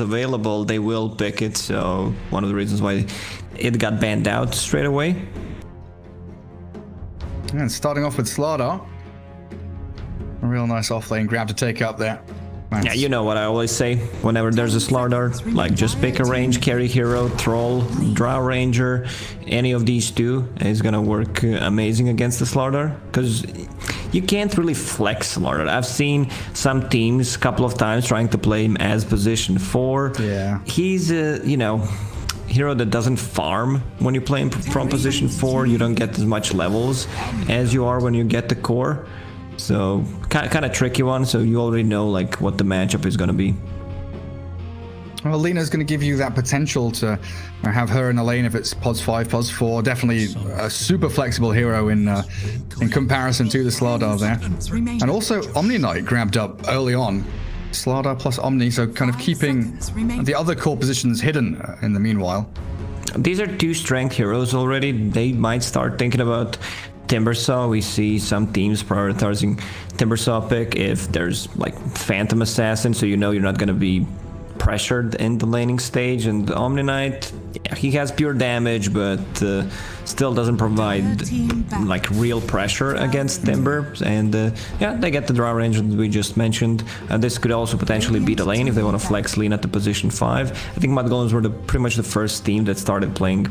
available, they will pick it. So one of the reasons why it got banned out straight away. And starting off with Slardar. A real nice off-lane grab to take up there. Nice. Yeah, you know what I always say. Whenever there's a Slardar, like just pick a range, carry hero, troll, drow ranger. Any of these two is gonna work amazing against the Slardar. Because you can't really flex Slardar. I've seen some teams a couple of times trying to play him as position 4. Yeah. He's you know, hero that doesn't farm when you play him from position 4. You don't get as much levels as you are when you get the core. So kind of tricky one. So you already know like what the matchup is going to be. Well, Lena's going to give you that potential to have her in the lane if it's pods 5, pods 4. Definitely a super flexible hero in comparison to the Slardar there. And also Omni Knight grabbed up early on. Slardar plus Omni, so kind of keeping the other core positions hidden in the meanwhile. These are 2 strength heroes already. They might start thinking about Timbersaw. We see some teams prioritizing Timbersaw pick if there's like Phantom Assassin, so you know you're not going to be pressured in the laning stage. And Omni Knight, yeah, he has pure damage, but still doesn't provide like real pressure against Timber. And yeah, they get the draw range that we just mentioned. This could also potentially be the lane if they want to flex Lina to position 5. I think Mudgolems were pretty much the first team that started playing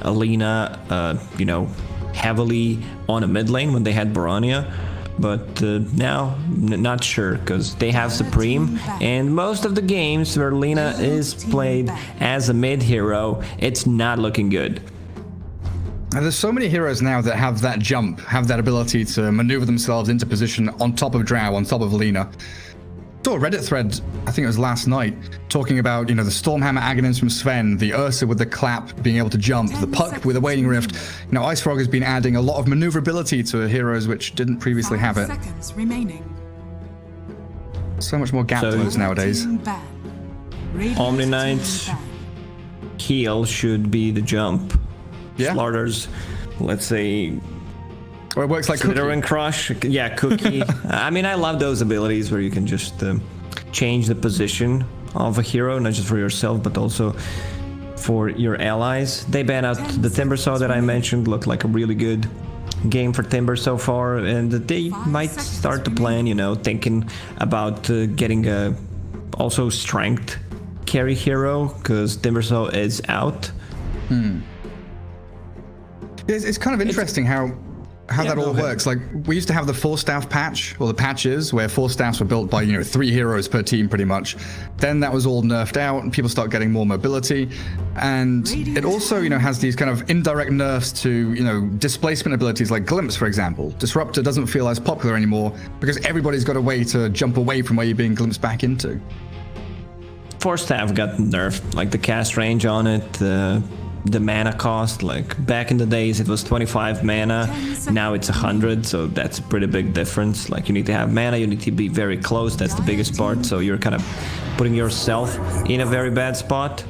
Lina, you know, heavily on a mid lane when they had Barania. But now, not sure, because they have Supreme, and most of the games where Lina is played as a mid hero, it's not looking good. And there's so many heroes now that have that jump, have that ability to maneuver themselves into position on top of Drow, on top of Lina. I saw a Reddit thread, I think it was last night, talking about, you know, the Stormhammer Aghanim's from Sven, the Ursa with the clap being able to jump, the Puck with a Waning Rift. You know, Ice Frog has been adding a lot of maneuverability to heroes which didn't previously have it. So much more gap close nowadays. Omni Knight's heal should be the jump. Yeah. Slardar's, let's say, or it works like Slither and Crush. Yeah, Cookie. I mean, I love those abilities where you can just change the position of a hero, not just for yourself, but also for your allies. They ban out the Timbersaw that I mentioned. Looked like a really good game for Timber so far, and they might start to plan, you know, thinking about getting a also strength carry hero, because Timbersaw is out. It's kind of interesting how that all works. Like, we used to have the 4-staff patch, or the patches, where 4 staffs were built by, you know, 3 heroes per team pretty much. Then that was all nerfed out and people start getting more mobility. And it also, you know, has these kind of indirect nerfs to, you know, displacement abilities like Glimpse, for example. Disruptor doesn't feel as popular anymore because everybody's got a way to jump away from where you're being glimpsed back into. 4-staff got nerfed, like the cast range on it, the mana cost. Like back in the days it was 25 mana, now it's 100, so that's a pretty big difference. Like, you need to have mana, you need to be very close, that's the biggest part, so you're kind of putting yourself in a very bad spot.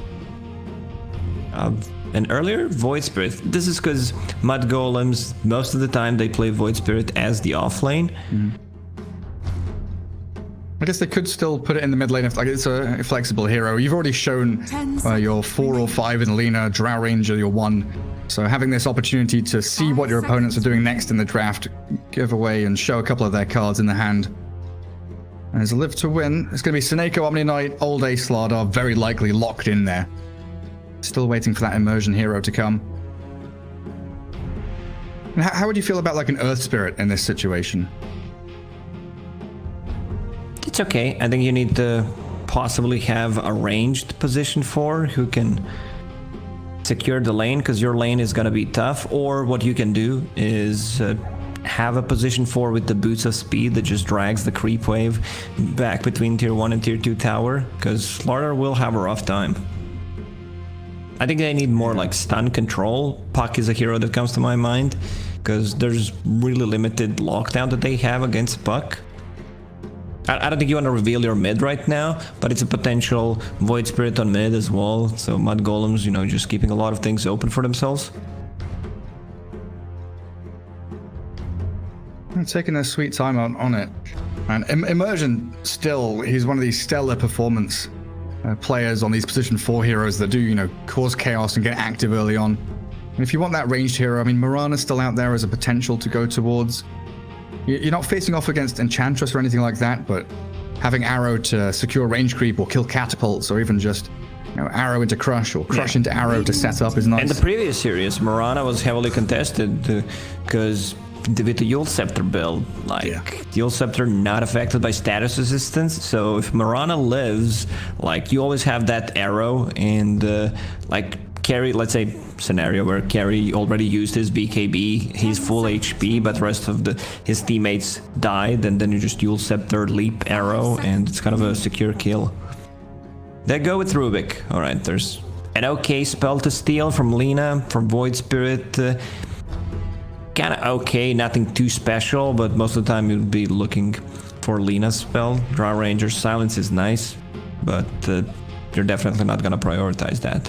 And earlier, Void Spirit. This is because Mudgolems, most of the time they play Void Spirit as the off lane. I guess they could still put it in the mid lane if, like, it's a flexible hero. You've already shown your 4 or 5 in Lina, Drow Ranger, your 1. So having this opportunity to see what your opponents are doing next in the draft, give away and show a couple of their cards in the hand. And there's a live to win. It's going to be Seneko, Omni Knight, Old Ace Slardar, very likely locked in there. Still waiting for that immersion hero to come. And how would you feel about like an Earth Spirit in this situation? It's okay. I think you need to possibly have a ranged position 4 who can secure the lane, because your lane is going to be tough. Or what you can do is have a position 4 with the boots of speed that just drags the creep wave back between tier 1 and tier 2 tower, because Slardar will have a rough time. I think they need more like stun control. Puck is a hero that comes to my mind, because there's really limited lockdown that they have against Puck. I don't think you want to reveal your mid right now, but it's a potential Void Spirit on mid as well. So Mudgolems, you know, just keeping a lot of things open for themselves. I'm taking their sweet time on it. And Immersion, still, he's one of these stellar performance players on these position 4 heroes that do, you know, cause chaos and get active early on. And if you want that ranged hero, I mean, Mirana's still out there as a potential to go towards. You're not facing off against Enchantress or anything like that, but having Arrow to secure range creep or kill catapults, or even just, you know, Arrow into Crush or Crush into Arrow to set up is nice. In the previous series, Mirana was heavily contested because with the Yule Scepter build, Yule Scepter not affected by status resistance, so if Mirana lives, like, you always have that Arrow, and like Carry, let's say scenario where Carry already used his BKB, he's full HP, but the rest of his teammates died, and then you just Yule Scepter, leap, Arrow, and it's kind of a secure kill. They go with Rubik. Alright, there's an okay spell to steal from Lina, from Void Spirit. Kinda okay, nothing too special, but most of the time you'd be looking for Lina's spell. Draw Ranger, Silence is nice, but you're definitely not gonna prioritize that.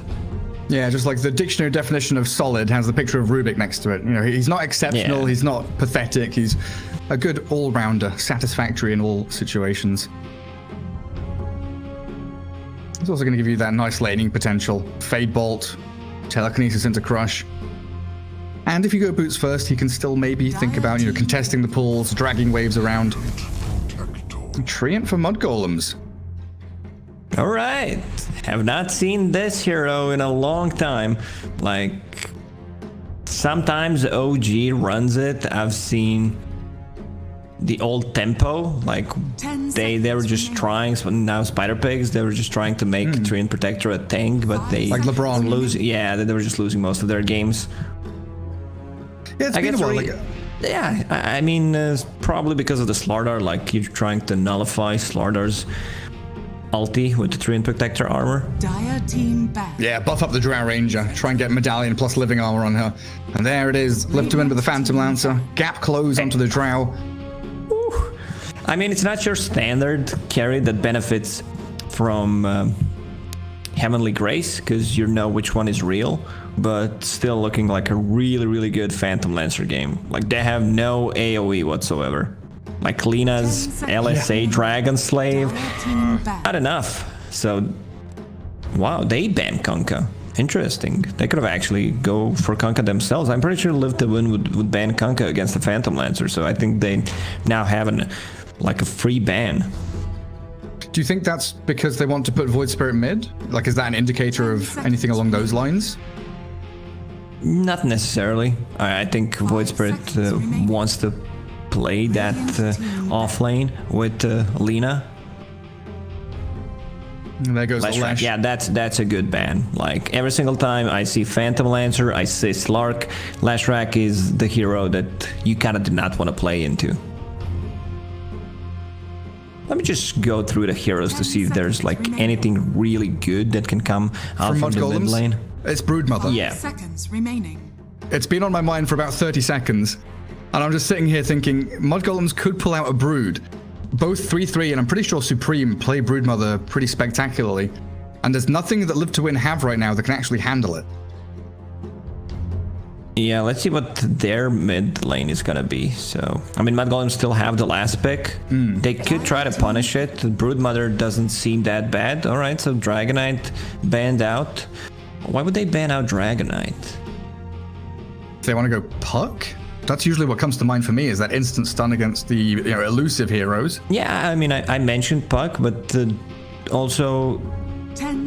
Yeah, just like the dictionary definition of solid has the picture of Rubik next to it. You know, he's not exceptional, he's not pathetic, he's a good all-rounder, satisfactory in all situations. He's also going to give you that nice laning potential. Fade Bolt, Telekinesis into Crush. And if you go boots first, he can still maybe think about, you know, contesting the pools, dragging waves around. Treant for Mudgolems. Alright, have not seen this hero in a long time. Like, sometimes OG runs it. I've seen the old tempo, like they were just trying, so now Spider Pigs, they were just trying to make Treant Protector a tank, but they like LeBron lose. Yeah, they were just losing most of their games. Yeah, it's been a while. Yeah, I mean, probably because of the Slardar, like you're trying to nullify Slardar's ulti with the Treant Protector armor. Dire team back. Yeah, buff up the Drow Ranger, try and get Medallion plus living armor on her. And there it is, live to win with the Phantom Lancer, gap close onto the Drow. I mean, it's not your standard carry that benefits from Heavenly Grace, because you know which one is real, but still looking like a really, really good Phantom Lancer game. Like, they have no AoE whatsoever. Like Lina's LSA Dragon Slave, not enough. So, wow, they banned Kunkka. Interesting. They could have actually go for Kunkka themselves. I'm pretty sure Live to Win would ban Kunkka against the Phantom Lancer, so I think they now have like a free ban. Do you think that's because they want to put Void Spirit mid? Like, is that an indicator of anything along those lines? Not necessarily. I think Void Spirit wants to play that off lane with Lina. And there goes the Lash. Yeah, that's a good ban. Like, every single time I see Phantom Lancer, I see Slark, Lashrak is the hero that you kind of do not want to play into. Let me just go through the heroes to see if there's like anything really good that can come out from the mid lane. It's Broodmother. Yeah. Seconds remaining. It's been on my mind for about 30 seconds, and I'm just sitting here thinking Mudgolems could pull out a Brood. Both 3/3, and I'm pretty sure Supreme play Broodmother pretty spectacularly, and there's nothing that Live to Win have right now that can actually handle it. Yeah, let's see what their mid lane is gonna be. So, I mean, Mudgolems still have the last pick. They could try to punish it. Broodmother doesn't seem that bad. All right, so Dragonite banned out. Why would they ban out Dragonite? If they want to go Puck, that's usually what comes to mind for me, is that instant stun against the, you know, elusive heroes. Yeah, I mean, I mentioned Puck, but also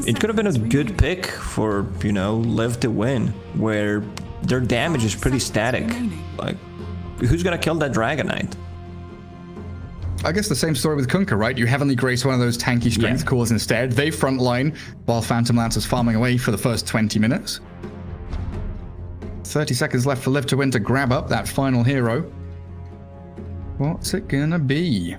it could have been a good pick for, you know, Live to Win, where their damage is pretty static. Like, who's gonna kill that Dragonite? I guess the same story with Kunkka, right? You Heavenly Grace one of those tanky strength cores instead. They frontline while Phantom Lancer's farming away for the first 20 minutes. 30 seconds left for Live to Win to grab up that final hero. What's it gonna be?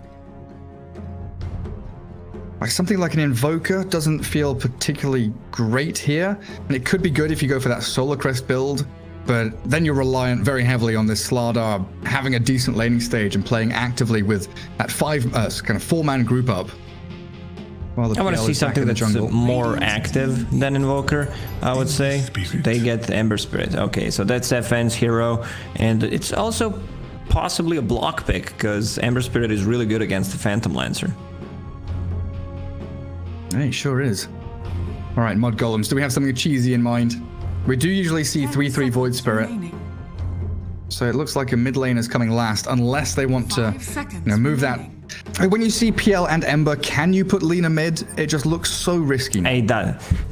Like, something like an Invoker doesn't feel particularly great here, and it could be good if you go for that Solar Crest build, but then you're reliant very heavily on this Slardar having a decent laning stage and playing actively with that kind of four-man group up. I want to see something that's more active than Invoker, I would say. They get Ember Spirit. Okay, so that's FN's hero, and it's also possibly a block pick, because Ember Spirit is really good against the Phantom Lancer. It sure is. All right, Mudgolems, do we have something cheesy in mind? We do usually see 3/3 Void Spirit. Remaining. So it looks like a mid lane is coming last, unless they want to 5 seconds move that. remaining. When you see PL and Ember, can you put Lina mid? It just looks so risky. Hey,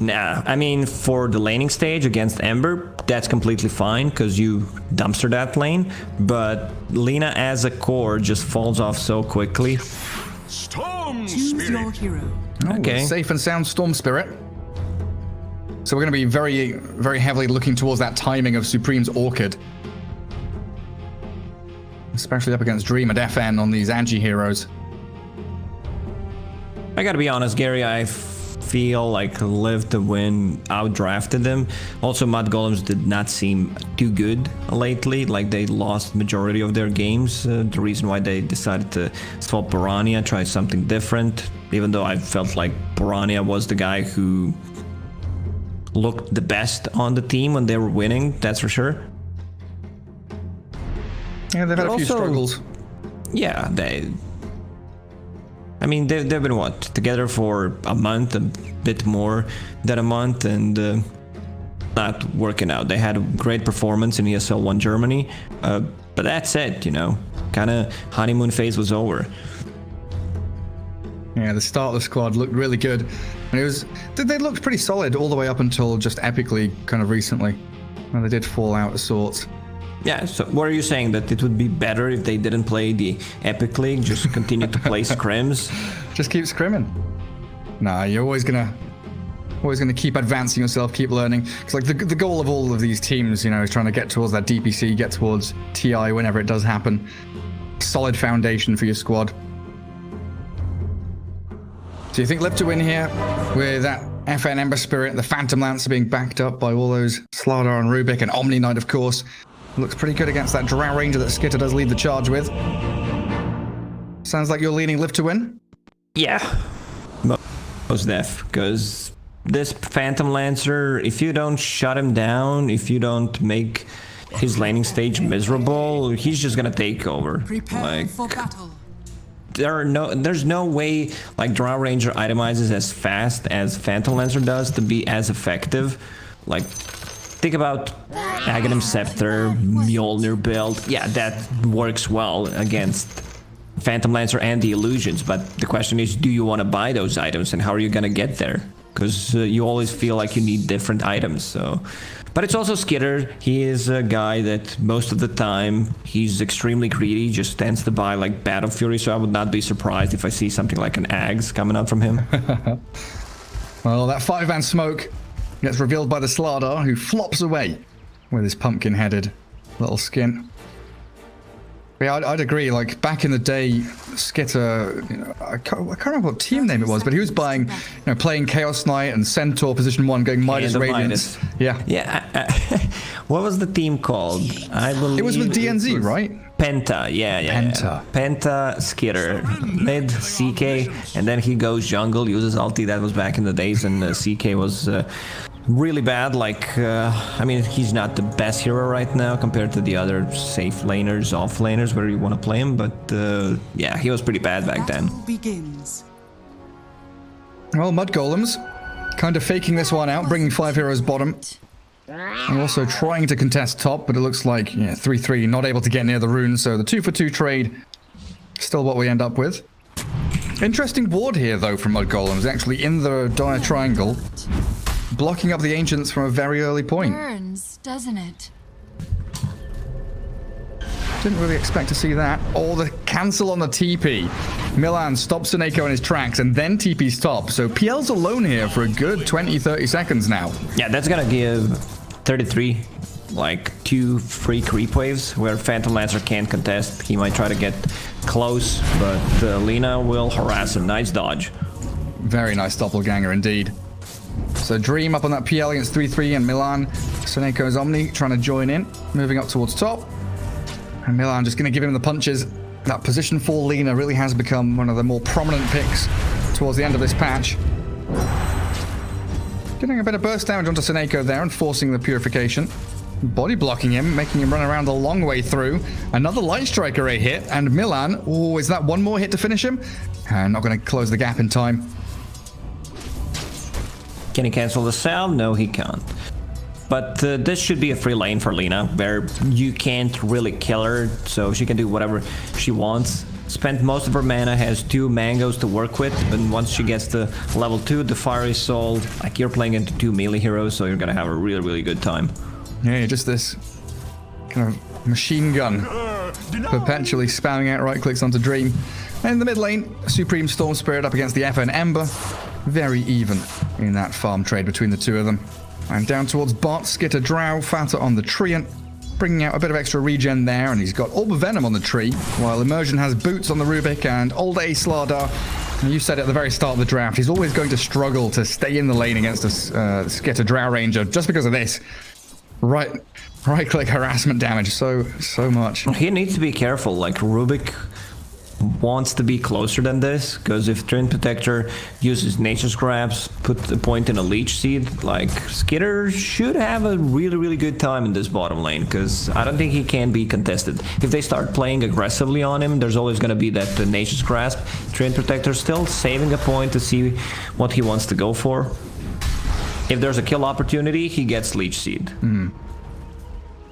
nah. I mean, for the laning stage against Ember, that's completely fine because you dumpster that lane. But Lina as a core just falls off so quickly. Storm Choose Spirit. your hero. Okay. Safe and sound Storm Spirit. So we're going to be very, very heavily looking towards that timing of Supreme's Orchid. Especially up against Dream and FN on these anti-heroes. I gotta be honest, Gary, I feel like Live to Win outdrafted them. Also, Mudgolems did not seem too good lately. Like, they lost majority of their games. The reason why they decided to swap Barania, try something different. Even though I felt like Barania was the guy who looked the best on the team when they were winning, that's for sure. Yeah, they've had a few Also, struggles. Yeah, I mean, they've been, what, together for a month, a bit more than a month, and not working out. They had a great performance in ESL 1 Germany, but that's it, you know. Kind of honeymoon phase was over. Yeah, the start of the squad looked really good. And they looked pretty solid all the way up until just epically kind of recently. When they did fall out of sorts. Yeah, so what are you saying? That it would be better if they didn't play the Epic League, just continue to play scrims? Just keep scrimming. Nah, you're always gonna keep advancing yourself, keep learning. It's like the goal of all of these teams, you know, is trying to get towards that DPC, get towards TI whenever it does happen. Solid foundation for your squad. So you think Live to Win here with that FN Ember Spirit, the Phantom Lancer being backed up by all those Slardar and Rubik and Omni Knight, of course. Looks pretty good against that Drow Ranger that Skitter does lead the charge with. Sounds like you're leaning Live to Win? Yeah, most def, because this Phantom Lancer, if you don't shut him down, if you don't make his laning stage miserable, he's just gonna take over. Prepare for battle. There's no way like Drow Ranger itemizes as fast as Phantom Lancer does to be as effective. Like, think about Aghanim Scepter, Mjolnir build. Yeah, that works well against Phantom Lancer and the Illusions, but the question is, do you want to buy those items and how are you gonna get there? Because you always feel like you need different items, so... But it's also Skitter. He is a guy that most of the time he's extremely greedy, just tends to buy like Battle Fury, so I would not be surprised if I see something like an Ags coming out from him. Well, that 5-man smoke gets revealed by the Slardar, who flops away with his pumpkin-headed little skin. Yeah, I'd agree. Like, back in the day, Skitter, you know, I can't remember what team name it was, but he was buying, playing Chaos Knight and Centaur position 1, going Midas Radiance. Yeah. Yeah. What was the team called? I believe it was with DNZ, right? Penta. Yeah. Penta. Penta, Skitter, mid, CK, and then he goes jungle, uses ulti. That was back in the days, and CK was... really bad. Like, I mean, he's not the best hero right now compared to the other safe laners, off laners, where you want to play him, but yeah, he was pretty bad back then. Battle begins. Well, Mudgolems kind of faking this one out, bringing 5 heroes bottom. And also trying to contest top, but it looks like 3-3, not able to get near the rune, so the 2-for-2 trade, still what we end up with. Interesting ward here, though, from Mudgolems, actually in the dire triangle. Blocking up the Ancients from a very early point. Burns, doesn't it? Didn't really expect to see that. Oh, the cancel on the TP. Milan stops Seneko in his tracks and then TP's top. So PL's alone here for a good 20-30 seconds now. Yeah, that's gonna give 33, like 2 free creep waves where Phantom Lancer can't contest. He might try to get close, but Lina will harass him. Nice dodge. Very nice doppelganger indeed. So Dream up on that PL against 3-3 and Milan. Seneko's Omni trying to join in, moving up towards top. And Milan just going to give him the punches. That position 4 Lina really has become one of the more prominent picks towards the end of this patch. Getting a bit of burst damage onto Seneko there and forcing the purification. Body blocking him, making him run around a long way through. Another Light Strike array hit, and Milan, oh, is that one more hit to finish him? Not going to close the gap in time. Can he cancel the cell? No, he can't. But this should be a free lane for Lina, where you can't really kill her, so she can do whatever she wants. Spent most of her mana, has 2 mangoes to work with, but once she gets to level 2, the Fiery Soul, like you're playing into 2 melee heroes, so you're gonna have a really, really good time. Yeah, just this kind of machine gun, perpetually spamming out right clicks onto Dream. And in the mid lane, Supreme Storm Spirit up against the FN Ember. Very even in that farm trade between the two of them. And down towards bot, Skitter Drow, Fata on the Treant, bringing out a bit of extra regen there, and he's got Orb of Venom on the tree, while Immersion has Boots on the Rubik and Old A Slardar. And you said at the very start of the draft, he's always going to struggle to stay in the lane against a Skitter Drow Ranger just because of this. Right-click harassment damage so much. He needs to be careful, like Rubik wants to be closer than this, because if Treant Protector uses Nature's Grabs, put the point in a Leech Seed, like Skitter should have a really, really good time in this bottom lane, because I don't think he can be contested. If they start playing aggressively on him, there's always going to be that Nature's Grasp. Treant Protector still saving a point to see what he wants to go for. If there's a kill opportunity, he gets Leech Seed.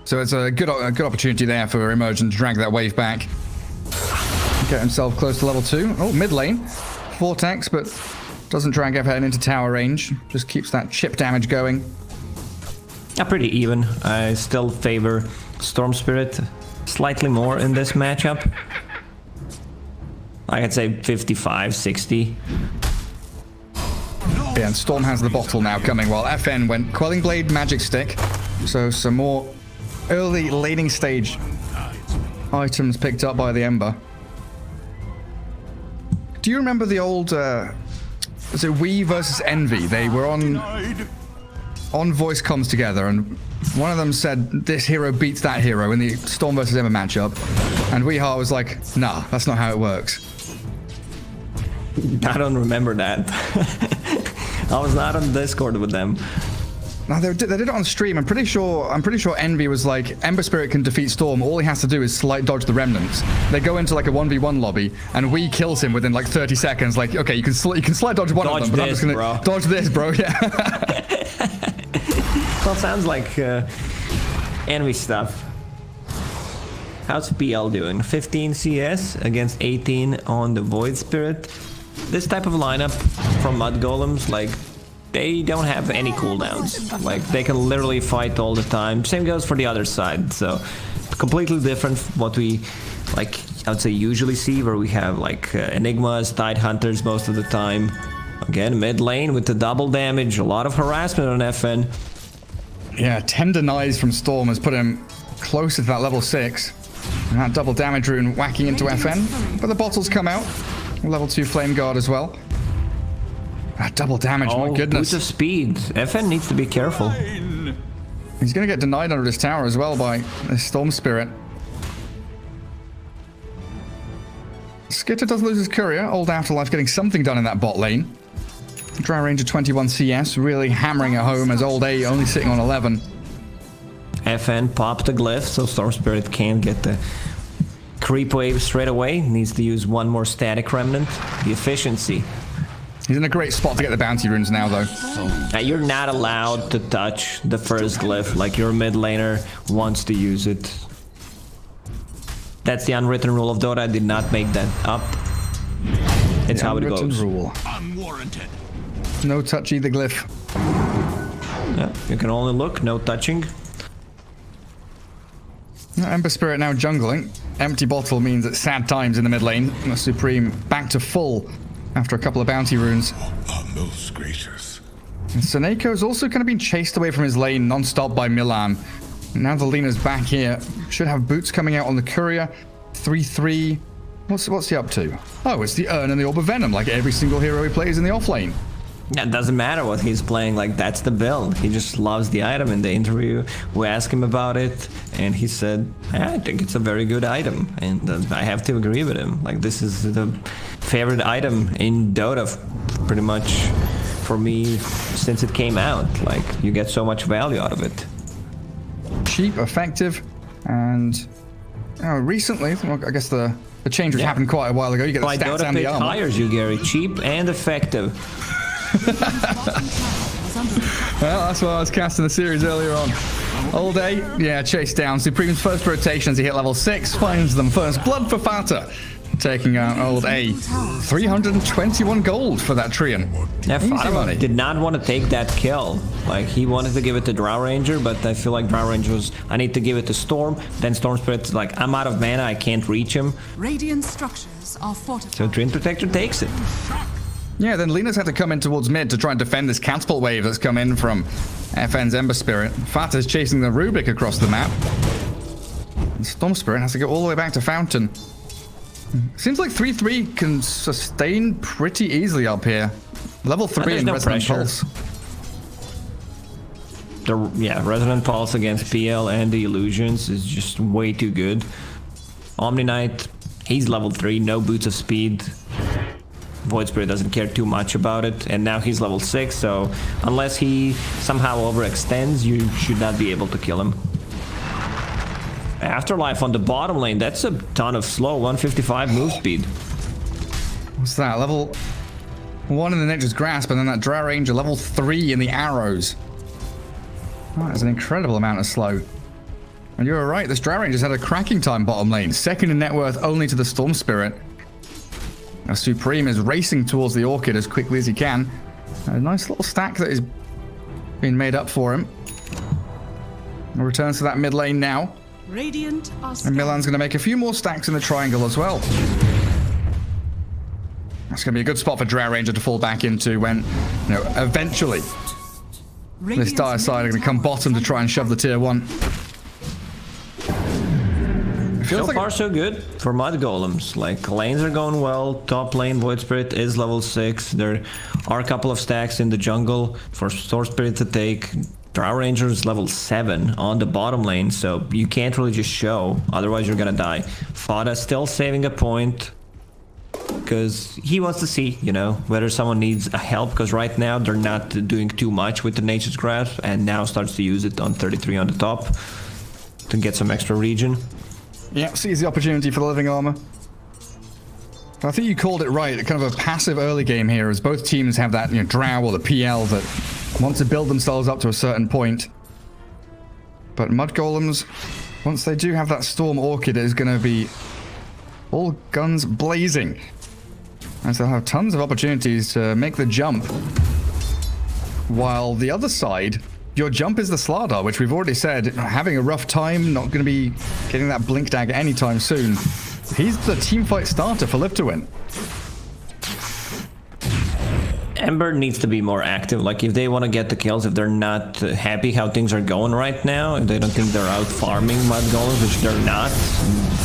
So it's a good opportunity there for Immersion to drag that wave back. Get himself close to level 2. Oh, mid lane. Vortex, but doesn't drag FN into tower range. Just keeps that chip damage going. Yeah, pretty even. I still favor Storm Spirit slightly more in this matchup. I could say 55, 60. Yeah, and Storm has the bottle now coming, while FN went Quelling Blade, Magic Stick. So some more early laning stage items picked up by the Ember. Do you remember the old, was it We versus Envy? They were on voice comms together, and one of them said this hero beats that hero in the Storm versus Ember matchup, and Weeheart was like, nah, that's not how it works. I don't remember that. I was not on Discord with them. No, they did it on stream. I'm pretty sure Envy was like, Ember Spirit can defeat Storm. All he has to do is slight dodge the remnants. They go into like a 1v1 lobby, and we kills him within like 30 seconds. Like, okay, you can slight dodge one of them, but I'm just gonna dodge this, bro. Yeah. Well, sounds like Envy stuff. How's PL doing? 15 CS against 18 on the Void Spirit. This type of lineup from Mudgolems, like, they don't have any cooldowns. Like, they can literally fight all the time. Same goes for the other side. So, completely different what we, like, I would say usually see, where we have, like, Enigmas, Tide Hunters most of the time. Again, mid lane with the double damage, a lot of harassment on FN. Yeah, 10 denies from Storm has put him closer to that level 6. And that double damage rune whacking into FN. But the bottles come out. Level 2 Flame Guard as well. That double damage, my goodness. Boost of speed. FN needs to be careful. He's going to get denied under his tower as well by the Storm Spirit. Skitter does lose his courier. Old Afterlife getting something done in that bot lane. Drow Ranger 21 CS really hammering it home, as Old A only sitting on 11. FN popped the glyph, so Storm Spirit can't get the creep wave straight away. Needs to use one more static remnant. The efficiency. He's in a great spot to get the bounty runes now, though. You're not allowed to touch the first glyph. Like, your mid laner wants to use it. That's the unwritten rule of Dota. I did not make that up. It's how it goes. Rule. Unwarranted. No touch either glyph. Yeah, you can only look, no touching. Ember Spirit now jungling. Empty bottle means it's sad times in the mid lane. The Supreme back to full after a couple of bounty runes. Most gracious. And Seneco's also kind of been chased away from his lane non-stop by Milan. Now the Lena's back here. Should have boots coming out on the courier. 3-3. What's he up to? Oh, it's the Urn and the Orb of Venom, like every single hero he plays in the off lane. Yeah, it doesn't matter what he's playing, like, that's the build. He just loves the item. In the interview, we asked him about it, and he said, I think it's a very good item, and I have to agree with him. Like, this is the favorite item in Dota, pretty much, for me, since it came out. Like, you get so much value out of it. Cheap, effective, and recently, well, I guess the change which happened quite a while ago, you get the stats and the Dotapit armor. hires you, Gary. Cheap and effective. under attack. Well, that's why I was casting the series earlier on. All day, yeah, chase down. Supreme's first rotation as he hit level 6 finds them first blood for Fata. Taking out old A. 321 gold for that Treant. Yeah, Easy Fata money. did not want to take that kill. Like, he wanted to give it to Drow Ranger, but I feel like Drow Ranger was, I need to give it to Storm. Then Storm Spirit's like, I'm out of mana, I can't reach him. Radiant structures are fortified. So Treant Protector takes it. Yeah, then Lina's had to come in towards mid to try and defend this catapult wave that's come in from FN's Ember Spirit. Fata's chasing the Rubik across the map. And Storm Spirit has to go all the way back to Fountain. Seems like 3-3 can sustain pretty easily up here. Level 3 there's in no Resonant pressure. Pulse. Resonant Pulse against PL and the Illusions is just way too good. Omni Knight, he's level 3, no Boots of Speed. Void Spirit doesn't care too much about it, and now he's level 6, so unless he somehow overextends, you should not be able to kill him. Afterlife on the bottom lane, that's a ton of slow, 155 move speed. What's that? Level 1 in the Nature's Grasp, and then that Drow Ranger, level 3 in the Arrows. Oh, that's an incredible amount of slow. And you were right, this Drow Ranger's had a cracking time bottom lane. Second in net worth only to the Storm Spirit. Now Supreme is racing towards the Orchid as quickly as he can. A nice little stack that is being made up for him. And returns to that mid lane now. Radiant are And Milan's going to make a few more stacks in the triangle as well. That's going to be a good spot for Drow Ranger to fall back into when, you know, eventually this dire side are going to come bottom to try and shove the tier 1. So far, so good for Mudgolems. Like, lanes are going well. Top lane, Void Spirit is level 6. There are a couple of stacks in the jungle for Storm Spirit to take. Drow Ranger is level 7 on the bottom lane, so you can't really just show, otherwise you're gonna die. Fada still saving a point, because he wants to see, you know, whether someone needs a help, because right now they're not doing too much with the Nature's Grasp, and now starts to use it on 33 on the top to get some extra region. Yeah, sees the opportunity for the living armor. I think you called it right, kind of a passive early game here, as both teams have that, you know, Drow or the PL that want to build themselves up to a certain point. But Mudgolems, once they do have that Storm Orchid, it is going to be all guns blazing. And so they'll have tons of opportunities to make the jump. While the other side, your jump is the Slardar, which we've already said, having a rough time, not going to be getting that Blink Dagger anytime soon. He's the teamfight starter for Live to Win. Ember needs to be more active. Like, if they want to get the kills, if they're not happy how things are going right now, if they don't think they're out farming Mudgolems, which they're not,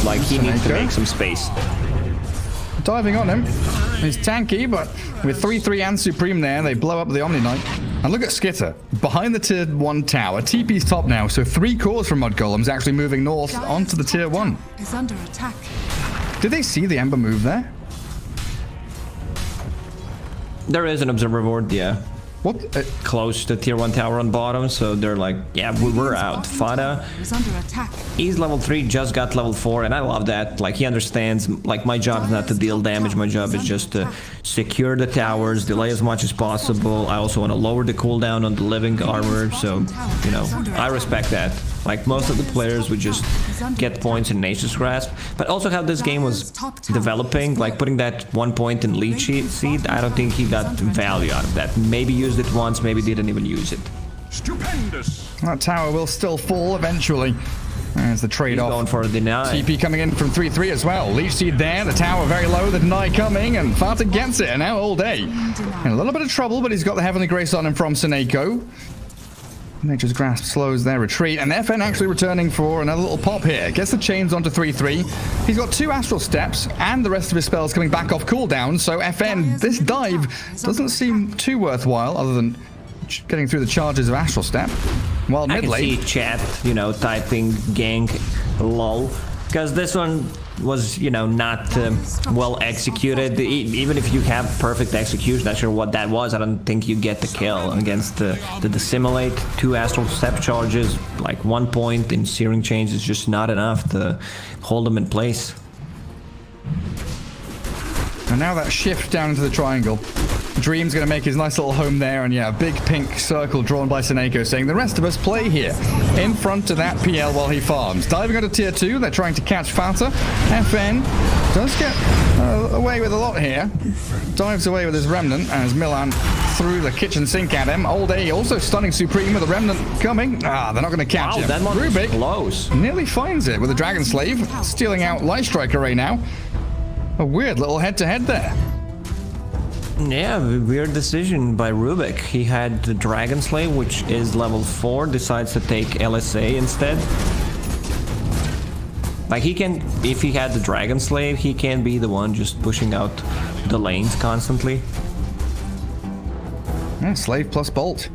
like, he needs to make some space. Diving on him. He's tanky, but with 3-3 and Supreme there, they blow up the Omni Knight. And look at Skitter, behind the tier 1 tower. TP's top now, so 3 cores from Mudgolems actually moving north onto the tier 1. is under attack. Did they see the Ember move there? There is an observer board, yeah. What? Close to tier 1 tower on bottom, so they're like, yeah, we're out. Fada, Is under attack. he's level 3, just got level 4, and I love that. Like, he understands, like, my job is not to deal damage, my job is just to secure the towers, delay as much as possible. I also want to lower the cooldown on the living armor, so, you know, I respect that. Like, most of the players would just get points in Nature's Grasp, but also how this game was developing, like putting that 1 point in lead seed, I don't think he got value out of that. Maybe used it once, maybe didn't even use it. Stupendous. That tower will still fall eventually. There's the trade-off. Going for a deny. TP coming in from 3-3 as well. Leech Seed there, the tower very low, the deny coming, and Fata gets it, and now all day. In a little bit of trouble, but he's got the Heavenly Grace on him from Seneko. Nature's Grasp slows their retreat, and FN actually returning for another little pop here. Gets the chains onto 3-3. He's got 2 Astral Steps, and the rest of his spells coming back off cooldown, so FN, this dive doesn't seem too worthwhile, other than getting through the charges of Astral Step. While I mid can see lane, chat, you know, typing gank lol, because this one was, you know, not well executed. Even if you have perfect execution, not sure what that was, I don't think you get the kill against the Dissimulate. 2 Astral Step charges, like 1 point in Searing Chains is just not enough to hold them in place. and now that shift down into the triangle. Dream's going to make his nice little home there, and yeah, a big pink circle drawn by Seneko saying the rest of us play here in front of that PL while he farms. Diving onto tier 2, they're trying to catch Fata. FN does get away with a lot here. Dives away with his Remnant as Milan threw the kitchen sink at him. Old A also stunning Supreme with a Remnant coming. They're not going to catch him. That one Rubik close. nearly finds it with a Dragon Slave, stealing out Light Striker right now. A weird little head-to-head there. Yeah, weird decision by Rubik. He had the Dragon Slave, which is level 4, decides to take LSA instead. Like, he can, if he had the Dragon Slave, he can be the one just pushing out the lanes constantly. Yeah, Slave plus Bolt.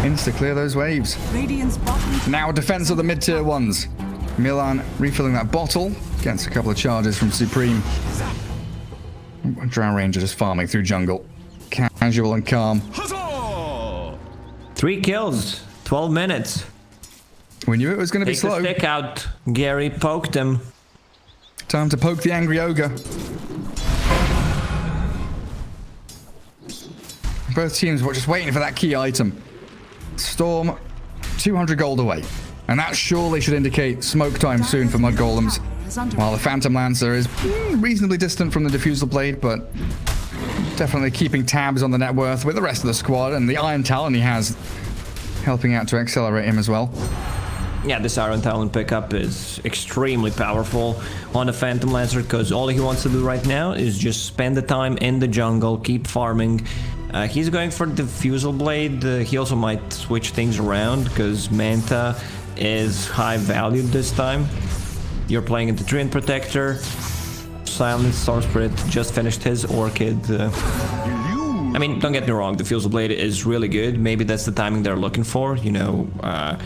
Insta clear those waves. Radiant's bottom Now defense of the mid-tier ones. Milan refilling that bottle. Gets a couple of charges from Supreme. Drow Ranger just farming through jungle. Casual and calm. Huzzah! 3 kills, 12 minutes. We knew it was going to be Take the slow. stick out. Gary poked him. Time to poke the angry ogre. Both teams were just waiting for that key item. Storm, 200 gold away. And that surely should indicate smoke time soon for Mudgolems. While the Phantom Lancer is reasonably distant from the Diffusal Blade, but definitely keeping tabs on the net worth with the rest of the squad, and the Iron Talon he has helping out to accelerate him as well. Yeah, this Iron Talon pickup is extremely powerful on the Phantom Lancer because all he wants to do right now is just spend the time in the jungle, keep farming. He's going for the Diffusal Blade. He also might switch things around because Manta is high valued this time. You're playing into Treant Protector. Silence, Storm Spirit just finished his Orchid. I mean, don't get me wrong, the Diffusal Blade is really good. Maybe that's the timing they're looking for. You know,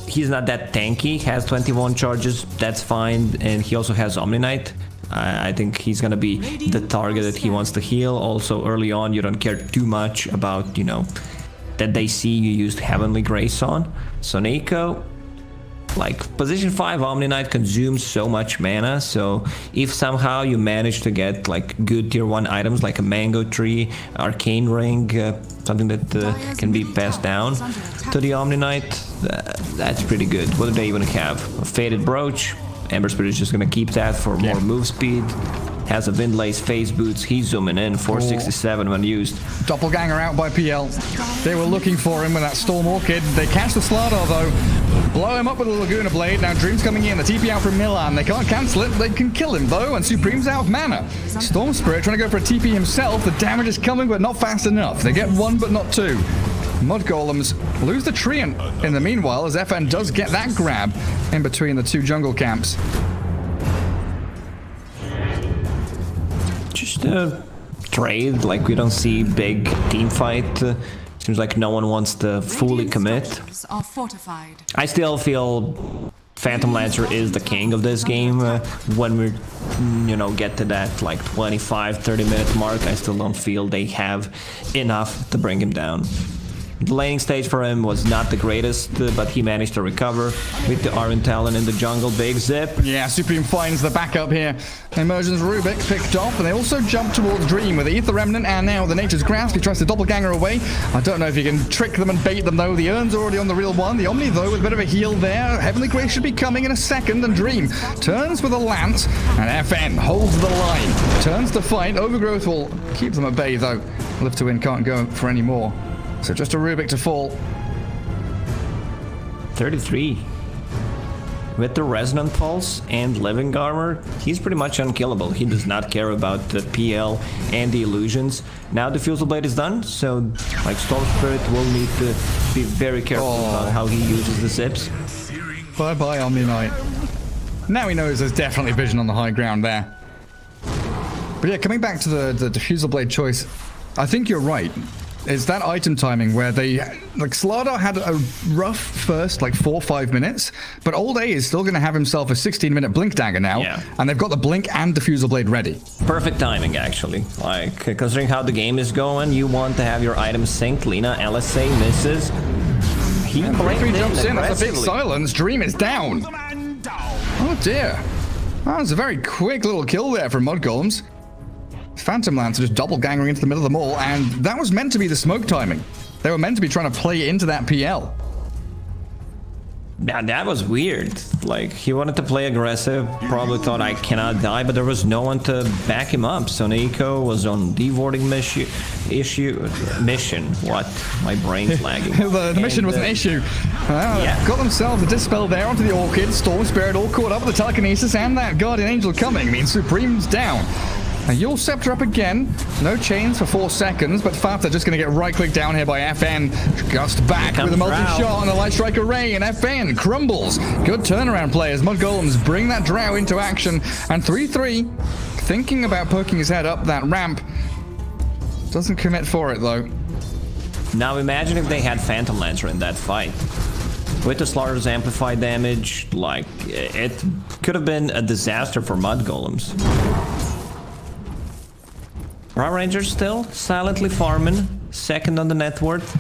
he's not that tanky, has 21 charges, that's fine. And he also has Omni-Knight. I think he's gonna be the target that he wants to heal. Also, early on, you don't care too much about, you know, that they see you used Heavenly Grace on. So Neeko, like, position 5 Omni-Knight consumes so much mana, so if somehow you manage to get like good tier 1 items like a Mango Tree, Arcane Ring, something that can be passed down to the Omni-Knight, that's pretty good. What do they even have? A Faded Brooch. Ember Spirit is just gonna keep that for more move speed. Has a Windlace Phase Boots, he's zooming in, 467 when used. Doppelganger out by PL. They were looking for him with that Storm Orchid. They catch the Slardar though. Blow him up with a Laguna Blade. Now Dream's coming in. The TP out from Milan. They can't cancel it. They can kill him though, and Supreme's out of mana. Storm Spirit trying to go for a TP himself. The damage is coming, but not fast enough. They get 1, but not 2. Mudgolems lose the Treant in the meanwhile, as FN does get that grab in between the 2 jungle camps. Just a trade, like we don't see big team fight. Seems like no one wants to fully commit. are fortified. I still feel Phantom Lancer is the king of this game. When we, you know, get to that like 25-30 minute mark, I still don't feel they have enough to bring him down. The laning stage for him was not the greatest, but he managed to recover with the Iron Talon in the jungle. Big zip. Yeah, Supreme finds the backup here. Emergence Rubik picked off, and they also jump towards Dream with the Ether Remnant and now the Nature's Grasp. He tries to doppelganger away. I don't know if he can trick them and bait them though. The Urn's already on the real one. The Omni though with a bit of a heal there. Heavenly Grace should be coming in a second, and Dream turns with a lance, and FN holds the line. Turns to fight. Overgrowth will keep them at bay though. Live to Win can't go for any more. So just a Rubik to fall. 33. With the Resonant Pulse and Living Armor, he's pretty much unkillable. He does not care about the PL and the illusions. Now the Diffusal Blade is done, so like Storm Spirit will need to be very careful about how he uses the zips. Bye-bye, Omni-Knight. Now he knows there's definitely vision on the high ground there. But yeah, coming back to the Diffusal Blade choice, I think you're right. It's that item timing where they, like, Slardar had a rough first, like, 4 or 5 minutes, but Old A is still going to have himself a 16-minute Blink Dagger now, and they've got the Blink and Diffusal Blade ready. Perfect timing, actually. Like, considering how the game is going, you want to have your items synced. Lina, LSA misses. He jumps in, that's a big silence. Dream is down. Oh, dear. That was a very quick little kill there from Mudgolems. Phantom Lancer just double ganging into the middle of them all, and that was meant to be the smoke timing. They were meant to be trying to play into that PL. Yeah, that was weird. Like, he wanted to play aggressive, probably thought I cannot die, but there was no one to back him up. So Nico was on de-warding mission. What? My brain's lagging. the mission was an issue. Got themselves a dispel there onto the Orchid. Storm Spirit all caught up with the telekinesis, and that Guardian Angel coming means Supreme's down. Now, Yule Scepter up again. No chains for 4 seconds, but Fata just going to get right-clicked down here by FN. Gust back with a multi-shot on the Light Strike Array, and FN crumbles. Good turnaround play as Mudgolems bring that Drow into action. And 3-3, thinking about poking his head up that ramp. Doesn't commit for it, though. Now imagine if they had Phantom Lancer in that fight. With the Slaughter's amplified damage, like, it could have been a disaster for Mudgolems. Raw Rangers still silently farming, second on the net worth.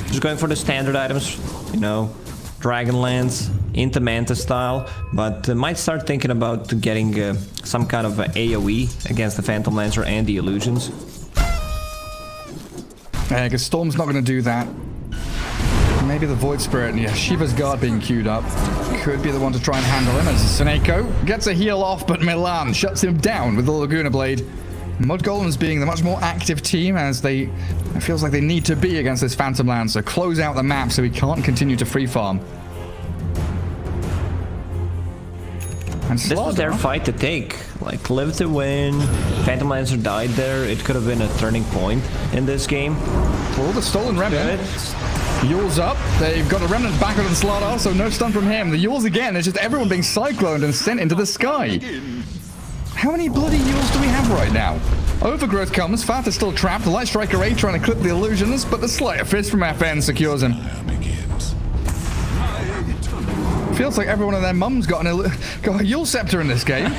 Just going for the standard items, you know, Dragonlance, into Manta style, but might start thinking about getting some kind of AoE against the Phantom Lancer and the Illusions. Yeah, because Storm's not going to do that. Maybe the Void Spirit, yeah, Shiva's Guard being queued up. Could be the one to try and handle him as Seneko gets a heal off, but Milan shuts him down with the Laguna Blade. Mudgolems being the much more active team as it feels like they need to be against this Phantom Lancer. Close out the map so we can't continue to free farm. And this was their fight to take. Like, live to win. Phantom Lancer died there. It could have been a turning point in this game. Pull the Stolen Remnant. Yule's up. They've got a Remnant back on the Slardar, so no stun from him. The Yules again. It's just everyone being cycloned and sent into the sky. How many bloody Yules do we have right now? Overgrowth comes, Fat is still trapped, the Light Strike Array trying to clip the illusions, but the Slayer Fist from FN secures him. Feels like everyone and their mum's got a Yule Scepter in this game.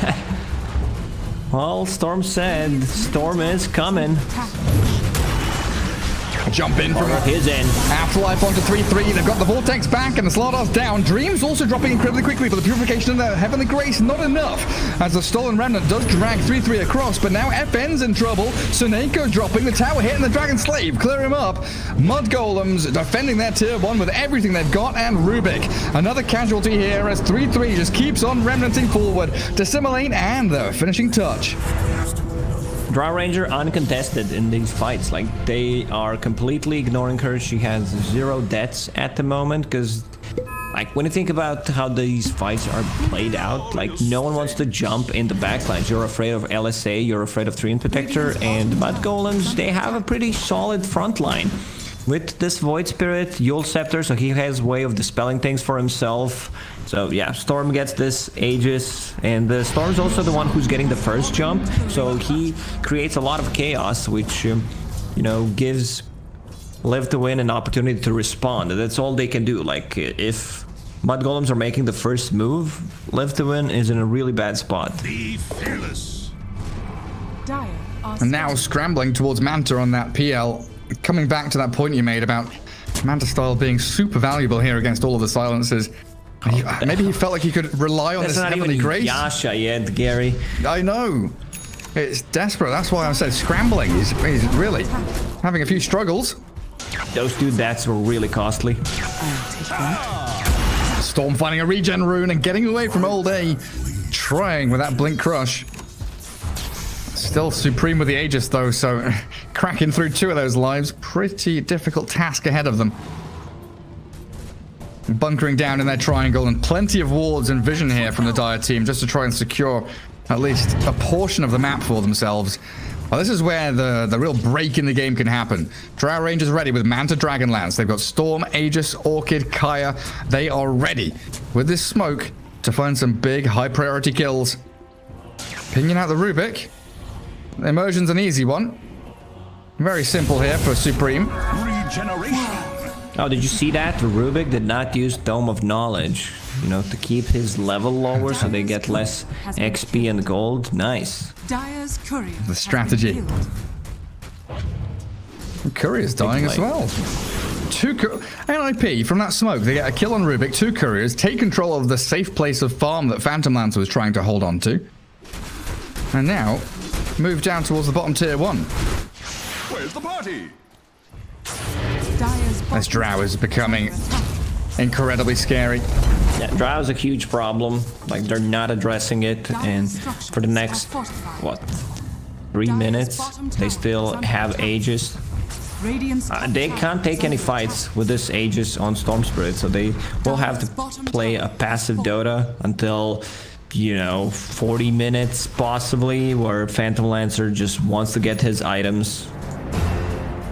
Well, Storm said, Storm is coming. Jump in from his end. Afterlife onto 3-3. They've got the Vortex back and the Slardar's down. Dreams also dropping incredibly quickly, but the Purification and the Heavenly Grace not enough. As the Stolen Remnant does drag 3-3 across, but now FN's in trouble. Suneko's dropping the tower hit and the Dragon Slave clear him up. Mudgolems defending their tier 1 with everything they've got, and Rubik. Another casualty here as 3-3 just keeps on remnanting forward. Dissimilate and the finishing touch. Drow Ranger uncontested in these fights. Like, they are completely ignoring her. She has 0 deaths at the moment because, like, when you think about how these fights are played out, like, no one wants to jump in the backlines. You're afraid of LSA, you're afraid of Treant Protector, and Mudgolems, they have a pretty solid front line. With this Void Spirit, Yule Scepter, so he has a way of dispelling things for himself. So yeah, Storm gets this Aegis, and Storm's also the one who's getting the first jump, so he creates a lot of chaos, which, you know, gives Live to Win an opportunity to respond. That's all they can do. Like, if Mudgolems are making the first move, Live to Win is in a really bad spot. Be fearless. And now scrambling towards Manta on that PL. Coming back to that point you made about Manta style being super valuable here against all of the silences. Maybe he felt like he could rely on this Heavenly Grace. Yasha yet, Gary. I know. It's desperate. That's why I said scrambling. He's really having a few struggles. Those 2 deaths were really costly. Storm finding a regen rune and getting away from Old A. Trying with that Blink Crush. Still Supreme with the Aegis though, so cracking through 2 of those lives. Pretty difficult task ahead of them. Bunkering down in their triangle, and plenty of wards and vision here from the Dire team just to try and secure at least a portion of the map for themselves. Well, this is where the real break in the game can happen. Drow Rangers ready with Manta Dragonlance. They've got Storm, Aegis, Orchid, Kaya. They are ready with this smoke to find some big high priority kills. Pinging out the Rubik. Immersion's an easy one. Very simple here for Supreme. Regeneration. Oh, did you see that? The Rubik did not use Dome of Knowledge, you know, to keep his level lower so they get less XP and gold. Nice. The strategy. Courier's dying as well. 2 NIP from that smoke. They get a kill on Rubik, 2 couriers, take control of the safe place of farm that Phantom Lancer was trying to hold on to. And now, move down towards the bottom tier 1. Where's the party? This Drow is becoming incredibly scary. Yeah, Drow is a huge problem. Like, they're not addressing it, and for the next, what, 3 minutes, they still have Aegis. They can't take any fights with this Aegis on Storm Spirit, so they will have to play a passive Dota until, you know, 40 minutes possibly, where Phantom Lancer just wants to get his items.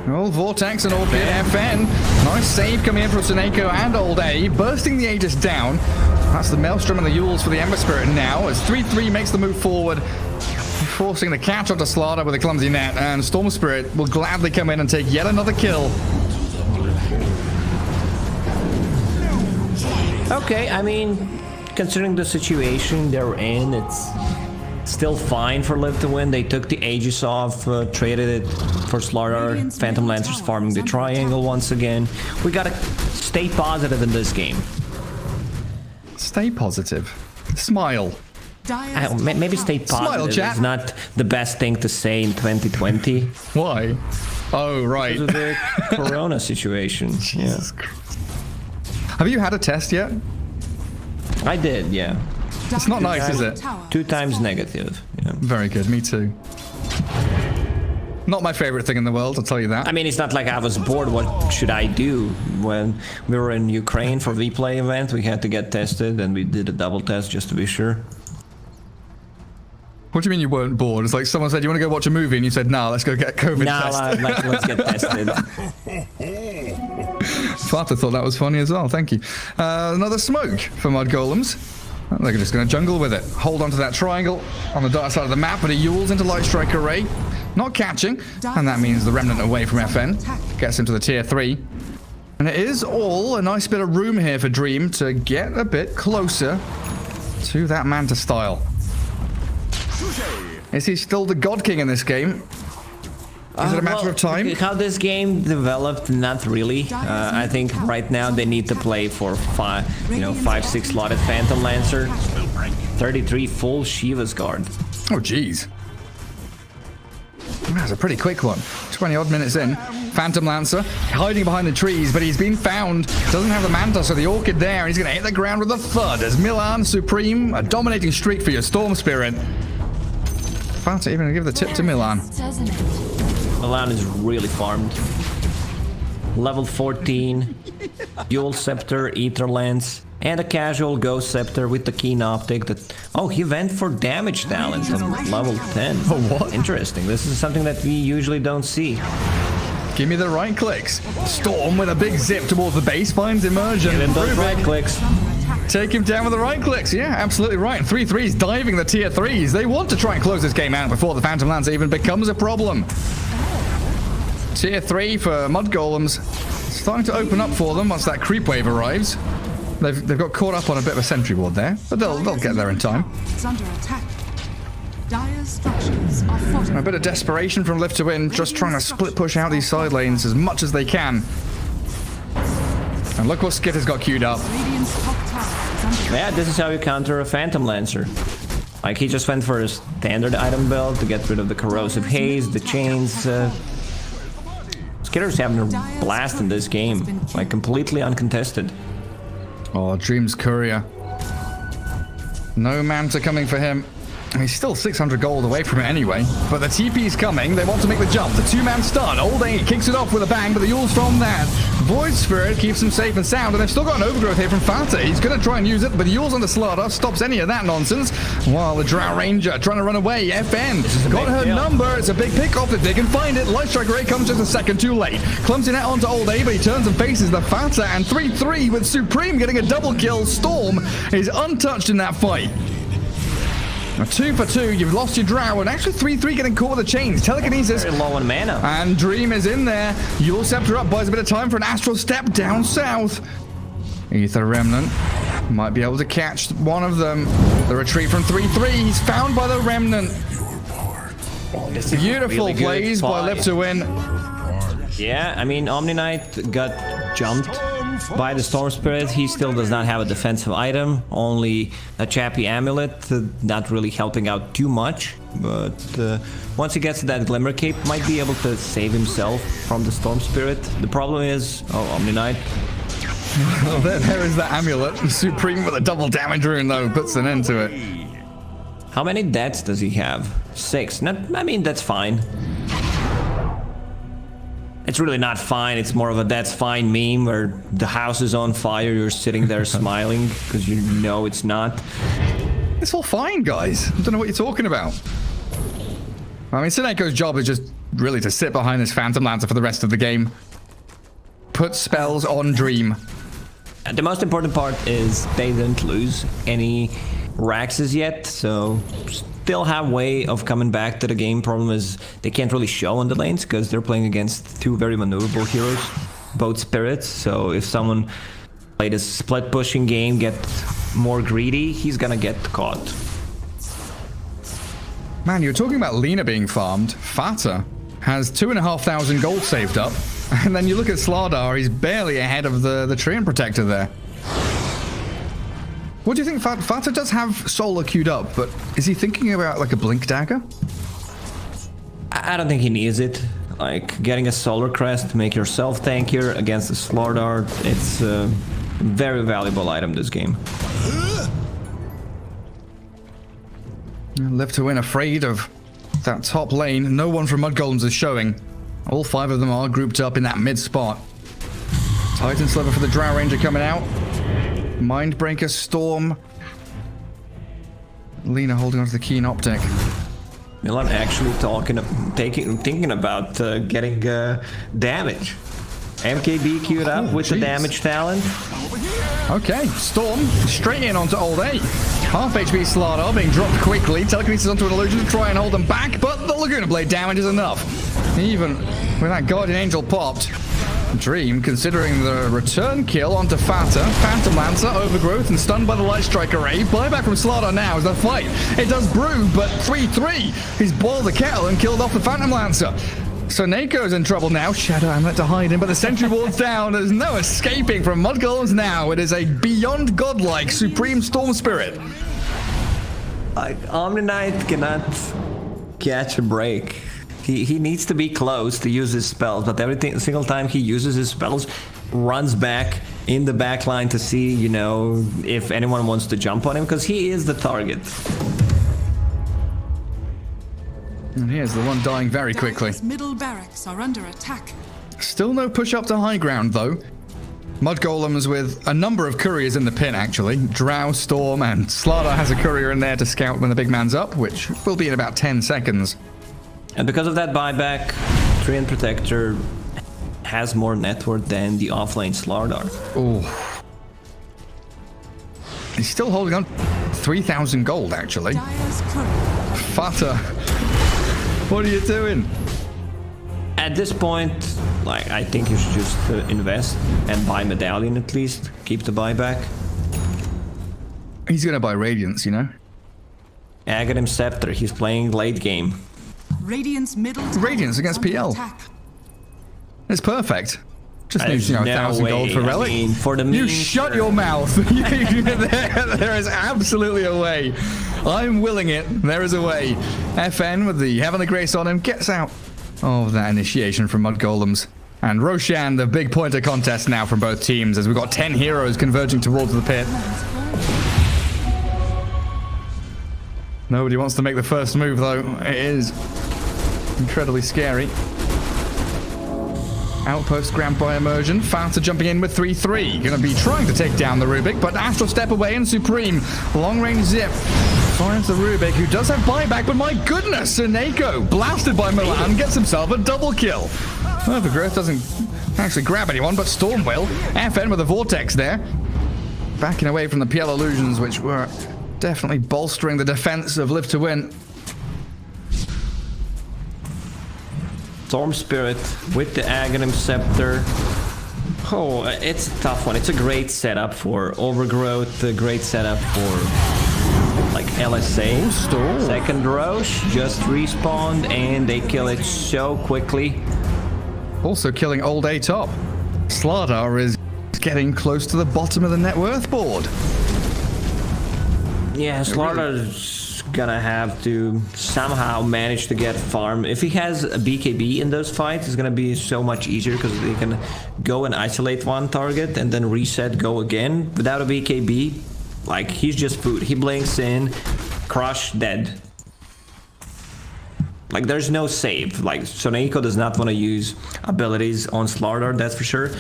Well, Vortex and Albeit FN. Nice save coming in from Suneko and Old A, bursting the Aegis down. That's the Maelstrom and the Yules for the Ember Spirit now, as 3-3 makes the move forward, forcing the catch onto Slaughter with a clumsy net, and Storm Spirit will gladly come in and take yet another kill. Okay, I mean, considering the situation they're in, it's still fine for Live to Win. They took the Aegis off, traded it for Slaughter. Phantom Lancer's farming the triangle once again. We gotta stay positive in this game. Stay positive. Smile. Maybe stay positive. Chat. It's not the best thing to say in 2020. Why? Oh, right. Because of the Corona situation. Yeah. Have you had a test yet? I did, yeah. It's not nice, is it? 2 times negative. Yeah. Very good. Me too. Not my favorite thing in the world, I'll tell you that. I mean, it's not like I was bored. What should I do? When we were in Ukraine for V-Play event, we had to get tested, and we did a double test just to be sure. What do you mean you weren't bored? It's like someone said, you want to go watch a movie? And you said, nah, let's go get COVID tested. Like, let's get tested. Fata thought that was funny as well. Thank you. Another smoke for Mudgolems. They're just going to jungle with it. Hold on to that triangle on the dark side of the map, but he Yules into Light Strike Array. Not catching, and that means the Remnant away from FN. Gets him to the tier 3. And it is all a nice bit of room here for Dream to get a bit closer to that Manta style. Is he still the God King in this game? Is it a matter of time? How this game developed, not really. I think right now they need to play for 5-6 slotted Phantom Lancer, 33 full Shiva's Guard. Oh, jeez. That's a pretty quick one. 20 odd minutes in. Phantom Lancer hiding behind the trees, but he's been found. Doesn't have the Manta, so the Orchid there. He's going to hit the ground with a thud as Milan Supreme, a dominating streak for your Storm Spirit. Fanta even give the tip to Milan. Milan is really farmed. Level 14, Dual Scepter, Ether Lance, and a casual Ghost Scepter with the Keen Optic that... Oh, he went for damage talent on level 10. Oh, what? Interesting. This is something that we usually don't see. Give me the right clicks. Storm with a big zip towards the base, finds Immersion. Give him those right clicks. Take him down with the right clicks. Yeah, absolutely right. 3-3's diving the tier 3s. They want to try and close this game out before the Phantom Lancer even becomes a problem. Tier 3 for Mudgolems. Starting to open up for them once that creep wave arrives. They've got caught up on a bit of a sentry ward there, but they'll get there in time. It's under attack. Dire structures are fortified. A bit of desperation from Live to Win, just trying to split push out these side lanes as much as they can. And look what Skit has got queued up. Radiant's top tower is under Yeah, this is how you counter a Phantom Lancer. Like, he just went for a standard item build to get rid of the corrosive haze, the chains. Skitter's having a blast in this game, like completely uncontested. Oh, Dream's Courier. No Manta coming for him. He's still 600 gold away from it anyway. But the TP's coming. They want to make the jump. The 2-man stun. Old A kicks it off with a bang, but the Yule's from that. Void Spirit keeps him safe and sound, and they've still got an overgrowth here from Fata. He's going to try and use it, but the Yule's on the Slaughter stops any of that nonsense. While the Drow Ranger trying to run away. FN got her number. It's a big pick off if they can find it. Light Strike Ray comes just a second too late. Clumsy net onto Old A, but he turns and faces the Fata, and 3-3 with Supreme getting a double kill. Storm is untouched in that fight. A 2 for 2, you've lost your Drow, and actually 3-3 getting caught with the chains. Telekinesis. Very low on mana. And Dream is in there. Yule Scepter up, buys a bit of time for an Astral Step down south. Ether Remnant might be able to catch one of them. The retreat from 3-3. He's found by the Remnant. Beautiful really plays by Live to Win. Yeah, I mean, Omni Knight got jumped by the Storm Spirit. He still does not have a defensive item, only a Chappy Amulet, not really helping out too much. But once he gets to that Glimmer Cape, might be able to save himself from the Storm Spirit. The problem is, Omni Knight. Oh, there is that amulet. Supreme with a double damage rune, though, puts an end to it. How many deaths does he have? 6. I mean, that's fine. It's really not fine. It's more of a that's fine meme where the house is on fire, you're sitting there smiling because you know it's not. It's all fine, guys. I don't know what you're talking about. I mean, Sineko's job is just really to sit behind this Phantom Lancer for the rest of the game. Put spells on Dream. The most important part is they didn't lose any Raxes yet, so still have way of coming back to the game. Problem is they can't really show on the lanes because they're playing against 2 very maneuverable heroes, both spirits. So if someone played a split pushing game, get more greedy, he's gonna get caught. Man, you were talking about Lina being farmed. Fata has 2,500 gold saved up. And then you look at Slardar, he's barely ahead of the Treant Protector there. What do you think? Fata does have Solar queued up, but is he thinking about like a Blink Dagger? I don't think he needs it. Like, getting a Solar Crest to make yourself tankier against the Slardar, it's a very valuable item this game. Live to Win afraid of that top lane. No one from Mudgolems is showing. All 5 of them are grouped up in that mid spot. Titan Sliver for the Drow Ranger coming out. Mindbreaker Storm. Lina holding onto the Keen Optic. Milan actually thinking about getting damage. MKB queued up with the damage talent. Okay, Storm straight in onto Old A. Half HP Slardar being dropped quickly. Telekinesis onto an illusion to try and hold them back, but the Laguna Blade damage is enough. Even with that Guardian Angel popped. Dream considering the return kill onto Fata. Phantom Lancer, Overgrowth, and stunned by the Light Strike Array. Buyback from Slardar now as the fight. It does brew, but 3-3. He's boiled the kettle and killed off the Phantom Lancer. So Nako's in trouble now. Shadow Amulet to hide him, but the sentry ward's down. There's no escaping from Mudgolems now. It is a beyond godlike Supreme Storm Spirit. Like, Omni Knight cannot catch a break. He needs to be close to use his spells, but single time he uses his spells, runs back in the back line to see, you know, if anyone wants to jump on him, because he is the target. And here's the one dying very quickly. Middle barracks are under attack. Still no push up to high ground, though. Mudgolems with a number of couriers in the pin, actually. Drow, Storm, and Slardar has a courier in there to scout when the big man's up, which will be in about 10 seconds. And because of that buyback, Treant Protector has more net worth than the offlane Slardar. Oh. He's still holding on 3,000 gold, actually. Dire's courier. Fata, what are you doing? At this point, like, I think you should just invest and buy Medallion at least. Keep the buyback. He's gonna buy Radiance, you know? Aghanim Scepter, he's playing late game. Radiant's middle tower Radiance against is under PL. attack. It's perfect. Just needs, There's 1,000 no gold for way. Relic. I mean, for the You meme, shut sure. your mouth. there is absolutely a way. I'm willing it. There is a way. FN with the Heavenly Grace on him gets out of that initiation from Mudgolems. And Roshan, the big pointer contest now from both teams as we've got 10 heroes converging towards the pit. Nobody wants to make the first move, though. It is incredibly scary. Outpost grabbed by immersion. Fata jumping in with 3-3. Gonna be trying to take down the Rubik, but Astral step away and Supreme. Long range zip. Finds the Rubik, who does have buyback, but my goodness, Sineko, blasted by Milan, gets himself a double kill. Overgrowth doesn't actually grab anyone, but Storm will. FN with a Vortex there. Backing away from the PL illusions, which were definitely bolstering the defense of Live to Win. Storm Spirit with the Aghanim Scepter. Oh, it's a tough one. It's a great setup for Overgrowth, a great setup for like LSA. Storm. Second Roche just respawned and they kill it so quickly. Also killing Old A top. Slardar is getting close to the bottom of the net worth board. Yeah, Slaughter's gonna have to somehow manage to get farm. If he has a BKB in those fights, it's gonna be so much easier because they can go and isolate one target and then reset, go again. Without a BKB, like, he's just food. He blinks in, crush, dead. Like, there's no save. Like, Soneko does not want to use abilities on Slaughter, that's for sure.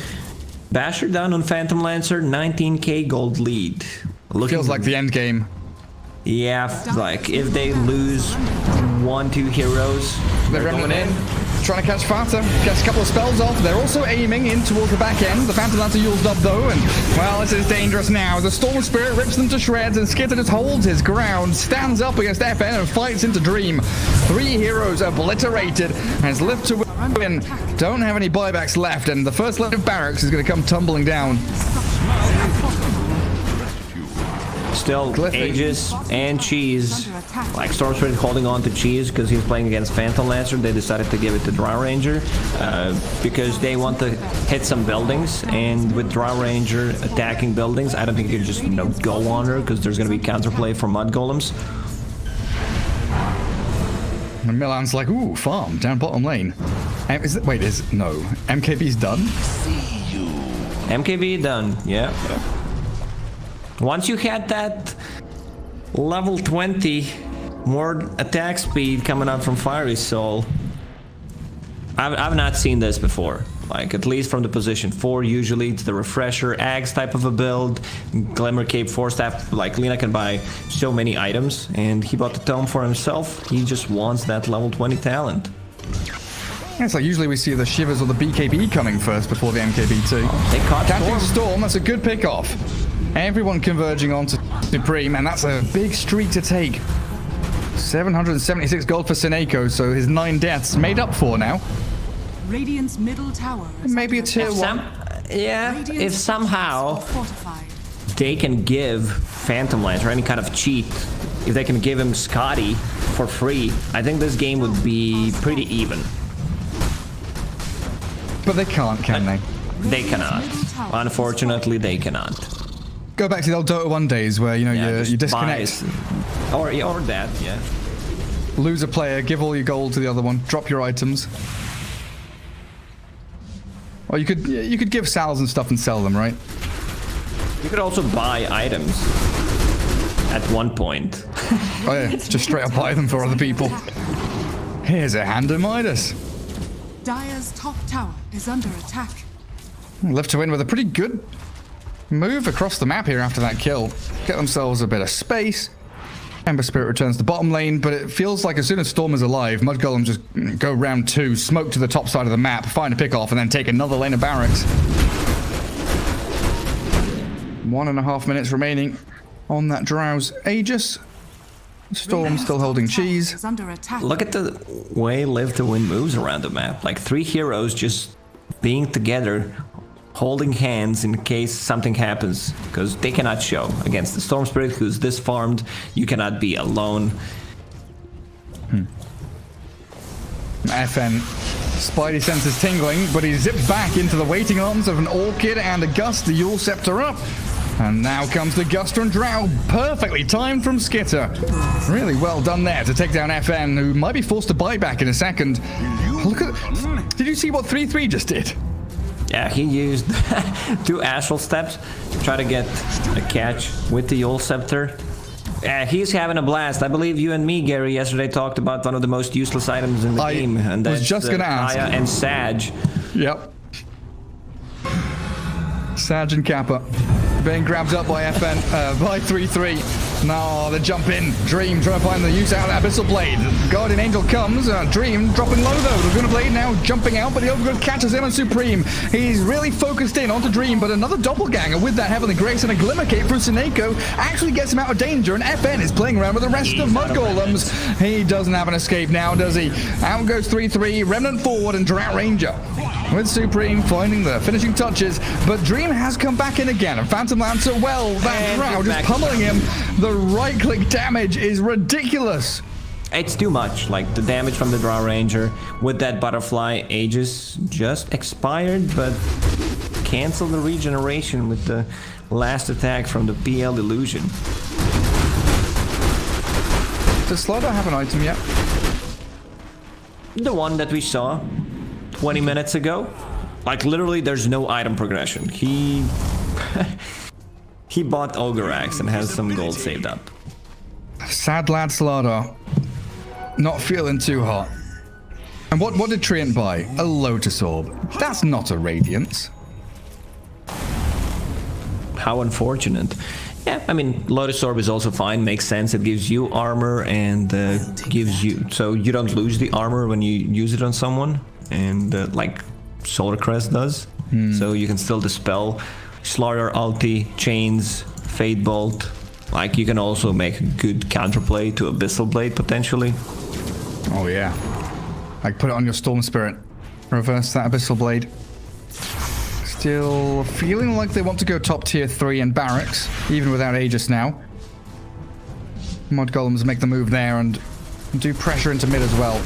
Basher down on Phantom Lancer, 19k gold lead. Feels like the end game. Yeah, like, if they lose 1-2 heroes, they're going in. Trying to catch Fata, gets a couple of spells off. They're also aiming in towards the back end. The Phantom Lancer used up though, and well, this is dangerous now. The Storm Spirit rips them to shreds, and Skitter just holds his ground, stands up against FN and fights into Dream. 3 heroes obliterated, and it's left to win. Don't have any buybacks left, and the first line of barracks is going to come tumbling down. Still, Aegis and Cheese. Like, Storm Spirit holding on to Cheese because he's playing against Phantom Lancer. They decided to give it to Drow Ranger because they want to hit some buildings. And with Drow Ranger attacking buildings, I don't think you can just, go on her because there's going to be counterplay from Mudgolems. And Milan's like, ooh, farm down bottom lane. No, MKB's done? MKB done, yeah. Once you had that level 20 more attack speed coming up from Fiery Soul, I've not seen this before. Like, at least from the position 4, usually it's the Refresher, Axe type of a build, Glimmer Cape, 4-staff. Like, Lina can buy so many items, and he bought the Tome for himself. He just wants that level 20 talent. It's like usually we see the Shivers or the BKB coming first before the MKB too. They caught Catching Storm, that's a good pick-off. Everyone converging onto Supreme, and that's a big streak to take. 776 gold for Soneko, so his 9 deaths made up for now. Radiant's middle tower. Maybe a tier 1. If somehow they can give Phantom Lance or any kind of cheat, if they can give him Scotty for free, I think this game would be pretty even. But they can't, can they? They cannot. Unfortunately, they cannot. Go back to the old Dota 1 days where, you disconnect. Or that, yeah. Lose a player, give all your gold to the other one, drop your items. Or you could give sals and stuff and sell them, right? You could also buy items at one point. Oh yeah, just straight up buy them for other people. Here's a hand of Midas. Dire's top tower is under attack. Left to win with a pretty good move across the map here after that kill. Get themselves a bit of space. Ember Spirit returns to bottom lane, but it feels like as soon as Storm is alive, Mudgolems just go round 2, smoke to the top side of the map, find a pick off, and then take another lane of barracks. 1.5 minutes remaining on that Drow's Aegis. Storm still holding Cheese. Look at the way Live to Win moves around the map. Like 3 heroes just being together, holding hands in case something happens, because they cannot show against the Storm Spirit who's this farmed. You cannot be alone. FN Spidey senses tingling, but he zips back into the waiting arms of an Orchid and a Gust, the Yule Scepter up. And now comes the Gust and Drow, perfectly timed from Skitter. Really well done there to take down FN, who might be forced to buy back in a second. Look at... Did you see what 3-3 just did? Yeah, he used 2 Astral Steps to try to get a catch with the Yule Scepter. Yeah, he's having a blast. I believe you and me, Gary, yesterday talked about one of the most useless items in the game. And that's was just going to ask. Aya and Sag. Yep. Sag and Kappa. Being grabbed up by FN, by 3-3. No, the jump in. Dream trying to find the use out of Abyssal Blade. Guardian Angel comes. Dream dropping low though. The Guna Blade now jumping out, but the Overgrowth catches him and Supreme. He's really focused in onto Dream, but another Doppelganger with that Heavenly Grace and a Glimmer Cape from Soneko actually gets him out of danger, and FN is playing around with the rest of Mudgolems. He doesn't have an escape now, does he? Out goes 3-3, Remnant forward, and Drow Ranger with Supreme finding the finishing touches, but Dream has come back in again, and Phantom Lancer, well, that Drow just pummeling him. The right-click damage is ridiculous. It's too much. Like, the damage from the Drow Ranger with that Butterfly Aegis just expired, but cancel the regeneration with the last attack from the PL illusion. Does Slaughter have an item yet? The one that we saw 20 minutes ago. Like, literally, there's no item progression. He bought Ogre Axe and has some gold saved up. Sad lad Slaughter. Not feeling too hot. And what did Treant buy? A Lotus Orb. That's not a Radiance. How unfortunate. Yeah, I mean, Lotus Orb is also fine, makes sense. It gives you armor and gives you... So you don't lose the armor when you use it on someone. And like Solar Crest does. So you can still dispel Slaughter, ulti, chains, Fade Bolt. Like, you can also make a good counterplay to Abyssal Blade, potentially. Oh, yeah. Like, put it on your Storm Spirit. Reverse that Abyssal Blade. Still feeling like they want to go top tier 3 in Barracks, even without Aegis now. Mudgolems make the move there and do pressure into mid as well.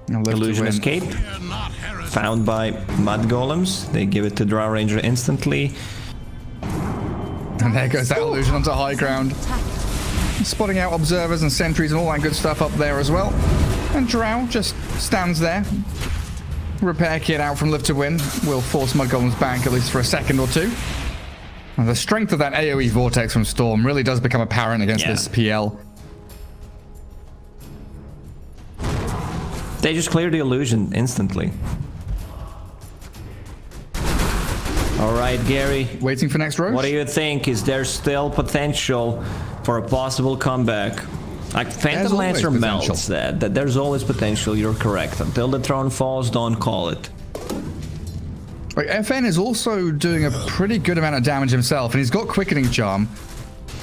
Illusion Escape. Found by Mudgolems. They give it to Drow Ranger instantly. And there goes that illusion onto high ground. Spotting out observers and sentries and all that good stuff up there as well. And Drow just stands there. Repair kit out from Live to Win will force Mudgolems back at least for a second or two. And the strength of that AoE vortex from Storm really does become apparent against this PL. They just clear the illusion instantly. All right, Gary. Waiting for next Roche? What do you think? Is there still potential for a possible comeback? Like, Phantom Lancer melts that there's always potential, you're correct. Until the throne falls, don't call it. Like, FN is also doing a pretty good amount of damage himself, and he's got Quickening Charm.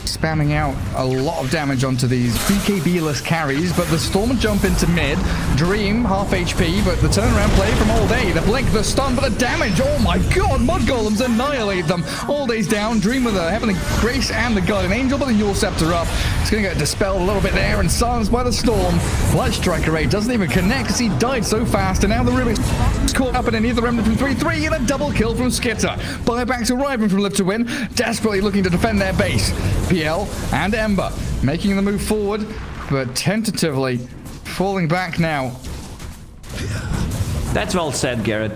Spamming out a lot of damage onto these BKB-less carries, but the Storm jump into mid. Dream, half HP, but the turnaround play from All Day. The blink, the stun, but the damage, oh my god, Mudgolems annihilate them. All Day's down, Dream with the Heavenly Grace and the Guardian Angel, but the Yule Scepter up. It's going to get dispelled a little bit there and silenced by the Storm. Light Striker Ray doesn't even connect because he died so fast, and now the Rubik's caught up in the Remnant from 3-3 and a double kill from Skitter. Buyback to Riven from Live to Win, desperately looking to defend their base. PL and Ember making the move forward, but tentatively falling back now. That's well said, Garrett.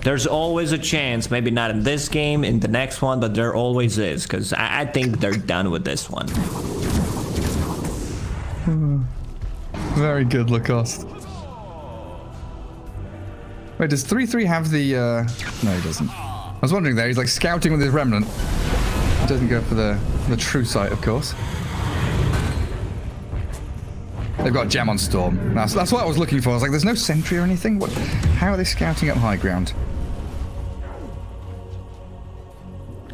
There's always a chance, maybe not in this game, in the next one, but there always is, because I think they're done with this one. Very good, Lacoste. Wait, does 3-3 have the... No, he doesn't. I was wondering there, he's like scouting with his Remnant. He doesn't go for the true sight, of course. They've got a gem on Storm. That's what I was looking for. I was like, there's no sentry or anything? What? How are they scouting up high ground?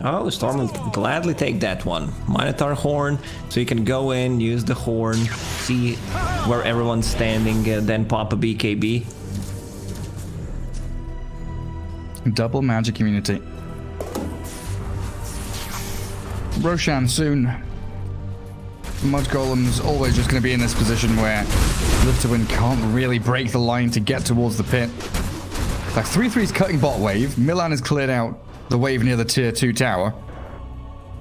Oh, Storm will gladly take that one. Minotaur Horn, so you can go in, use the horn, see where everyone's standing, then pop a BKB. Double magic immunity. Roshan soon. Mudgolem's always just going to be in this position where Live to Win can't really break the line to get towards the pit. Like 3-3's cutting bot wave. Milan has cleared out the wave near the tier 2 tower.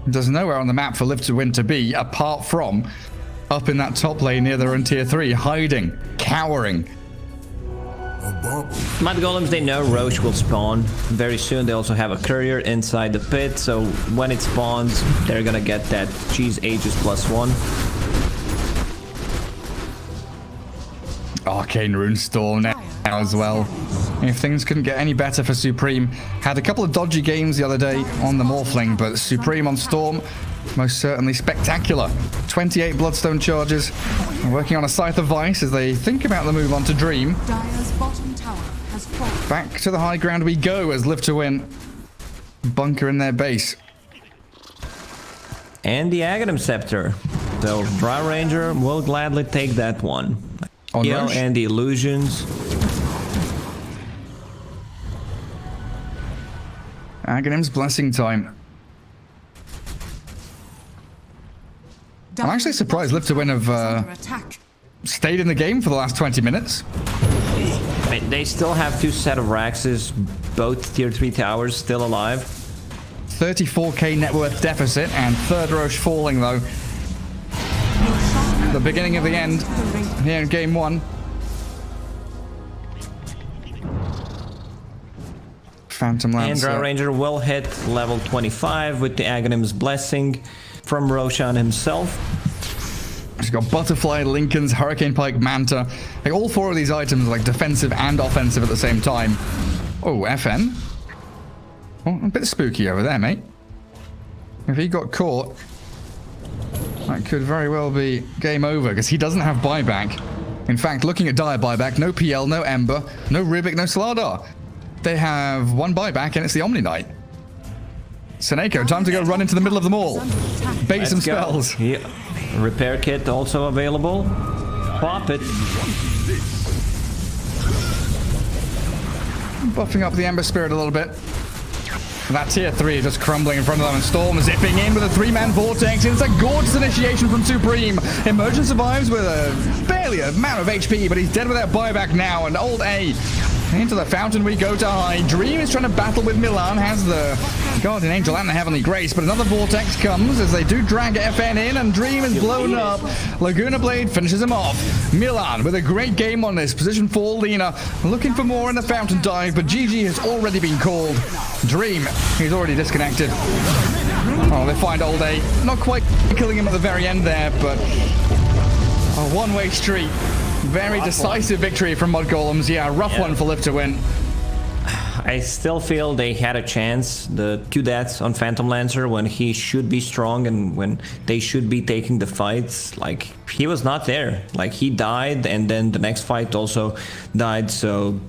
There's nowhere on the map for Live to Win to be apart from up in that top lane near their own tier 3, hiding, cowering. Mudgolems, they know Roche will spawn very soon. They also have a courier inside the pit, so when it spawns, they're gonna get that cheese Aegis +1. Arcane Rune Storm now as well. If things couldn't get any better for Supreme, had a couple of dodgy games the other day on the Morphling, but Supreme on Storm, most certainly spectacular. 28 Bloodstone charges, working on a Scythe of Vice as they think about the move on to Dream. Dire's bottom tower has fallen. Back to the high ground we go as Live to Win bunker in their base. And the Aghanim Scepter. So Drow Ranger will gladly take that one. On Yeah, Roche? and the illusions. Aghanim's blessing time. I'm actually surprised Live to Win have Under attack. stayed in the game for the last 20 minutes. mean, they still have 2 set of Raxes, both tier 3 towers still alive. 34k net worth deficit, and third Roche falling though. The beginning of the end here in game 1. Phantom Lancer. Andra Ranger will hit level 25 with the Aghanim's Blessing from Roshan himself. She's got Butterfly, Lincoln's, Hurricane Pike, Manta. Like, all 4 of these items are like defensive and offensive at the same time. Oh, FN. Oh, a bit spooky over there, mate. If he got caught, that could very well be game over, because he doesn't have buyback. In fact, looking at Dire buyback, no PL, no Ember, no Rubik, no Slardar. They have 1 buyback, and it's the Omni Knight. Seneko, time to go run into the middle of them all. Bait some spells. Yeah. Repair kit also available. Pop it. Buffing up the Ember Spirit a little bit. That tier 3 is just crumbling in front of them, and Storm zipping in with a 3-man vortex. It's a gorgeous initiation from Supreme. Emergent survives with a barely amount of HP, but he's dead without buyback now, and old A. Into the fountain we go to hide. Dream is trying to battle with Milan, has the Guardian Angel and the Heavenly Grace, but another Vortex comes as they do drag FN in, and Dream is blown up. Laguna Blade finishes him off. Milan with a great game on this. Position 4, Lena looking for more in the fountain dive, but GG has already been called. Dream, he's already disconnected. Oh, they find old A. Not quite killing him at the very end there, but a one-way street. Very decisive victory from Mudgolems. Yeah, rough one for Lip to win. I still feel they had a chance. The 2 deaths on Phantom Lancer when he should be strong and when they should be taking the fights. Like, he was not there. Like, he died, and then the next fight also died, so...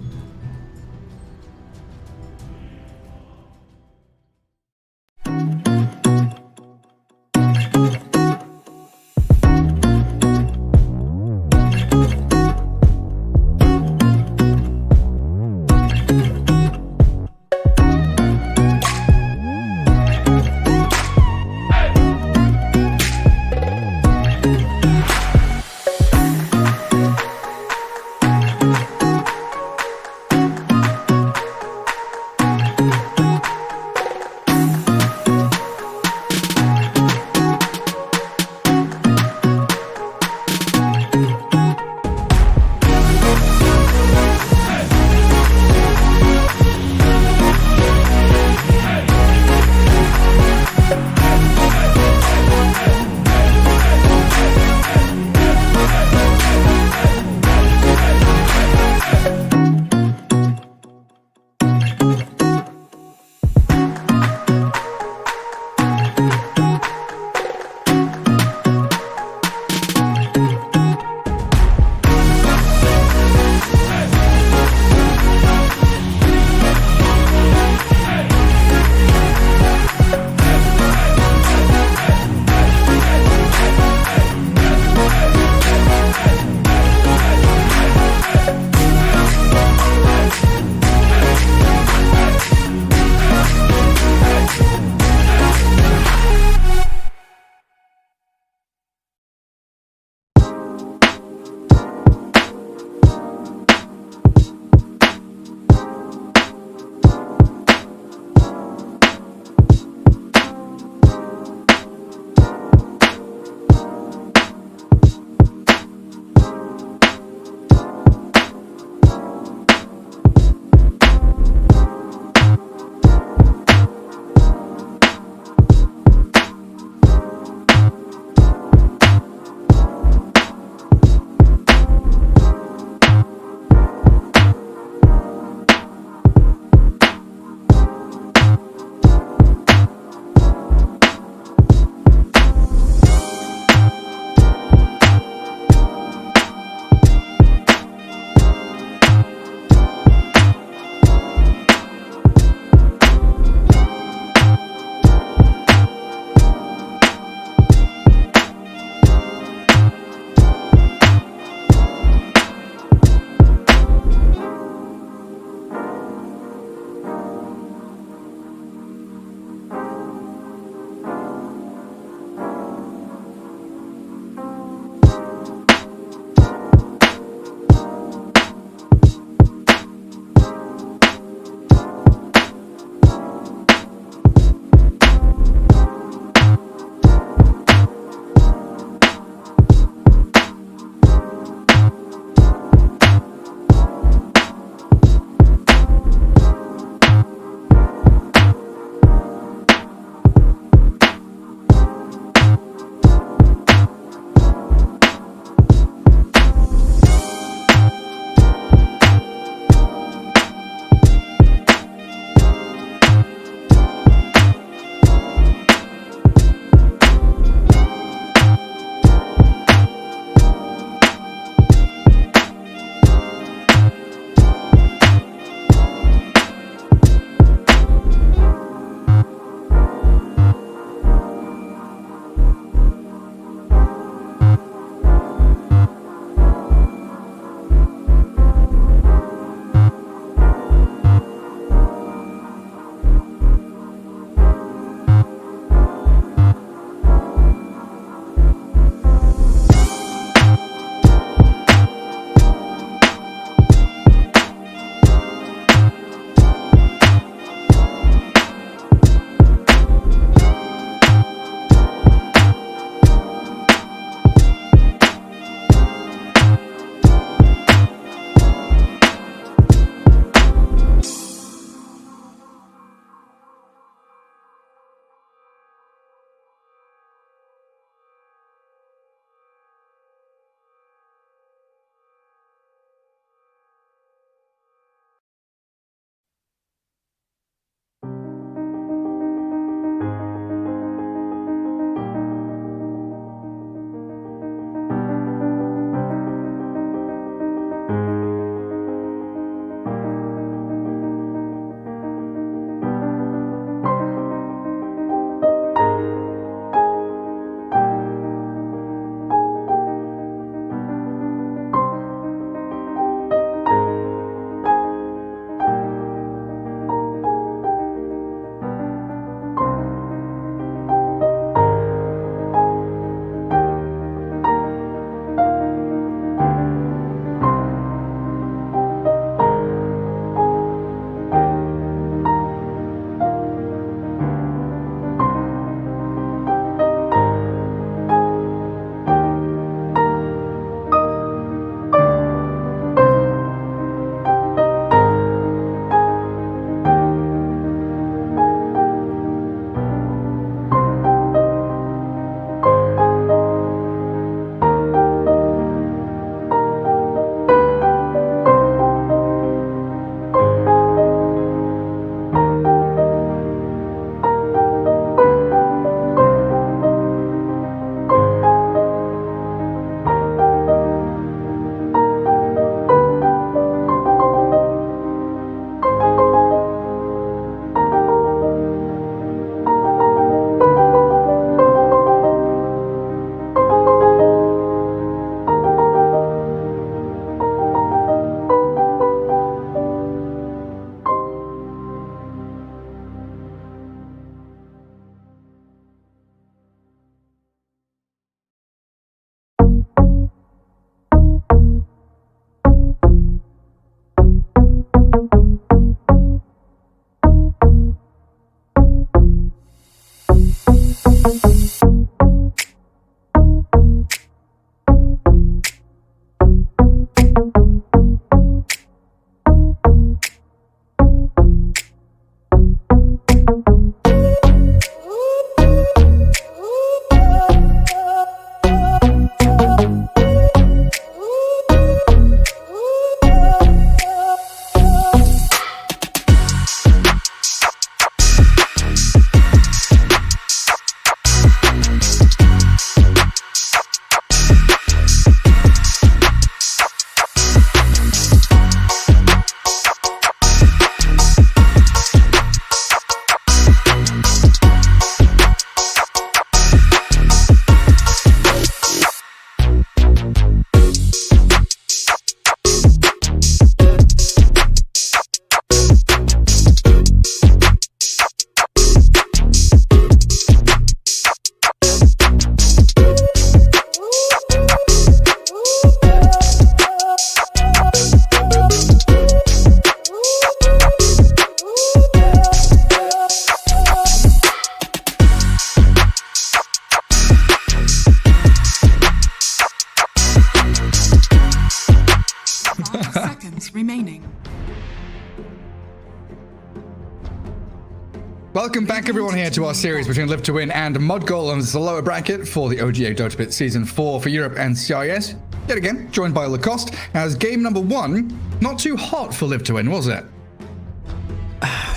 Welcome back everyone here to our series between Live to Win and Mudgolems, the lower bracket for the OGA Dotapit Season 4 for Europe and CIS. Yet again, joined by Lacoste, as game number 1, not too hot for Live to Win, was it?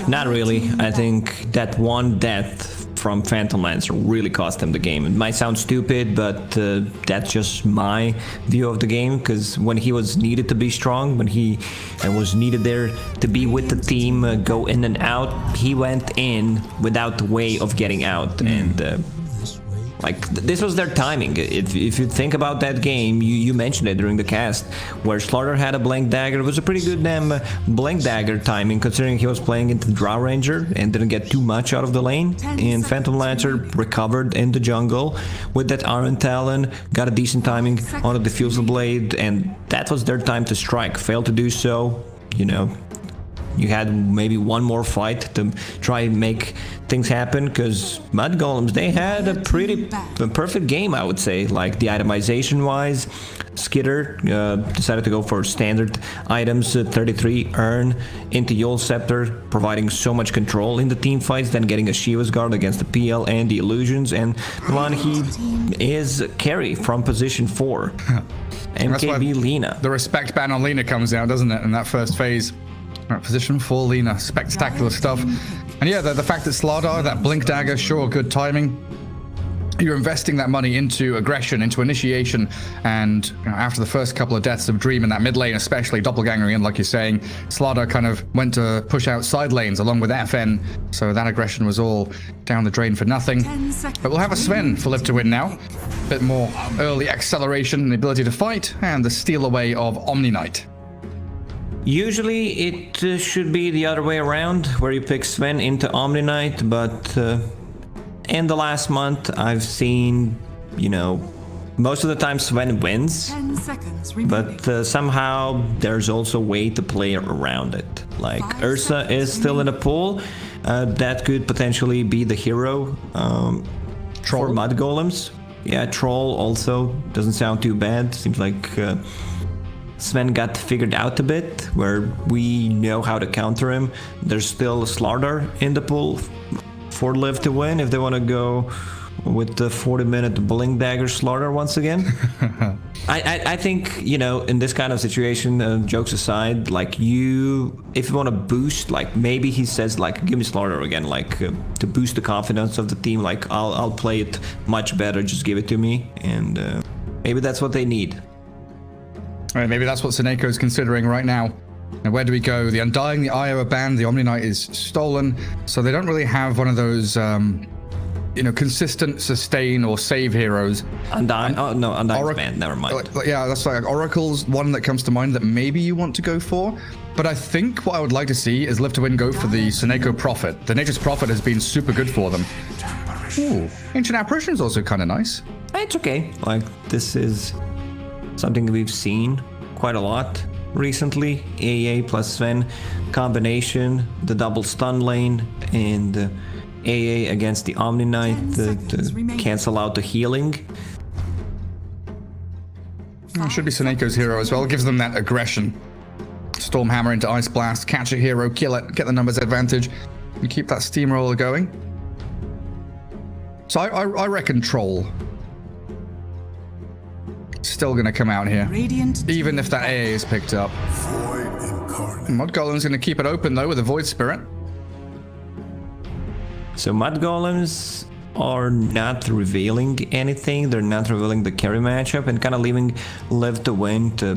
Not really. I think that one death from Phantom Lancer really cost him the game. It might sound stupid, but that's just my view of the game, because when he was needed to be strong, when he was needed there to be with the team, go in and out, he went in without the way of getting out. And like, this was their timing. If you think about that game, you mentioned it during the cast, where Slaughter had a blank dagger. It was a pretty good damn blank dagger timing, considering he was playing into Drow Ranger and didn't get too much out of the lane. And Phantom Lancer recovered in the jungle with that Iron Talon, got a decent timing on the Diffusal Blade, and that was their time to strike. Failed to do so, you know. You had maybe one more fight to try and make things happen, because Mudgolems, they had a pretty perfect game, I would say. Like, the itemization wise, Skitter decided to go for standard items, 33 Urn into Yule Scepter, providing so much control in the team fights, then getting a Shiva's Guard against the PL and the Illusions, and Milan, he is carry from position 4. MKB Lina. The respect ban on Lina comes out, doesn't it, in that first phase? Right, position 4 Lina, spectacular stuff. And yeah, the fact that Slardar, that blink dagger, sure, good timing. You're investing that money into aggression, into initiation, and you know, after the first couple of deaths of Dream in that mid lane, especially doppelgangering in, like you're saying, Slardar kind of went to push out side lanes along with FN, so that aggression was all down the drain for nothing. But we'll have a Sven for Live to Win now. A bit more early acceleration and the ability to fight, and the steal away of Omni Knight. Usually it should be the other way around, where you pick Sven into Omni Knight, but in the last month I've seen, you know, most of the time Sven wins, 10 seconds remaining. but somehow there's also a way to play around it. Like, Ursa is still in the pool, that could potentially be the hero for Mudgolems. Yeah, Troll also doesn't sound too bad. Seems like Sven got figured out a bit, where we know how to counter him. There's still a Slardar in the pool for Live to Win if they want to go with the 40-minute Blink Dagger Slardar once again. I think, you know, in this kind of situation, jokes aside, like, if you want to boost, like, maybe he says, like, give me Slardar again, like, to boost the confidence of the team, like, I'll play it much better, just give it to me, and maybe that's what they need. Right, maybe that's what Seneco's considering right now. And where do we go? The Undying, the Io are banned, the Omni Knight is stolen, so they don't really have one of those, you know, consistent sustain or save heroes. Undying? Oh, no, Undying's banned, never mind. Yeah, that's like Oracle's one that comes to mind that maybe you want to go for. But I think what I would like to see is Live to Win go for the Seneco Prophet. The Nature's Prophet has been super good for them. Ooh, Ancient Apparition's also kind of nice. It's okay. Like, this is something we've seen quite a lot recently. AA plus Sven combination, the double stun lane, and AA against the Omni Knight to cancel out the healing. It should be Seneco's hero as well. It gives them that aggression. Stormhammer into Ice Blast, catch a hero, kill it, get the numbers advantage, and keep that steamroller going. So I reckon Troll still going to come out here, even if that AA is picked up. Mudgolem's going to keep it open though with a Void Spirit. So Mudgolems are not revealing anything. They're not revealing the carry matchup and kind of leaving Live to Win to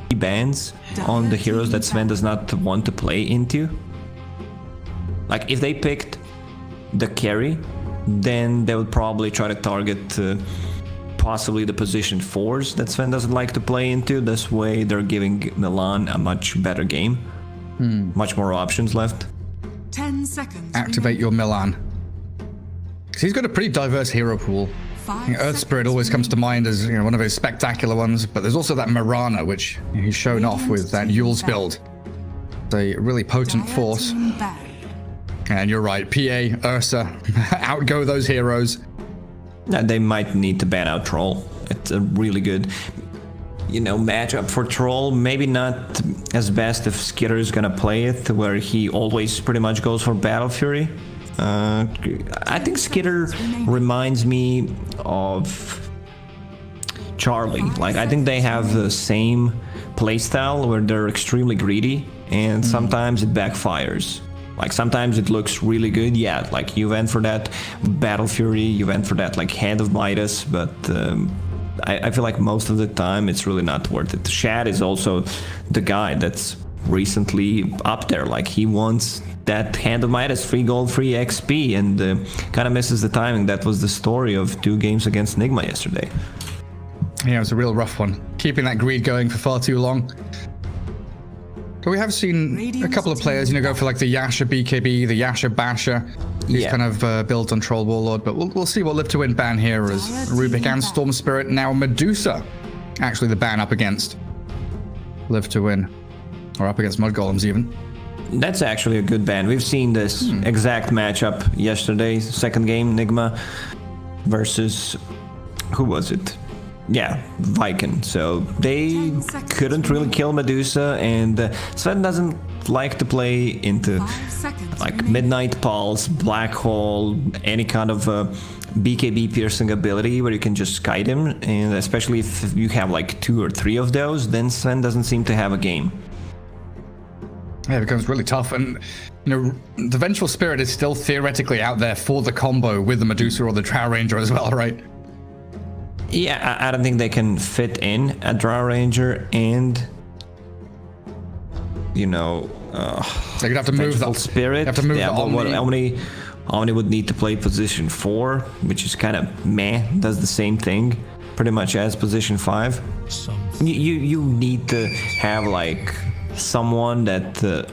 be bans on the heroes that Sven does not want to play into. Like, if they picked the carry, then they would probably try to target possibly the position 4s that Sven doesn't like to play into. This way they're giving Milan a much better game. Much more options left. 10 seconds. Activate your Milan. Because he's got a pretty diverse hero pool. Earth Spirit always comes to mind as, you know, one of his spectacular ones, but there's also that Mirana, which he's shown off with that Yule's build. It's a really potent force. And you're right, PA, Ursa, outgo those heroes. They might need to ban out Troll. It's a really good. matchup for Troll. Maybe not as best if Skitter is gonna play it, where he always pretty much goes for Battle Fury. I think Skitter reminds me of Charlie. Like, I think they have the same playstyle where they're extremely greedy, and sometimes it backfires. Like, sometimes it looks really good, yeah, like you went for that Battle Fury, you went for that like Hand of Midas, but I feel like most of the time it's really not worth it. Shad is also the guy that's recently up there, like he wants that Hand of Midas, free gold, free XP, and kind of misses the timing. That was the story of 2 games against Nigma yesterday. Yeah, it was a real rough one. Keeping that greed going for far too long. But we have seen a couple of players, go for like the Yasha BKB, the Yasha Basher. He's kind of built on Troll Warlord, but we'll see what Live to Win ban here as Rubik and Storm Spirit. Now Medusa, actually the ban up against Live to Win, or up against Mudgolems even. That's actually a good ban. We've seen this exact matchup yesterday, second game, Nigma versus, who was it? Yeah, Viking. So they couldn't really kill Medusa, and Sven doesn't like to play into like Midnight Pulse, Black Hole, any kind of BKB piercing ability where you can just kite him, and especially if you have like 2 or 3 of those, then Sven doesn't seem to have a game. Yeah, it becomes really tough, and the Vengeful Spirit is still theoretically out there for the combo with the Medusa or the Drow Ranger as well, right? Yeah, I don't think they can fit in a Drow Ranger and so you'd have to move that Spirit. You have to move the Omni. Omni would need to play position 4, which is kind of meh. Does the same thing pretty much as position 5. You need to have like someone that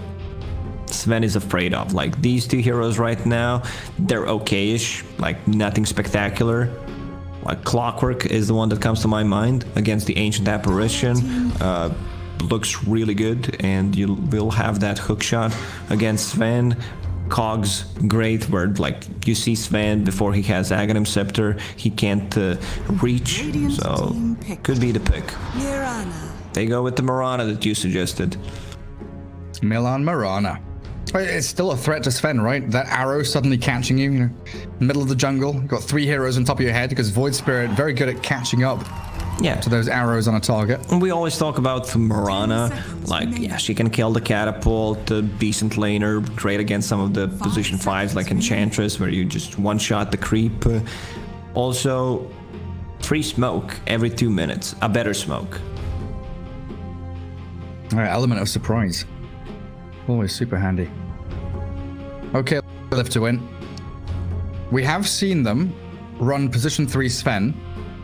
Sven is afraid of. Like these 2 heroes right now, they're okay-ish, like nothing spectacular. Like Clockwork is the one that comes to my mind against the Ancient Apparition. Looks really good, and you will have that hook shot against Sven. Cogs, great, where like you see Sven before he has Aghanim Scepter, he can't reach, so could be the pick. They go with the Mirana that you suggested. Milan Mirana. It's still a threat to Sven, right? That arrow suddenly catching you, middle of the jungle. You've got 3 heroes on top of your head because Void Spirit very good at catching up to those arrows on a target. And we always talk about Mirana, like, yeah, she can kill the catapult, the decent laner, great against some of the position 5s like Enchantress, where you just one-shot the creep. Also, free smoke every 2 minutes, a better smoke. All right, element of surprise. Always super handy. Okay, Live to Win. We have seen them run position 3 Sven.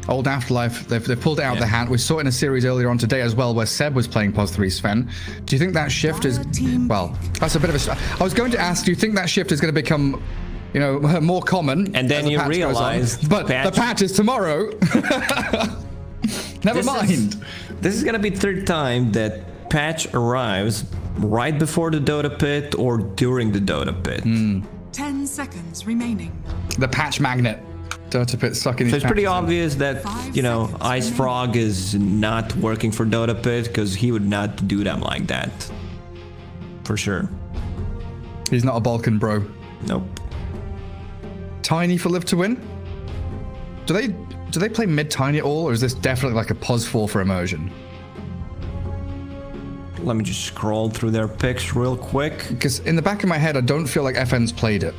Old Afterlife, they've pulled it out of the hat. We saw it in a series earlier on today as well where Seb was playing pos 3 Sven. Do you think that shift is... Well, that's a bit of a... I was going to ask, do you think that shift is going to become, more common? And then you realize... But the patch is tomorrow. Never mind. This is going to be 3rd time that patch arrives right before the Dotapit or during the Dotapit. 10 seconds remaining. The patch magnet. Dotapit sucking. So it's pretty obvious that, Ice Frog is not working for Dotapit because he would not do them like that. For sure. He's not a Balkan bro. Nope. Tiny for Live to Win? Do they play mid Tiny at all, or is this definitely like a pos 4 for immersion? Let me just scroll through their picks real quick. Because in the back of my head, I don't feel like FN's played it.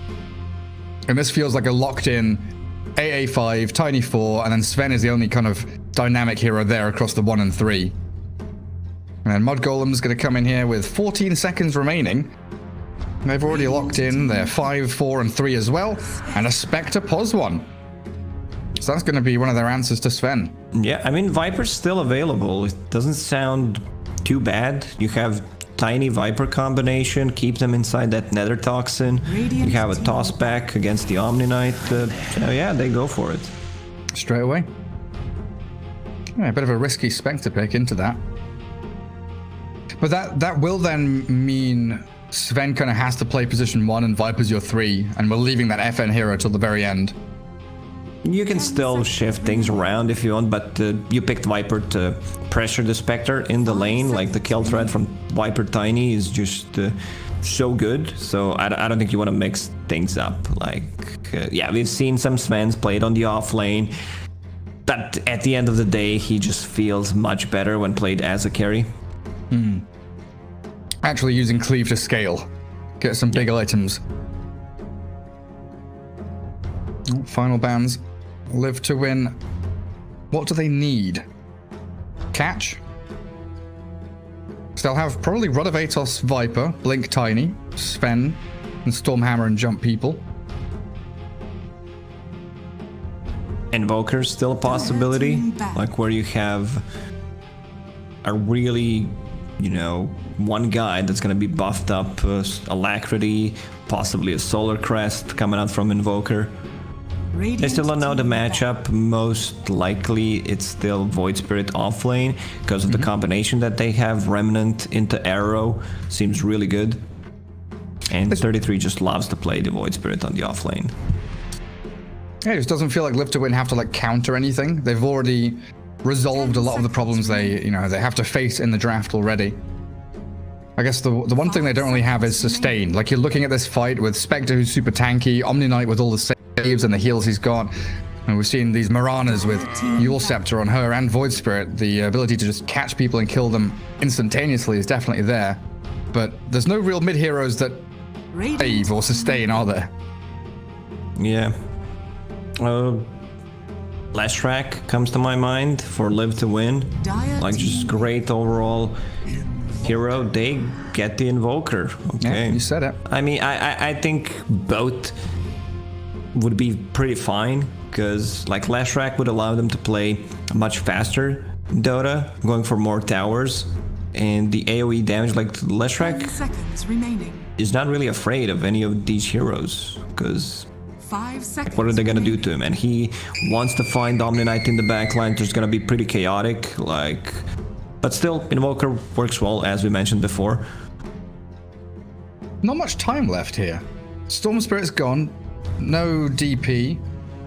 And this feels like a locked-in AA5, Tiny 4, and then Sven is the only kind of dynamic hero there across the 1 and 3. And then Mudgolem's going to come in here with 14 seconds remaining. And they've already locked in their 5, 4, and 3 as well, and a Spectre pos 1. So that's going to be one of their answers to Sven. Yeah, I mean, Viper's still available. It doesn't sound too bad. You have Tiny Viper combination, keep them inside that Nether Toxin. You have a toss back against the Omni Knight. So yeah, they go for it. Straight away. Yeah, a bit of a risky Spectre pick into that. But that will then mean Sven kind of has to play position 1 and Viper's your 3, and we're leaving that FN hero till the very end. You can still shift things around if you want, but you picked Viper to pressure the Spectre in the lane. Like the kill threat from Viper Tiny is just so good. So I don't think you want to mix things up. Like, yeah, we've seen some Svens played on the off lane, but at the end of the day, he just feels much better when played as a carry. Actually using Cleave to scale. Get some big items. Oh, final bans. Live to win. What do they need? Catch? So they'll have probably Rod of Atos, Viper, Blink Tiny, Sven, and Stormhammer and Jump People. Invoker's still a possibility, like where you have a really, you know, one guy that's going to be buffed up, Alacrity, possibly a Solar Crest coming out from Invoker. I still don't know the matchup. Most likely it's still Void Spirit offlane because of the combination that they have. Remnant into Arrow seems really good. And 33 just loves to play the Void Spirit on the offlane. Yeah, it just doesn't feel like Live to Win have to like counter anything. They've already resolved a lot of the problems they have to face in the draft already. I guess the one thing they don't really have is sustain. Like you're looking at this fight with Spectre who's super tanky, Omni Knight with all the saves and the heals he's got. And we've seen these Maranas with Yule Scepter on her and Void Spirit. The ability to just catch people and kill them instantaneously is definitely there. But there's no real mid-heroes that save or sustain, are there? Yeah. Leshrac comes to my mind for Live to Win. Like just great overall hero. They get the Invoker. Okay. Yeah, you said it. I mean, I think both would be pretty fine because like Leshrac would allow them to play much faster Dota, going for more towers, and the AoE damage. Like Leshrac is not really afraid of any of these heroes because what are they gonna do to him? And he wants to find Omni Knight in the backline. There's gonna be pretty chaotic, like, but still, Invoker works well as we mentioned before. Not much time left here. Storm Spirit's gone. No DP.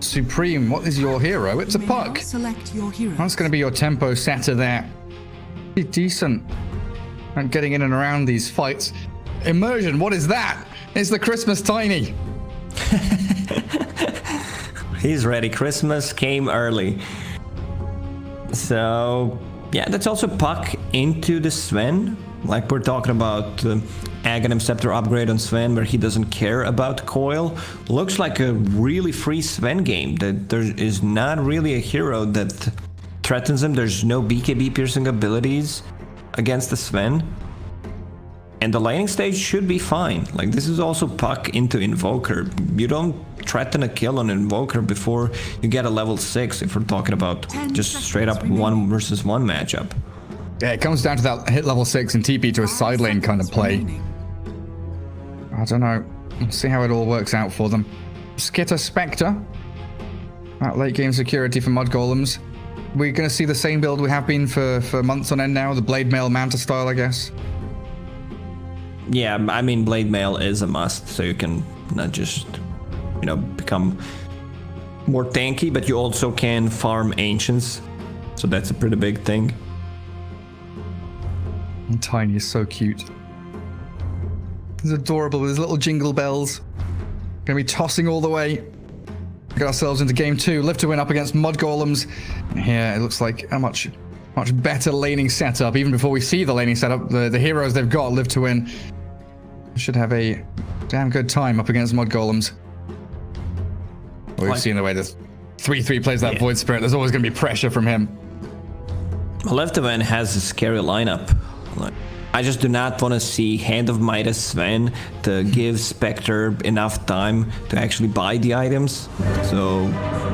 Supreme, what is your hero? It's a puck. Select your hero. That's going to be your tempo setter there. Be decent at getting in and around these fights. Immersion, what is that? It's the Christmas Tiny. He's ready. Christmas came early. So, yeah, that's also puck into the Sven. Like we're talking about Aghanim Scepter upgrade on Sven where he doesn't care about coil. Looks like a really free Sven game. That there is not really a hero that threatens him. There's no BKB piercing abilities against the Sven. And the laning stage should be fine. Like this is also puck into Invoker. You don't threaten a kill on Invoker before you get a level 6 if we're talking about just straight up 1 versus 1 matchup. Yeah, it comes down to that hit level 6 and TP to a side lane kind of play. I don't know. We'll see how it all works out for them. Skitter Spectre. That late game security for Mudgolems. We're going to see the same build we have been for months on end now. The Blade Mail Manta style, I guess. Yeah, I mean, Blade Mail is a must. So you can not just, you know, become more tanky, but you also can farm Ancients. So that's a pretty big thing. And Tiny is so cute. He's adorable with his little jingle bells. Gonna be tossing all the way. Get ourselves into game 2. Live to Win up against Mudgolems. Here it looks like a much better laning setup. Even before we see the laning setup, the heroes they've got, Live to Win, should have a damn good time up against Mudgolems. We've seen the way this 3-3 plays that Void Spirit. There's always gonna be pressure from him. Live to Win has a scary lineup. I just do not want to see Hand of Midas Sven to give Spectre enough time to actually buy the items. So,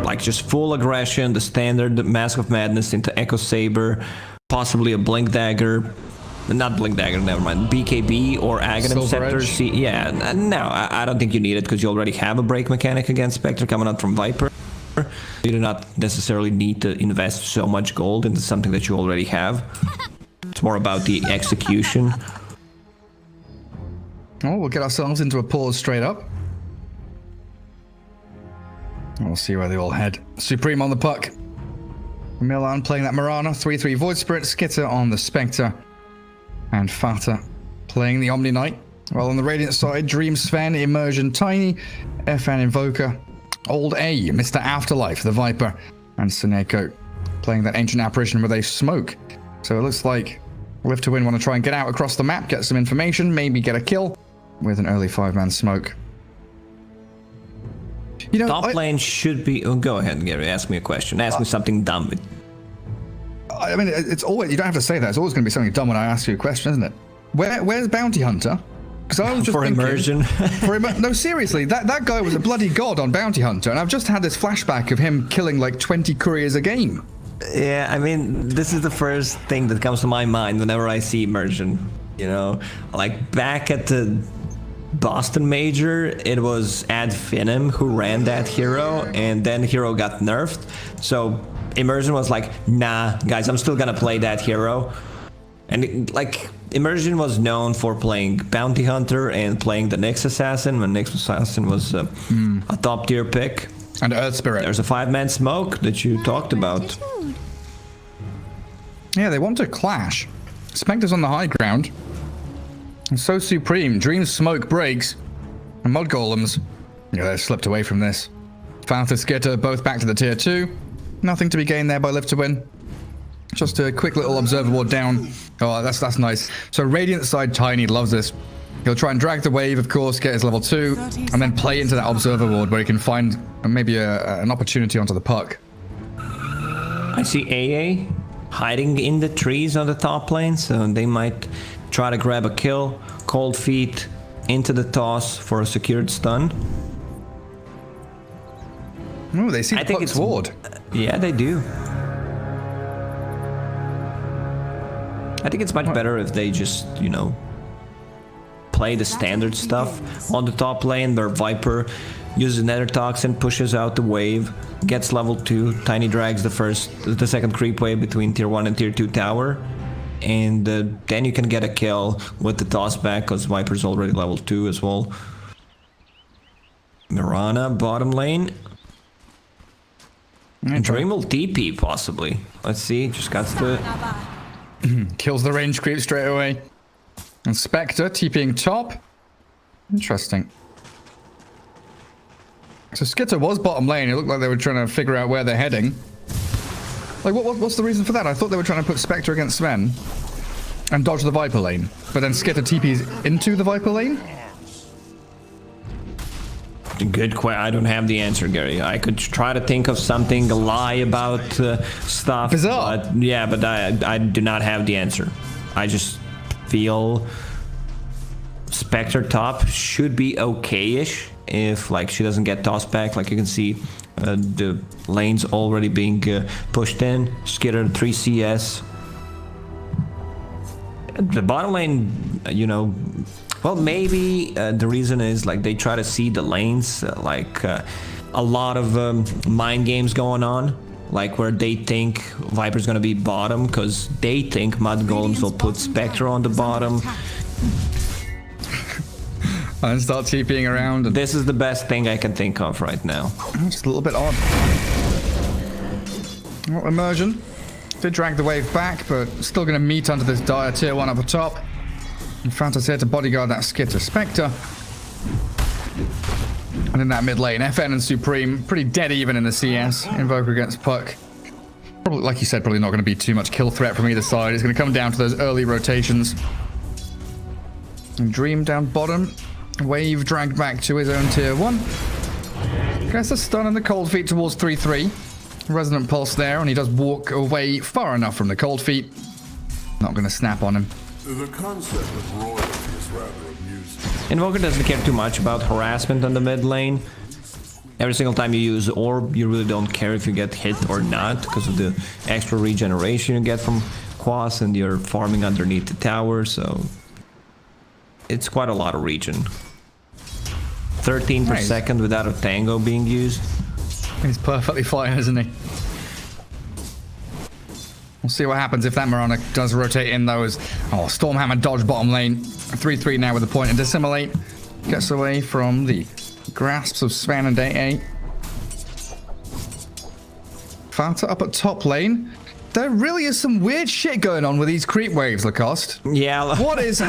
like, just full aggression, the standard Mask of Madness into Echo Saber, possibly a Blink Dagger. Not Blink Dagger, never mind. BKB or Aghanim Scepter. Yeah, no, I don't think you need it because you already have a break mechanic against Spectre coming out from Viper. You do not necessarily need to invest so much gold into something that you already have. It's more about the execution. Oh, we'll get ourselves into a pause straight up. We'll see where they all head. Supreme on the puck. Milan playing that Mirana. 3-3 Void Spirit. Skitter on the Spectre. And Fata playing the Omni Knight. While on the Radiant side, Dream Sven, Immersion Tiny, FN Invoker, Old A, Mr. Afterlife, the Viper, and Seneko playing that Ancient Apparition with a Smoke. So it looks like Live to Win want to try and get out across the map, get some information, maybe get a kill with an early 5-man smoke. You know, Top lane should be... Oh, go ahead, Gary. Ask me a question. Ask me something dumb. I mean, it's always... You don't have to say that. It's always going to be something dumb when I ask you a question, isn't it? Where's Bounty Hunter? Because I was just for thinking, immersion. No, seriously, that guy was a bloody god on Bounty Hunter, and I've just had this flashback of him killing like 20 couriers a game. Yeah, I mean, this is the first thing that comes to my mind whenever I see immersion. You know, like back at the Boston Major, it was Ad Finem who ran that hero, and then hero got nerfed. So immersion was like, nah, guys, I'm still gonna play that hero. And like immersion was known for playing Bounty Hunter and playing the Nyx Assassin when Nyx Assassin was a top tier pick. And Earth Spirit. There's a 5-man smoke that you talked about. Yeah, they want to clash. Spectre's on the high ground. And so Supreme. Dream Smoke breaks. And Mudgolems. Yeah, they're slipped away from this. Falthus Skitter both back to the tier 2. Nothing to be gained there by Live to Win. Just a quick little observer ward down. Oh, that's nice. So Radiant side Tiny loves this. He'll try and drag the wave, of course, get his level 2, and then play into that observer ward where he can find maybe an opportunity onto the puck. I see AA hiding in the trees on the top lane, so they might try to grab a kill. Cold Feet into the toss for a secured stun. Oh, they see the puck's ward. Yeah, they do. I think it's much better if they just, you know, play the standard stuff on the top lane where Viper uses Nether Toxin, pushes out the wave, gets level 2, Tiny drags the second creep wave between tier 1 and tier 2 tower, and then you can get a kill with the toss back because Viper's already level 2 as well. Mirana, bottom lane. And Dream will TP possibly. Let's see, just got to... Kills the range creep straight away. And Spectre TPing top. Interesting. So Skitter was bottom lane. It looked like they were trying to figure out where they're heading. Like, what's the reason for that? I thought they were trying to put Spectre against Sven and dodge the Viper lane. But then Skitter TPs into the Viper lane? Good question. I don't have the answer, Gary. I could try to think of something, a lie about stuff. Bizarre. But, yeah, but I do not have the answer. I just feel Spectre top should be okay-ish if like she doesn't get tossed back. Like you can see the lanes already being pushed in. Skitter 3 CS. The bottom lane, you know, well, maybe the reason is like they try to see the lanes, a lot of mind games going on, like where they think Viper's gonna be bottom because they think Mudgolems will put Spectre on the bottom. And start TPing around. And this is the best thing I can think of right now. Just a little bit odd. Well, Immersion did drag the wave back, but still gonna meet under this dire tier 1 up the top. And Fantasy here to bodyguard that Skitter Spectre. And in that mid lane, FN and Supreme, pretty dead even in the CS. Invoker against Puck. Probably, like you said, probably not going to be too much kill threat from either side. It's going to come down to those early rotations. And Dream down bottom. Wave dragged back to his own tier 1. Gets a stun and the Cold Feet towards 3-3. Resonant Pulse there, and he does walk away far enough from the Cold Feet. Not going to snap on him. The concept of royalty is rather amusing. Invoker doesn't care too much about harassment on the mid lane. Every single time you use Orb, you really don't care if you get hit or not because of the extra regeneration you get from Quas, and you're farming underneath the tower, so it's quite a lot of regen. 13 per second without a tango being used. He's perfectly fine, isn't he? We'll see what happens if that Mirana does rotate in those. Oh, Stormhammer dodge bottom lane. 3-3 now with the point and Dissimilate. Gets away from the grasps of Sven and AA. Fanta up at top lane. There really is some weird shit going on with these creep waves, Lacoste. Yeah. What is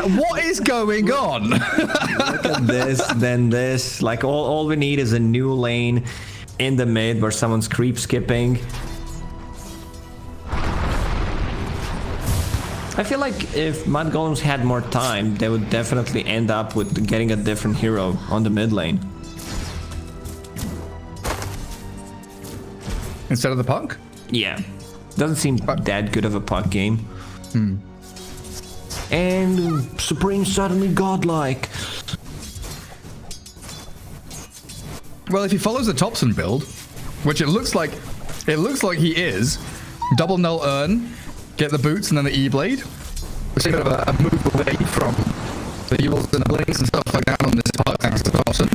going on? Look at this, then this. Like all we need is a new lane in the mid where someone's creep skipping. I feel like if Mudgolems had more time, they would definitely end up with getting a different hero on the mid lane. Instead of the Puck? Yeah. Doesn't seem that good of a Puck game. And Supreme suddenly godlike. Well, if he follows the Thompson build, which it looks like he is, double null Urn, get the boots and then the E-Blade. We're seeing a bit of a move away from the Yules and the Blades and stuff like that on this part thanks to Thompson.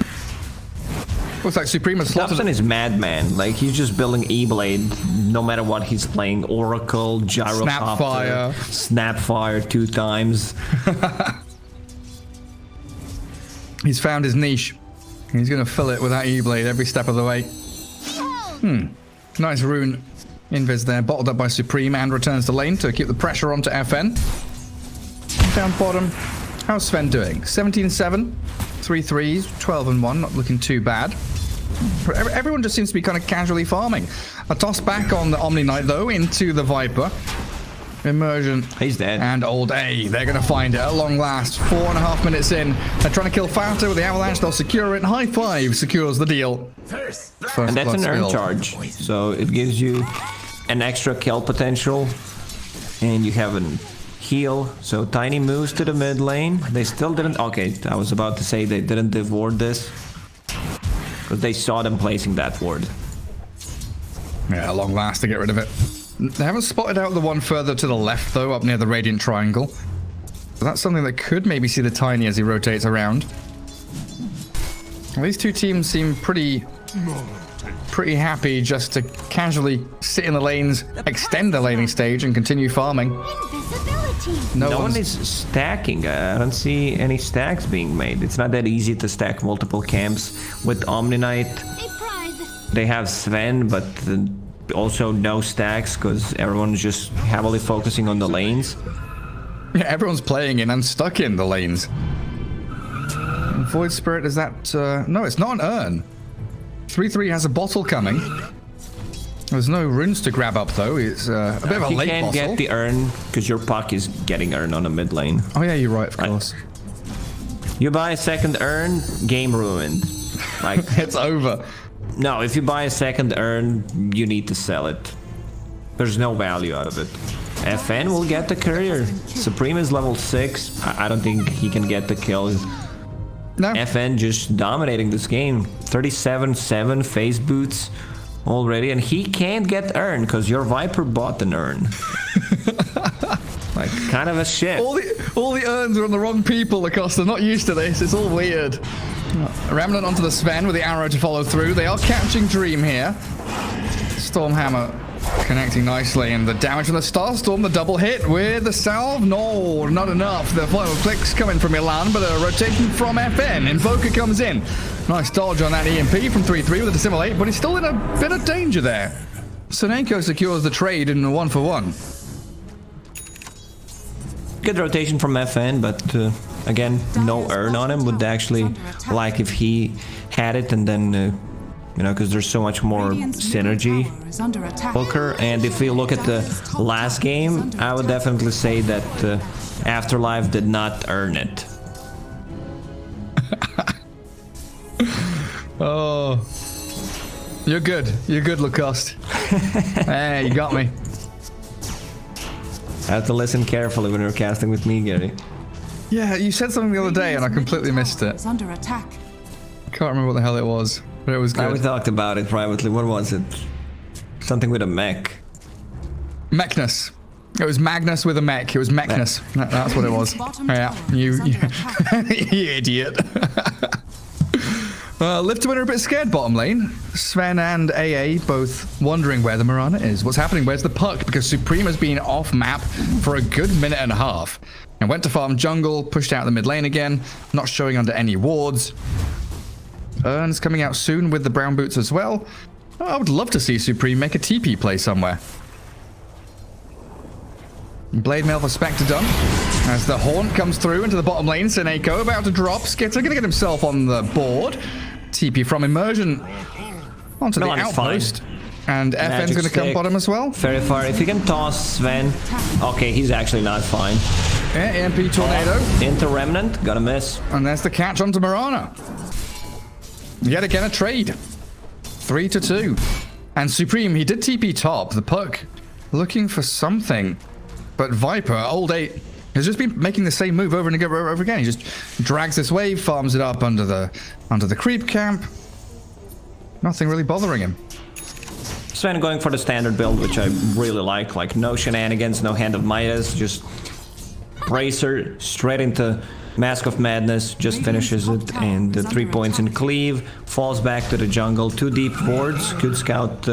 Looks like Supreme has slotted. Thompson is madman. Like, he's just building E-Blade no matter what he's playing. Oracle, Gyrocopter, Snapfire 2 times. He's found his niche. He's going to fill it with that E-Blade every step of the way. Nice rune invis there, bottled up by Supreme and returns to lane to keep the pressure onto FN. Down bottom, how's Sven doing? 17-7, 3 threes, 12-1, not looking too bad. Everyone just seems to be kind of casually farming. A toss back on the Omni Knight though into the Viper. Immersion. He's dead. And Old A. They're going to find it at long last. 4.5 minutes in. They're trying to kill Fanta with the Avalanche. They'll secure it. High five secures the deal. And that's an earn charge. So it gives you an extra kill potential. And you have an heal. So Tiny moves to the mid lane. They still didn't... Okay, I was about to say they didn't ward this. Because they saw them placing that ward. Yeah, long last to get rid of it. They haven't spotted out the one further to the left, though, up near the Radiant Triangle. So that's something that could maybe see the Tiny as he rotates around. Well, these two teams seem pretty happy just to casually sit in the lanes, extend the laning stage, and continue farming. No one is stacking. I don't see any stacks being made. It's not that easy to stack multiple camps with Omni Knight. They have Sven, but... also no stacks because everyone's just heavily focusing on the lanes. Yeah, everyone's playing in and stuck in the lanes. And Void Spirit, is that... no, it's not an urn. 3-3 has a bottle coming. There's no runes to grab up, though. It's a bit of a late bottle. You can't get the urn because your Puck is getting urn on the mid lane. Oh, yeah, you're right, of course. You buy a second urn, game ruined. Like it's over. No, if you buy a second urn, you need to sell it. There's no value out of it. FN will get the courier. Supreme is level 6. I don't think he can get the kill. No. FN just dominating this game. 37-7 phase boots already, and he can't get urn because your Viper bought an urn. Like, kind of a shit. All the urns are on the wrong people, Lacoste. They're not used to this. It's all weird. Remnant onto the Sven with the arrow to follow through. They are catching Dream here. Stormhammer connecting nicely, and the damage from the Starstorm, the double hit with the salve. No, not enough. The final clicks coming from Milan, but a rotation from FN. Invoker comes in. Nice dodge on that EMP from 3-3 with a Dissimulate, but he's still in a bit of danger there. Sonenko secures the trade in a 1-for-1. Good rotation from FN, but again, no urn on him. Would actually like if he had it, and then, you know, because there's so much more synergy. Booker, and if we look at the last game, I would definitely say that Afterlife did not earn it. Oh, you're good. You're good, Lacoste. Hey, you got me. I have to listen carefully when you're casting with me, Gary. Yeah, you said something the other day and I completely missed it. Under attack. Can't remember what the hell it was, but it was good. We talked about it privately. What was it? Something with a mech. Mechness. It was Magnus with a mech. It was Mechness. That's what it was. Yeah, you idiot. Lift are a bit scared bottom lane. Sven and AA both wondering where the Mirana is. What's happening? Where's the Puck? Because Supreme has been off map for a good minute and a half. And went to farm jungle, pushed out the mid lane again, not showing under any wards. Urn's coming out soon with the brown boots as well. I would love to see Supreme make a TP play somewhere. Blade Mail for Spectre done. As the Haunt comes through into the bottom lane, Seneko about to drop. Skitter gonna get himself on the board. TP from Immersion onto the outpost. And FN's gonna come bottom as well. Very far. If you can toss Sven. Okay, he's actually not fine. Yeah, EMP Tornado. Into Remnant, gotta miss. And there's the catch onto Mirana. Yet again a trade. 3-2. And Supreme, he did TP top. The Puck looking for something. But Viper, old 8, has just been making the same move over and over again. He just drags this wave, farms it up under the creep camp. Nothing really bothering him. Sven going for the standard build, which I really like no shenanigans, no Hand of Midas, just Bracer straight into Mask of Madness, just finishes it, and the 3 points in cleave, falls back to the jungle, 2 deep wards, good scout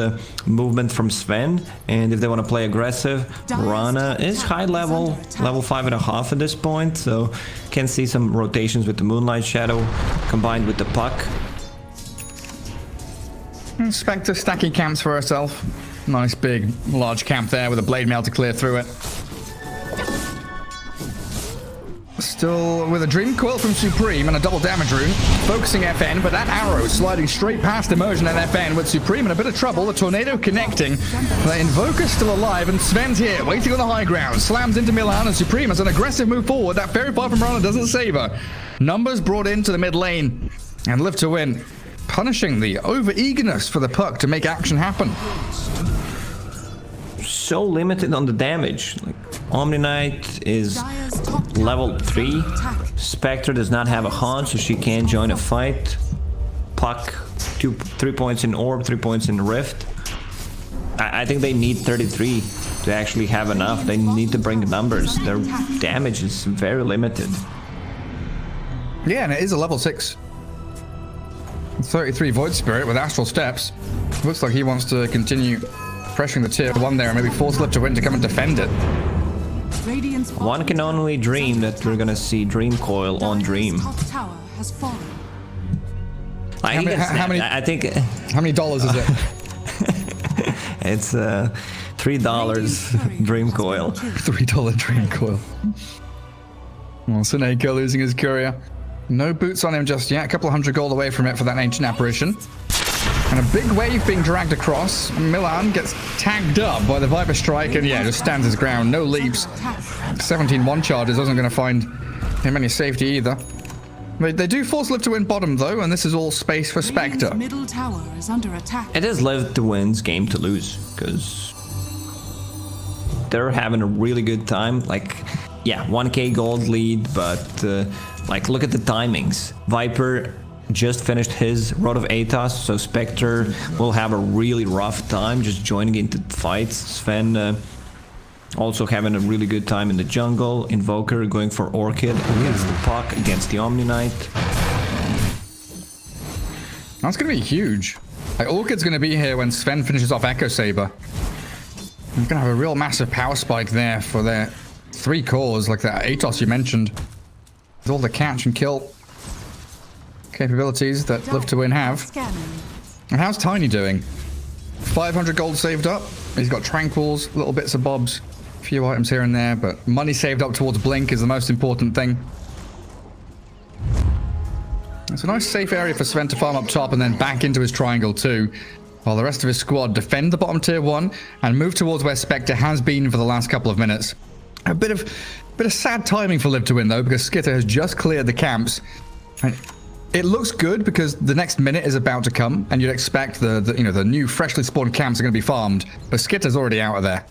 movement from Sven, and if they want to play aggressive, Mirana is high level 5.5 at this point, so can see some rotations with the Moonlight Shadow combined with the Puck. Spectre stacking camps for herself. Nice big large camp there with a Blade Mail to clear through it. Still with a Dream Coil from Supreme and a double damage rune, focusing FN, but that arrow sliding straight past Immersion and FN with Supreme in a bit of trouble. The Tornado connecting. The Invoker's still alive, and Sven's here, waiting on the high ground. Slams into Milan, and Supreme has an aggressive move forward. That Fairy Fire from Mirana doesn't save her. Numbers brought into the mid lane, and Live to Win, punishing the over-eagerness for the Puck to make action happen. So limited on the damage. Like, Omni Knight is level 3. Spectre does not have a haunt, so she can't join a fight. Puck, 3 points in Orb, 3 points in Rift. I think they need 33 to actually have enough. They need to bring numbers. Their damage is very limited. Yeah, and it is a level 6. 33 Void Spirit with Astral Steps. Looks like he wants to continue pressuring the tier 1 there and maybe force Live to Win to come and defend it. One can only dream that we're gonna see Dream Coil on Dream. I think how many dollars is it? It's $3 Dream Coil. $3 Dream Coil. Well, Seneko losing his courier. No boots on him just yet. A couple of 100 gold away from it for that Ancient Apparition. And a big wave being dragged across. Milan gets tagged up by the Viper Strike and yeah, just stands his ground. No leaps. 17 one charges wasn't going to find him any safety either. They do force Live to Win bottom though, and this is all space for Spectre. Middle tower is under attack. It is Live to Win's game to lose, because they're having a really good time. Like, yeah, 1k gold lead, but like, look at the timings. Viper just finished his Road of Atos, so Spectre will have a really rough time just joining into fights. Sven also having a really good time in the jungle. Invoker going for Orchid against the Puck, against the Omni Knight. That's going to be huge. Like, Orchid's going to be here when Sven finishes off Echo Saber. You're going to have a real massive power spike there for their 3 cores, like that Atos you mentioned. With all the catch and kill capabilities that Live to Win have. And how's Tiny doing? 500 gold saved up. He's got tranquils, little bits of bobs, a few items here and there, but money saved up towards Blink is the most important thing. It's a nice safe area for Sven to farm up top and then back into his triangle too, while the rest of his squad defend the bottom tier 1 and move towards where Spectre has been for the last couple of minutes. A bit of sad timing for Live to Win though, because Skitter has just cleared the camps. And it looks good because the next minute is about to come, and you'd expect the new freshly spawned camps are going to be farmed, but Skitter's already out of there.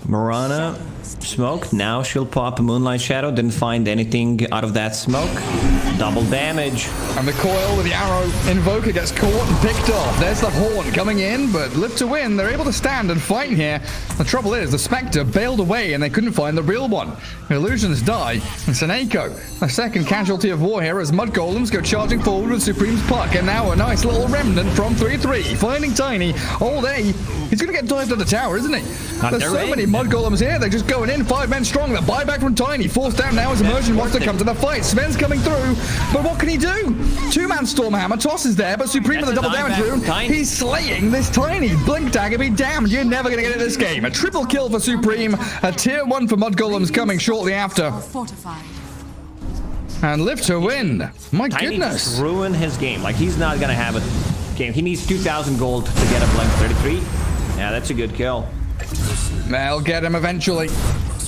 Mirana smoked. Now she'll pop a Moonlight Shadow. Didn't find anything out of that smoke. Double damage. And the coil with the arrow. Invoker gets caught and picked off. There's the Haunt coming in, but Live to Win, they're able to stand and fight here. The trouble is, the Spectre bailed away and they couldn't find the real one. The illusions die, and Seneko, a second casualty of war here as Mudgolems go charging forward with Supreme's Puck, and now a nice little remnant from 3-3. Finding Tiny all day. He's going to get dived at the tower, isn't he? There's so many Mudgolems here. They're just going in. 5 men strong. The buyback from Tiny. Forced down now as Immersion wants to come to the fight. Sven's coming through. But what can he do? 2-man Stormhammer. Toss is there. But Supreme with the double damage rune. He's slaying this Tiny. Blink Dagger be damned. You're never going to get in this game. A triple kill for Supreme. A tier 1 for Mudgolems coming shortly after. Are fortified. And live to win. My Tiny goodness. just ruined his game. Like, he's not gonna have a game. He needs 2,000 gold to get a Blink 33. Yeah, that's a good kill. They'll get him eventually.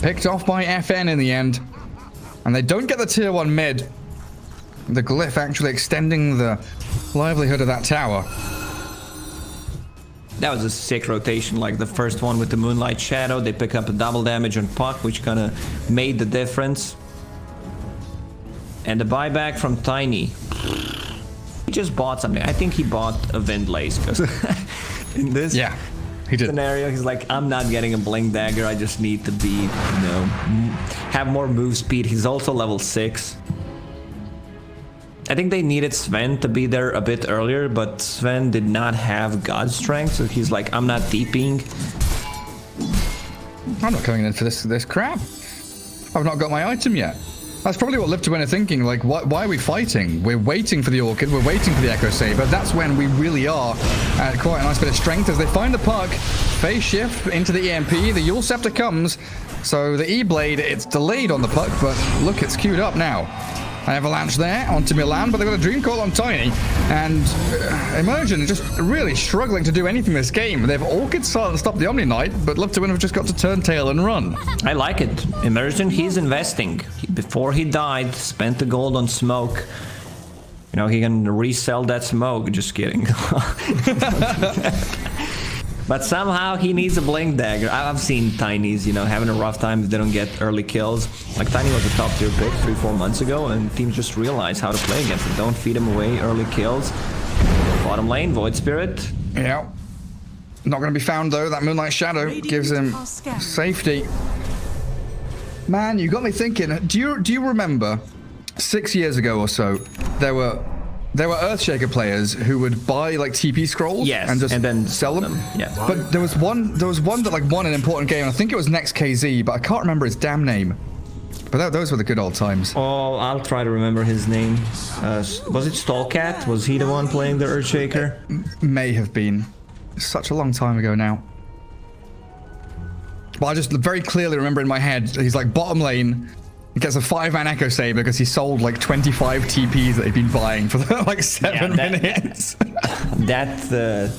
Picked off by FN in the end. And they don't get the tier 1 mid. The glyph actually extending the livelihood of that tower. That was a sick rotation, like the first one with the Moonlight Shadow. They pick up a double damage on Puck, which kind of made the difference. And the buyback from Tiny. He just bought something. I think he bought a Windlace, because in this he did. scenario, he's like, I'm not getting a Blink Dagger. I just need to be, you know, have more move speed. He's also level 6. I think they needed Sven to be there a bit earlier, but Sven did not have God Strength, so he's like, I'm not deeping. I'm not coming in for this crap. I've not got my item yet. That's probably what Live to Win are thinking, like, why are we fighting? We're waiting for the Orchid, we're waiting for the Echo Saber. That's when we really are at quite a nice bit of strength as they find the Puck. Phase shift into the EMP, the Yule Scepter comes. So the E-Blade, it's delayed on the Puck, but look, it's queued up now. Avalanche there onto Milan, but they've got a Dream Call on Tiny. And Immersion is just really struggling to do anything this game. They've Orchid stop the Omni Knight, but Live to Win have just got to turn tail and run. I like it. Immersion, he's investing. Before he died, spent the gold on smoke. You know, he can resell that smoke. Just kidding. But somehow he needs a Blink Dagger. I've seen Tinies, you know, having a rough time if they don't get early kills. Like, Tiny was a top tier pick 3-4 months ago, and teams just realized how to play against him. Don't feed him away early kills. Bottom lane, Void Spirit. Yeah. Not going to be found, though. That Moonlight Shadow gives him safety. Man, you got me thinking. Do you remember 6 years ago or so, there were Earthshaker players who would buy like TP scrolls and then sell them. Yeah. But there was one that like won an important game. I think it was Next KZ, but I can't remember his damn name. But those were the good old times. Oh, I'll try to remember his name. Was it Stallcat? Was he the one playing the Earthshaker? May have been. Such a long time ago now. But I just very clearly remember in my head, he's like bottom lane. He gets a 5-man Echo Saber because he sold like 25 TPs that he'd been buying for like 7 minutes. That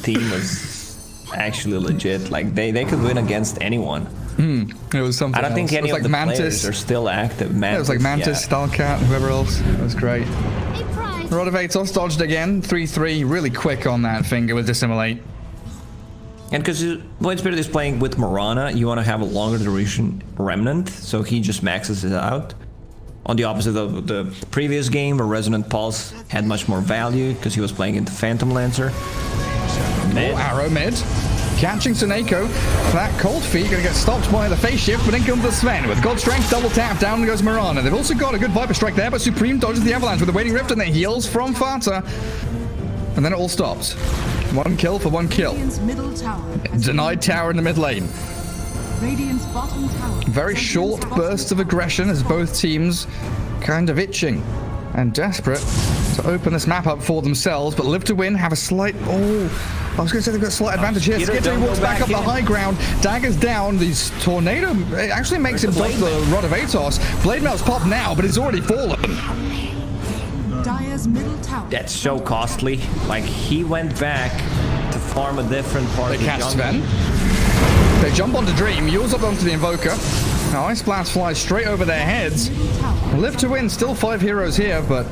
team was actually legit. Like they could win against anyone. It was something. I don't think any of the players are still active. Mantis, it was like Mantis, Stallcat, and whoever else. It was great. Rod of Atos dodged again. 3-3, really quick on that finger with Dissimulate. And because Void Spirit is playing with Morana, you want to have a longer duration Remnant, so he just maxes it out. On the opposite of the previous game, where Resonant Pulse had much more value, because he was playing into Phantom Lancer. Mid. Arrow mid. Catching Suneko. That Cold Feet going to get stopped by the Phase Shift, but in comes the Sven. With God Strength, double tap, down goes Morana. They've also got a good Viper Strike there, but Supreme dodges the Avalanche with the Waiting Rift, and then heals from Fata. And then it all stops. 1 kill for 1 kill. Middle tower Denied tower in the mid lane. Radiant's bottom tower. Very short bursts of aggression as both teams kind of itching and desperate to open this map up for themselves, but Live to Win have a slight... Oh, I was going to say they've got a slight advantage here. Skittery walks back up the high ground. Dagger's down. These Tornado... It actually makes him dodge the Rod of Atos. Blade Mail's popped now, but it's already fallen. Dire's middle tower. That's so costly. Like, he went back to farm a different part of the jungle. They catch Sven. They jump onto Dream, Yules up onto the Invoker. Now Ice Blast flies straight over their heads. Live to Win, still 5 heroes here, but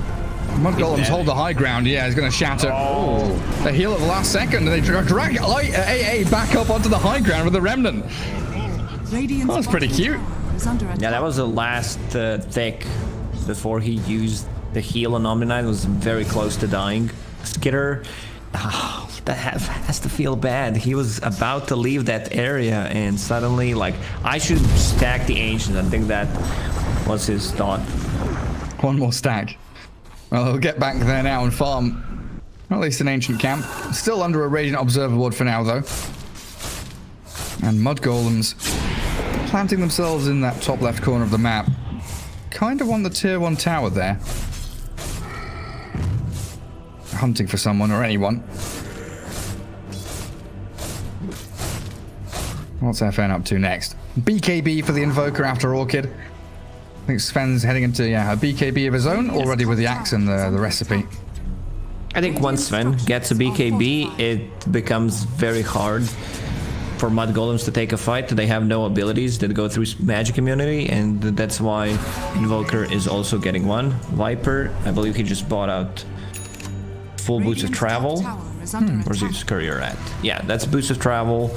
Mudgolems hold the high ground. Yeah, he's going to shatter. Oh. They heal at the last second, and they drag AA back up onto the high ground with the Remnant. That was pretty cute. Yeah, that was the last tick before he used the heal on Omni-Knight. Was very close to dying. Skitter, that has to feel bad. He was about to leave that area, and suddenly, like, I should stack the Ancients. I think that was his thought. 1 more stack. Well, he'll get back there now and farm. At least an Ancient camp. Still under a Radiant Observer Ward for now, though. And Mudgolems planting themselves in that top left corner of the map. Kind of want the tier 1 tower there. Hunting for someone or anyone. What's FN up to next? BKB for the Invoker after Orchid. I think Sven's heading into a BKB of his own, already with the axe and the recipe. I think once Sven gets a BKB, it becomes very hard for Mudgolems to take a fight. They have no abilities that go through magic immunity, and that's why Invoker is also getting one. Viper, I believe he just bought out full boost of travel. Where's his courier at? Yeah, that's boost of travel.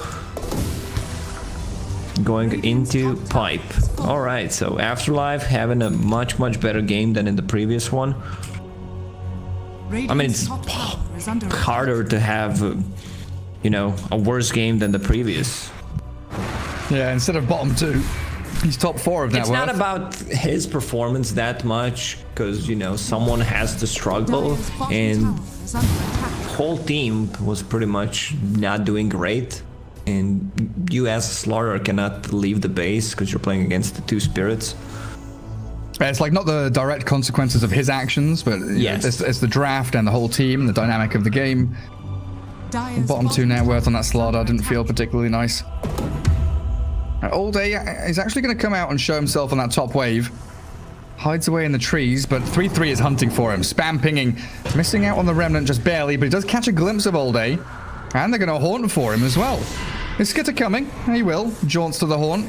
Going into pipe. Alright, so Afterlife having a much better game than in the previous one. I mean, it's harder to have, you know, a worse game than the previous. Yeah, instead of bottom 2, he's top 4 of that. It's not about his performance that much, because, you know, someone has to struggle, and whole team was pretty much not doing great. And you as a Slaughter cannot leave the base because you're playing against the 2 spirits. It's like not the direct consequences of his actions, but yes, it's the draft and the whole team, the dynamic of the game. Bottom 2 net worth on that Slaughter didn't feel particularly nice. All Day is actually going to come out and show himself on that top wave. Hides away in the trees, but 3-3 is hunting for him. Spam pinging, missing out on the Remnant just barely, but he does catch a glimpse of All Day. And they're going to haunt for him as well. Is Skitter coming? He will. Jaunts to the haunt.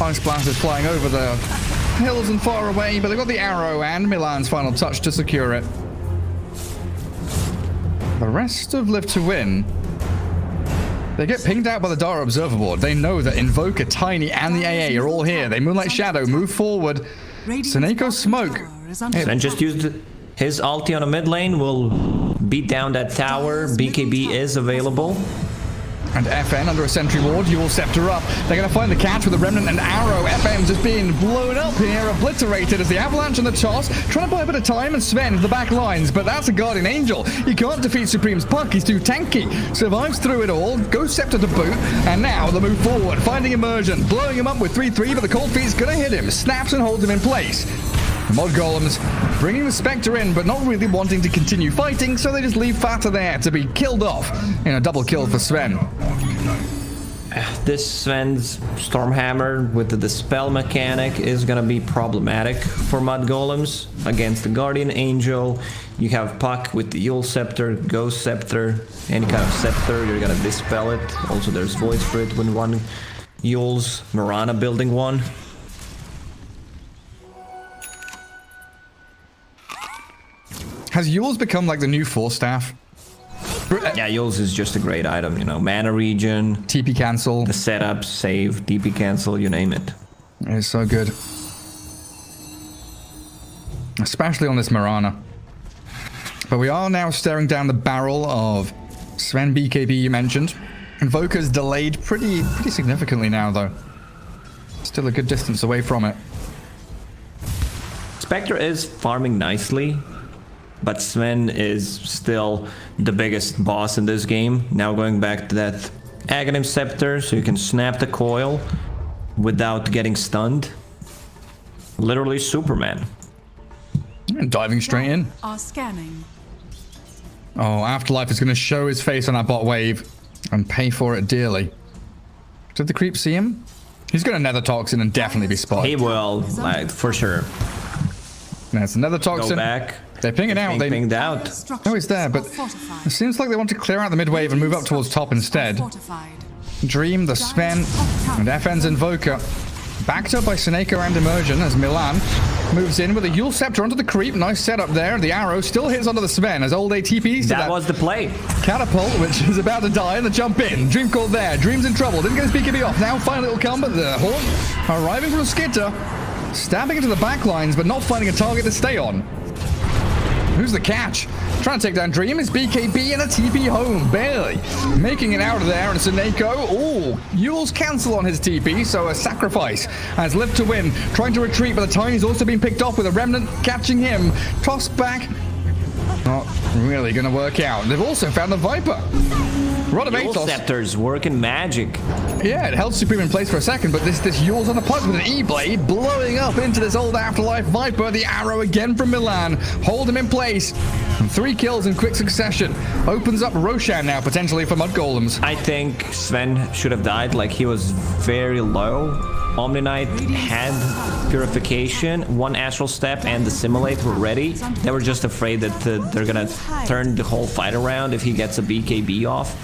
Ice Blast is flying over the hills and far away, but they've got the arrow and Milan's final touch to secure it. The rest of Live to Win. They get pinged out by the Dara Observer Board. They know that Invoker, Tiny, and the AA are all here. They Moonlight Shadow, move forward. Seneko Smoke. And just used his ulti on a mid lane, will beat down that tower. BKB is available. And FN under a sentry ward, Yule Scepter up. They're going to find the catch with the Remnant and Arrow. FM's just being blown up here, obliterated as the Avalanche and the toss. Trying to buy a bit of time, and Sven to the back lines, but that's a Guardian Angel. You can't defeat Supreme's Puck, he's too tanky. Survives through it all, goes Scepter to boot, and now the move forward, finding Immersion, blowing him up with 3-3, but the Cold Feet's going to hit him, snaps and holds him in place. Mudgolems bringing the Spectre in, but not really wanting to continue fighting, so they just leave Fata there to be killed off in a double kill for Sven. This Sven's Stormhammer with the Dispel mechanic is gonna be problematic for Mudgolems against the Guardian Angel. You have Puck with the Yule Scepter, Ghost Scepter, any kind of Scepter, you're gonna Dispel it. Also there's Void Spirit when one Yule's, Mirana building one. Has Yule's become like the new Force Staff? Yeah, Yule's is just a great item, you know. Mana regen, TP cancel, the setup, save, TP cancel, you name it. It's so good. Especially on this Mirana. But we are now staring down the barrel of Sven BKB you mentioned. Invoker's delayed pretty significantly now though. Still a good distance away from it. Spectre is farming nicely, but Sven is still the biggest boss in this game. Now going back to that Aghanim Scepter, so you can snap the coil without getting stunned. Literally Superman. And diving straight in. Are scanning. Oh, Afterlife is going to show his face on that bot wave and pay for it dearly. Did the creep see him? He's going to Nether Toxin and definitely be spotted. He will, like, for sure. That's another Toxin. Go back. They're pinging out. They pinged out. Oh, it's there, but it seems like they want to clear out the mid wave and move up towards top instead. Dream, the Sven, and FN's Invoker. Backed up by Seneko and Immersion as Milan moves in with a Yule Scepter onto the creep. Nice setup there. The arrow still hits onto the Sven as All Day TPs to that was the play. Catapult, which is about to die, and the jump in. Dream called there. Dream's in trouble. Didn't get his BKB off. Now finally it'll come, but the Haunt arriving from Skitter. Stabbing into the back lines, but not finding a target to stay on. Who's the catch? Trying to take down Dream is BKB and a TP home, barely. Making it out of there, and Seneko, oh, Yule's cancel on his TP, so a sacrifice. As Live to Win, trying to retreat, but the Tiny's also been picked off with a Remnant catching him. Tossed back. Not really gonna work out. They've also found the Viper. Rod of Yule Atos. Scepter's working magic. Yeah, it held Supreme in place for a second, but this Yule's on the puck with an E-blade blowing up into this old Afterlife Viper. The arrow again from Milan. Hold him in place. And 3 kills in quick succession. Opens up Roshan now, potentially for Mudgolems. I think Sven should have died. Like, he was very low. Omni Knight had Purification, 1 Astral Step, and the Simulate were ready. They were just afraid that they're gonna turn the whole fight around if he gets a BKB off.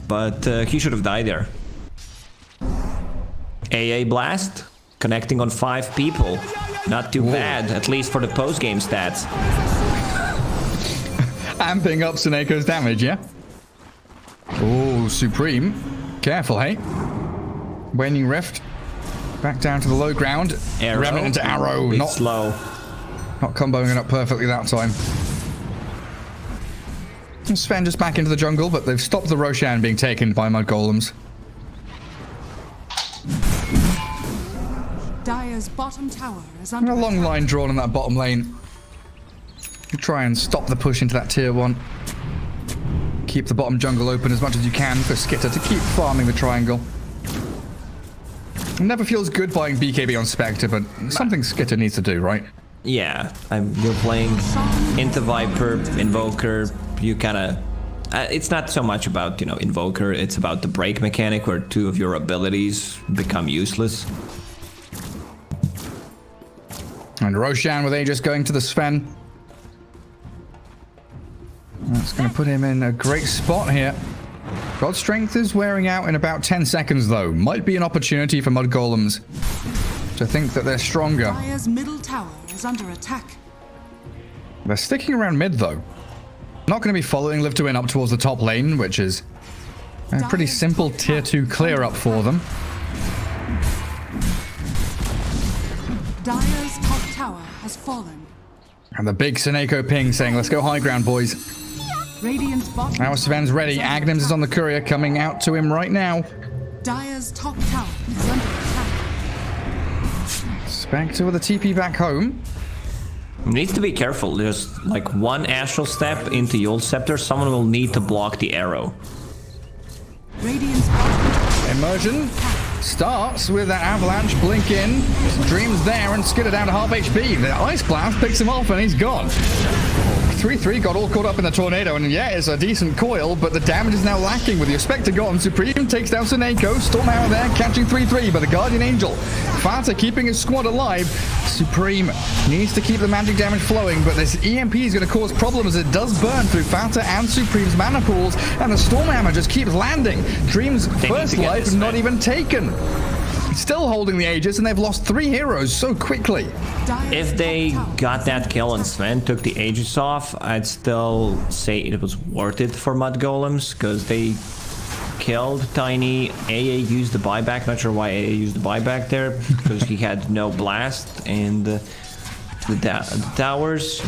But he should have died there. AA Blast, connecting on 5 people. Not too bad, at least for the post-game stats. Amping up Seneco's damage, yeah? Oh, Supreme. Careful, hey? Waning Rift. Back down to the low ground. Arrow. Remnant into Arrow. Bit Not slow. Not comboing it up perfectly that time. And Sven just back into the jungle, but they've stopped the Roshan being taken by Mudgolems. Dire's bottom tower is And under a long line drawn in that bottom lane. You try and stop the push into that tier 1. Keep the bottom jungle open as much as you can for Skitter to keep farming the triangle. It never feels good buying BKB on Spectre, but something Skitter needs to do, right? Yeah, you're playing into Viper, Invoker, you kind of... it's not so much about, you know, Invoker, it's about the break mechanic where 2 of your abilities become useless. And Roshan with Aegis going to the Sven. That's going to put him in a great spot here. God's Strength is wearing out in about 10 seconds, though. Might be an opportunity for Mudgolems to think that they're stronger. Dire's middle tower is under attack. They're sticking around mid, though. Not going to be following Live to Win up towards the top lane, which is a pretty simple tier 2 clear up for them. Dire's top tower has fallen. And the big Seneco ping saying, let's go high ground, boys. Radiant's bottom Now Sven's ready. Aghanim's is on the courier coming out to him right now. Dire's top tower is under attack. Spectre with a TP back home. Needs to be careful. There's like 1 Astral Step into Yule Scepter. Someone will need to block the arrow. Radiant's bottom Immersion starts with that avalanche blink in. Dream's there and Skitter down to half HP. The Ice Blast picks him off and he's gone. 3-3 got all caught up in the tornado, and yeah, it's a decent coil, but the damage is now lacking with your Spectre gone. Supreme takes down Seneco. Stormhammer there, catching 3-3 by the Guardian Angel. Fata keeping his squad alive. Supreme needs to keep the magic damage flowing, but this EMP is going to cause problems as it does burn through Fata and Supreme's mana pools, and the Stormhammer just keeps landing. Dream's first life not even taken. Still holding the Aegis, and they've lost 3 heroes so quickly. If they got that kill and Sven took the Aegis off, I'd still say it was worth it for Mudgolems, because they killed Tiny. AA used the buyback. Not sure why AA used the buyback there, because he had no blast, and the towers.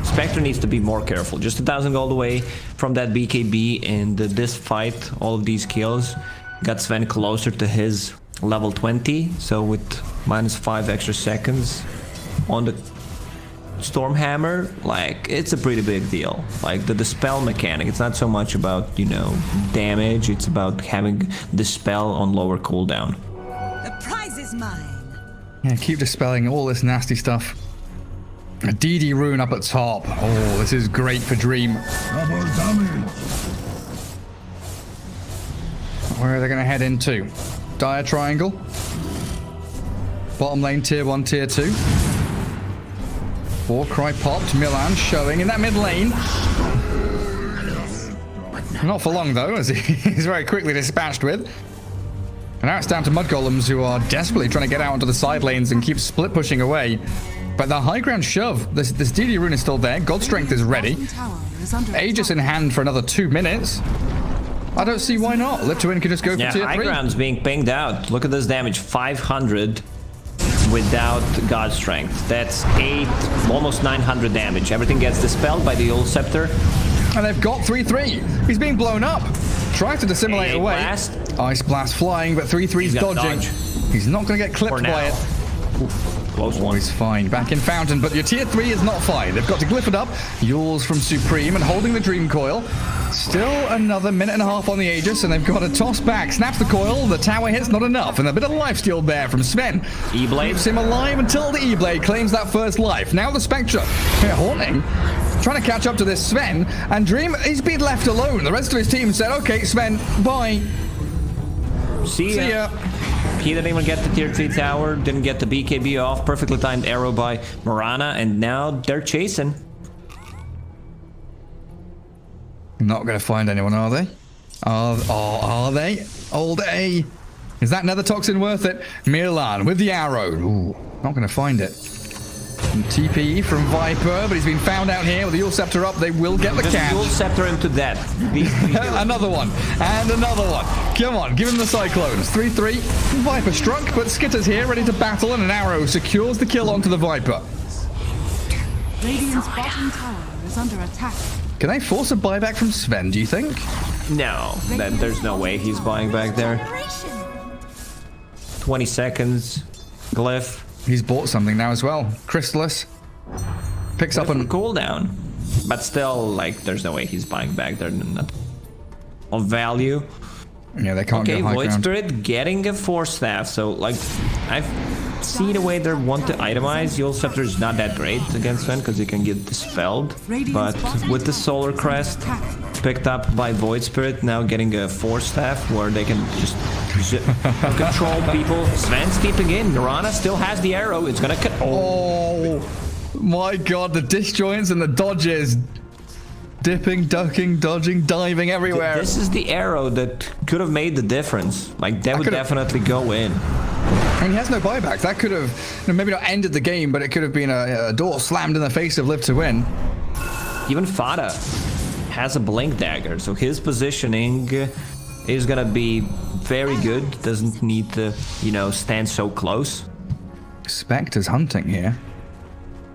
Spectre needs to be more careful. Just 1,000 gold away from that BKB, and this fight, all of these kills, got Sven closer to his level 20, so with -5 extra seconds on the Stormhammer, like, it's a pretty big deal. Like, the Dispel mechanic, it's not so much about, you know, damage, it's about having Dispel on lower cooldown. The prize is mine. Yeah, keep dispelling all this nasty stuff. A DD rune up at top. Oh, this is great for Dream. Double damage. Where are they going to head into? Dire Triangle. Bottom lane, tier 1, tier 2. Warcry popped. Milan showing in that mid lane. Not for long, though, as he's very quickly dispatched with. And now it's down to Mudgolems, who are desperately trying to get out onto the side lanes and keep split pushing away. But the high ground shove, this DD rune is still there. God Strength is ready. Aegis in hand for another 2 minutes. I don't see why not. Live to Win can just go for tier 3. High ground's being pinged out. Look at this damage, 500 without God Strength. That's 8, almost 900 damage. Everything gets dispelled by the old Scepter. And they've got 3-3. He's being blown up. Tries to dissimulate away. Blast. Ice Blast flying, but 3-3's dodging. Dodge. He's not going to get clipped by it. close one. Always fine. Back in Fountain, but your tier 3 is not fine. They've got to glyph it up. Yules from Supreme and holding the Dream Coil. Still another minute and a half on the Aegis, and they've got to toss back. Snaps the coil. The tower hit's not enough. And a bit of lifesteal there from Sven. E-Blade. Keeps him alive until the E-Blade claims that first life. Now the Spectre. Haunting. Trying to catch up to this Sven. And Dream, he's been left alone. The rest of his team said, okay, Sven, bye. See ya. He didn't even get the tier 3 tower, didn't get the BKB off, perfectly timed arrow by Morana, and now they're chasing. Not going to find anyone, are they? Are they? Old A. Is that nether toxin worth it? Milan with the arrow. Ooh, not going to find it. And TP from Viper, but he's been found out here with the Yule Scepter up. They will get the catch. Yule Scepter him to death. Another one. And another one. Come on, give him the Cyclones. 3-3. Viper struck, but Skitter's here, ready to battle, and an arrow secures the kill onto the Viper. Radiant's bottom tower is under attack. Can they force a buyback from Sven, do you think? No, there's no way he's buying back there. 20 seconds. Glyph. He's bought something now as well. Chrysalis. Picks up on cooldown. But still, like, there's no way he's buying back there. Not on value. Yeah, they can't get high Void ground. Spirit getting a Force Staff. So, like, I've seen a way they want to itemize. Yule Scepter is not that great against Sven because he can get dispelled. But with the Solar Crest picked up by Void Spirit, now getting a Force Staff where they can just control people. Sven's keeping in. Mirana still has the arrow. It's gonna cut. Oh my god, the disjoints and the dodges. Dipping, ducking, dodging, diving everywhere. This is the arrow that could have made the difference. Like, that would definitely go in. I mean, he has no buyback. That could have, maybe not ended the game, but it could have been a door slammed in the face of Live to Win. Even Fada has a Blink Dagger, so his positioning is gonna be very good. Doesn't need to, stand so close. Spectre's hunting here.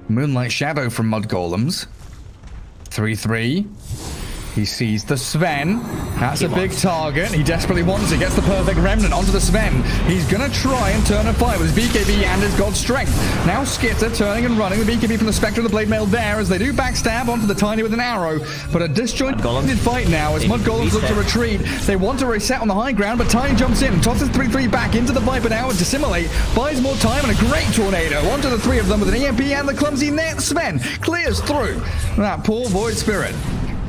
Moonlight Shadow from Mudgolems. 3-3. He sees the Sven. That's a big target. He desperately wants it. Gets the perfect remnant onto the Sven. He's going to try and turn a fight with his BKB and his God Strength. Now Skitter turning and running. The BKB from the Spectre and the Blade Mail there as they do backstab onto the Tiny with an arrow. But a disjointed fight now as Mudgolems look to retreat. They want to reset on the high ground, but Tiny jumps in. Tosses 3-3 back into the Viper now to dissimulate. Buys more time and a great tornado onto the three of them with an EMP and the clumsy net. Sven clears through. That poor Void Spirit.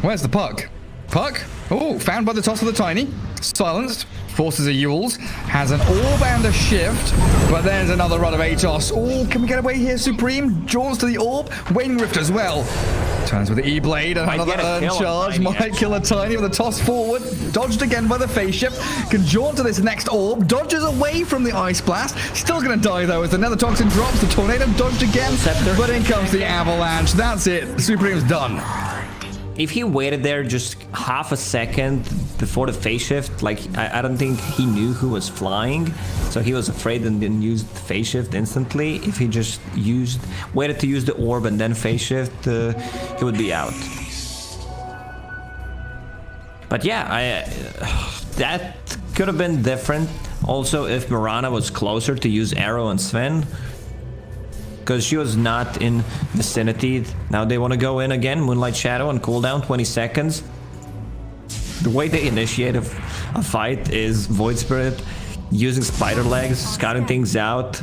Where's the puck? Puck? Oh, found by the toss of the Tiny. Silenced. Forces a Yules. Has an orb and a shift. But there's another run of Atos. Oh, can we get away here, Supreme? Jaws to the orb. Waning Rift as well. Turns with the E-Blade and another Urn Charge. Might kill a Tiny with a toss forward. Dodged again by the Phase Shift. Can jaunt to this next orb. Dodges away from the Ice Blast. Still going to die though as the Nether Toxin drops. The Tornado dodged again. But in comes the Avalanche. That's it. Supreme's done. If he waited there just half a second before the phase shift, like, I don't think he knew who was flying, so he was afraid and didn't use the phase shift instantly. If he just waited to use the orb and then phase shift, he would be out. But yeah, that could have been different. Also, if Mirana was closer to use Arrow and Sven, because she was not in vicinity. Now they want to go in again. Moonlight Shadow on cooldown, 20 seconds. The way they initiate a fight is Void Spirit using spider legs, scouting things out.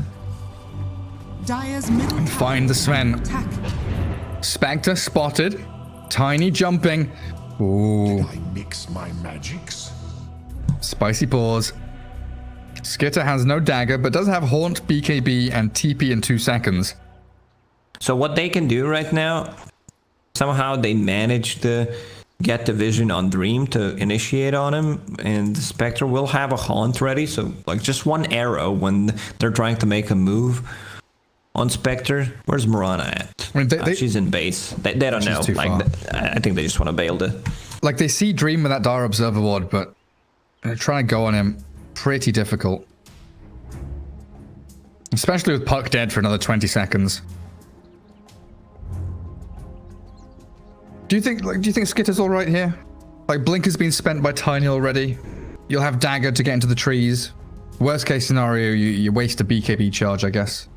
Dire's middle Find the Sven. attack. Spectre spotted. Tiny jumping. Ooh. I mix my magics. Spicy paws. Skitter has no dagger, but does have Haunt, BKB, and TP in 2 seconds. So what they can do right now, somehow they managed to get the vision on Dream to initiate on him, and the Spectre will have a Haunt ready, so like just one arrow when they're trying to make a move on Spectre. Where's Mirana at? I mean, she's in base. They don't know. too Like, far. I think they just want to bail the... Like, they see Dream with that Dire Observer Ward, but they're trying to go on him. Pretty difficult. Especially with Puck dead for another 20 seconds. Do you think Skitter's all right here? Like, Blink has been spent by Tiny already. You'll have Dagger to get into the trees. Worst case scenario, you waste a BKB charge, I guess.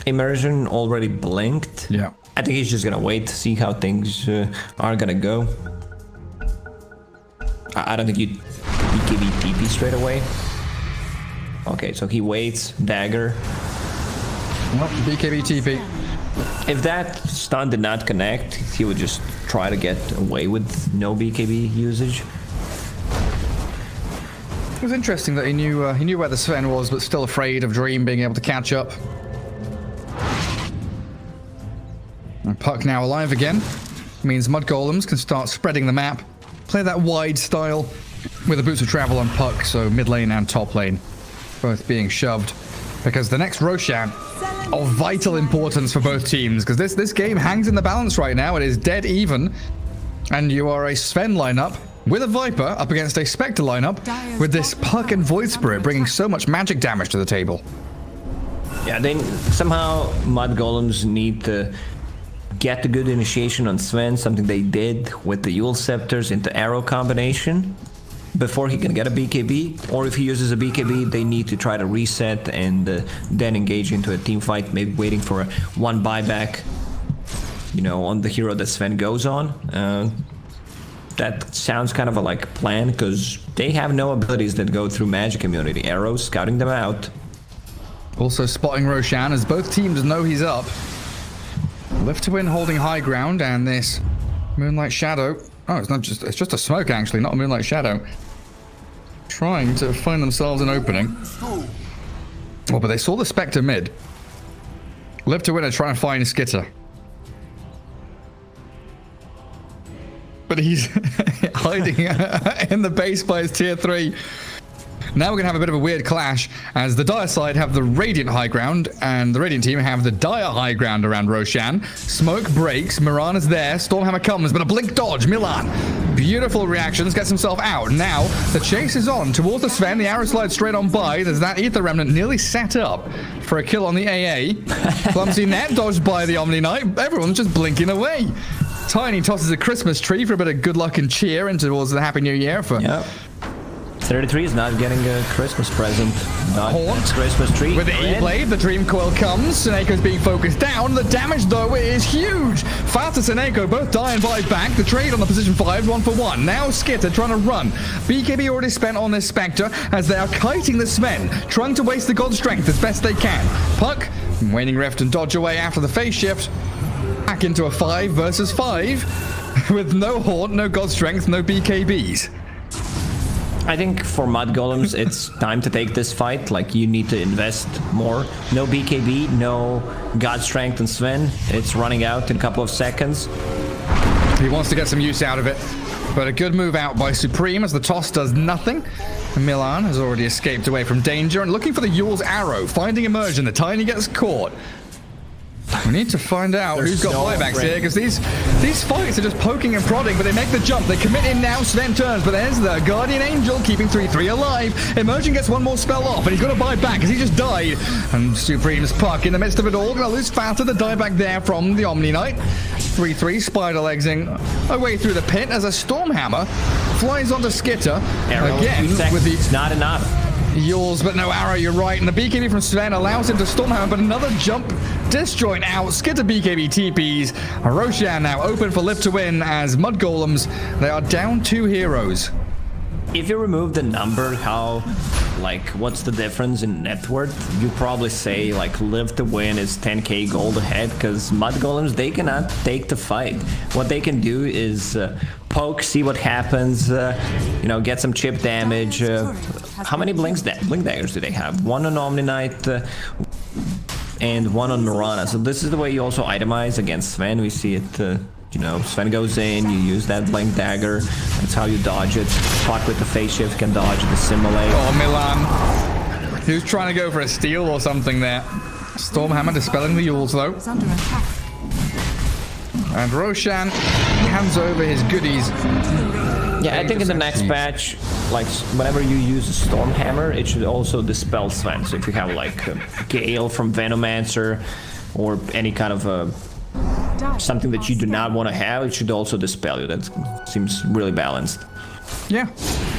immersion already blinked. Yeah. I think he's just gonna wait to see how things are gonna go. I don't think you BKB TP straight away. Okay, so he waits, dagger. Nope, BKB TP. If that stun did not connect, he would just try to get away with no BKB usage. It was interesting that he knew where the Sven was, but still afraid of Dream being able to catch up. And Puck now alive again. Means Mudgolems can start spreading the map. Play that wide style with the boots of travel on Puck, so mid lane and top lane both being shoved. Because the next Roshan of vital importance for both teams, because this game hangs in the balance right now. It is dead even. And you are a Sven lineup with a Viper up against a Spectre lineup with this Puck and Void Spirit bringing so much magic damage to the table. Yeah, they somehow Mudgolems need to get the good initiation on Sven, something they did with the Yule Scepters into arrow combination before he can get a BKB, or if he uses a BKB, they need to try to reset and then engage into a team fight, maybe waiting for a one buyback, you know, on the hero that Sven goes on. That sounds kind of a like plan, because they have no abilities that go through magic immunity. Arrows scouting them out. Also spotting Roshan as both teams know he's up. Lift to win holding high ground, and this Moonlight Shadow. Oh, it's just a smoke actually, not a Moonlight Shadow. Trying to find themselves an opening. Oh, but they saw the Spectre mid. Live to win are trying to find Skitter. But he's hiding in the base by his tier 3. Now we're going to have a bit of a weird clash, as the Dire side have the Radiant high ground, and the Radiant team have the Dire high ground around Roshan. Smoke breaks, Mirana's there, Stormhammer comes, but a blink dodge, Milan. Beautiful reactions, gets himself out. Now, the chase is on towards the Sven, the arrow slides straight on by. There's that Ether Remnant nearly set up for a kill on the AA. Clumsy net dodged by the Omni Knight, everyone's just blinking away. Tiny tosses a Christmas tree for a bit of good luck and cheer and towards the Happy New Year for... Yep. 33 is not getting a Christmas present. Not Haunt Christmas tree. with the E-Blade, the Dream Coil comes. Seneco's being focused down. The damage, though, is huge. Fast and Seneco both die and vibe back. The trade on the position 5, 1-for-1. Now Skitter trying to run. BKB already spent on this Spectre as they are kiting the Sven, trying to waste the God Strength as best they can. Puck, Waning Rift and dodge away after the phase shift. Back into a 5 versus 5 with no Haunt, no God Strength, no BKBs. I think for Mudgolems, it's time to take this fight. Like, you need to invest more. No BKB, no God Strength and Sven. It's running out in a couple of seconds. He wants to get some use out of it, but a good move out by Supreme as the toss does nothing. Milan has already escaped away from danger and looking for the Yule's arrow, finding immersion. The Tiny gets caught. We need to find out who's got buybacks here, because these fights are just poking and prodding, but they make the jump. They commit in now. Sven turns, but there's the Guardian Angel keeping 3-3 alive. Immersion gets one more spell off, and he's got to buy back because he just died. And Supreme's Puck in the midst of it all. Going to lose faster. The dieback there from the Omni Knight. 3-3 spider legsing away through the pit as a Stormhammer flies onto Skitter. Arrow again with the... It's not enough. Yours, but no arrow, you're right. And the BKB from Sven allows him to Stormhammer, but another jump disjoint out. Skitter BKB TPs. Roshan now open for Lift to win as Mudgolems, they are down 2 heroes. If you remove the number, what's the difference in net worth? You probably say, like, Live to win is 10k gold ahead, because Mudgolems, they cannot take the fight. What they can do is poke, see what happens, get some chip damage. How many blink daggers do they have? One on Omni Knight and one on Mirana. So this is the way you also itemize against Sven. We see it, Sven goes in, you use that blink dagger. That's how you dodge it. Puck with the phase shift can dodge the simulate. Oh, Milan. He was trying to go for a steal or something there. Stormhammer dispelling the Yules, though. It's under attack. And Roshan hands over his goodies. Yeah, I think in the next patch, like, whenever you use a Stormhammer, it should also dispel Sven. So if you have, like, a Gale from Venomancer or any kind of something that you do not want to have, it should also dispel you. That seems really balanced. Yeah.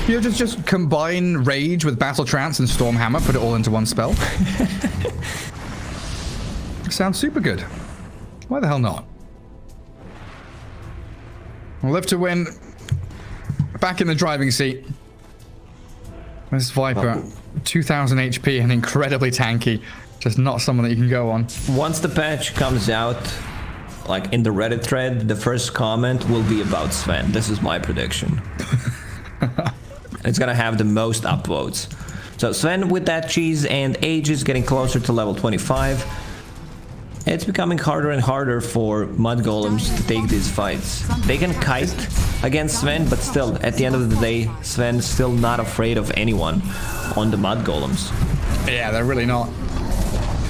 You just combine Rage with Battle Trance and Stormhammer, put it all into one spell. Sounds super good. Why the hell not? We'll live to win. Back in the driving seat. This Viper, 2000 HP and incredibly tanky. Just not someone that you can go on. Once the patch comes out, like in the Reddit thread, the first comment will be about Sven. This is my prediction. It's gonna have the most upvotes. So Sven with that cheese and Aegis getting closer to level 25. It's becoming harder and harder for Mudgolems to take these fights. They can kite against Sven, but still, at the end of the day, Sven's still not afraid of anyone on the Mudgolems. Yeah, they're really not.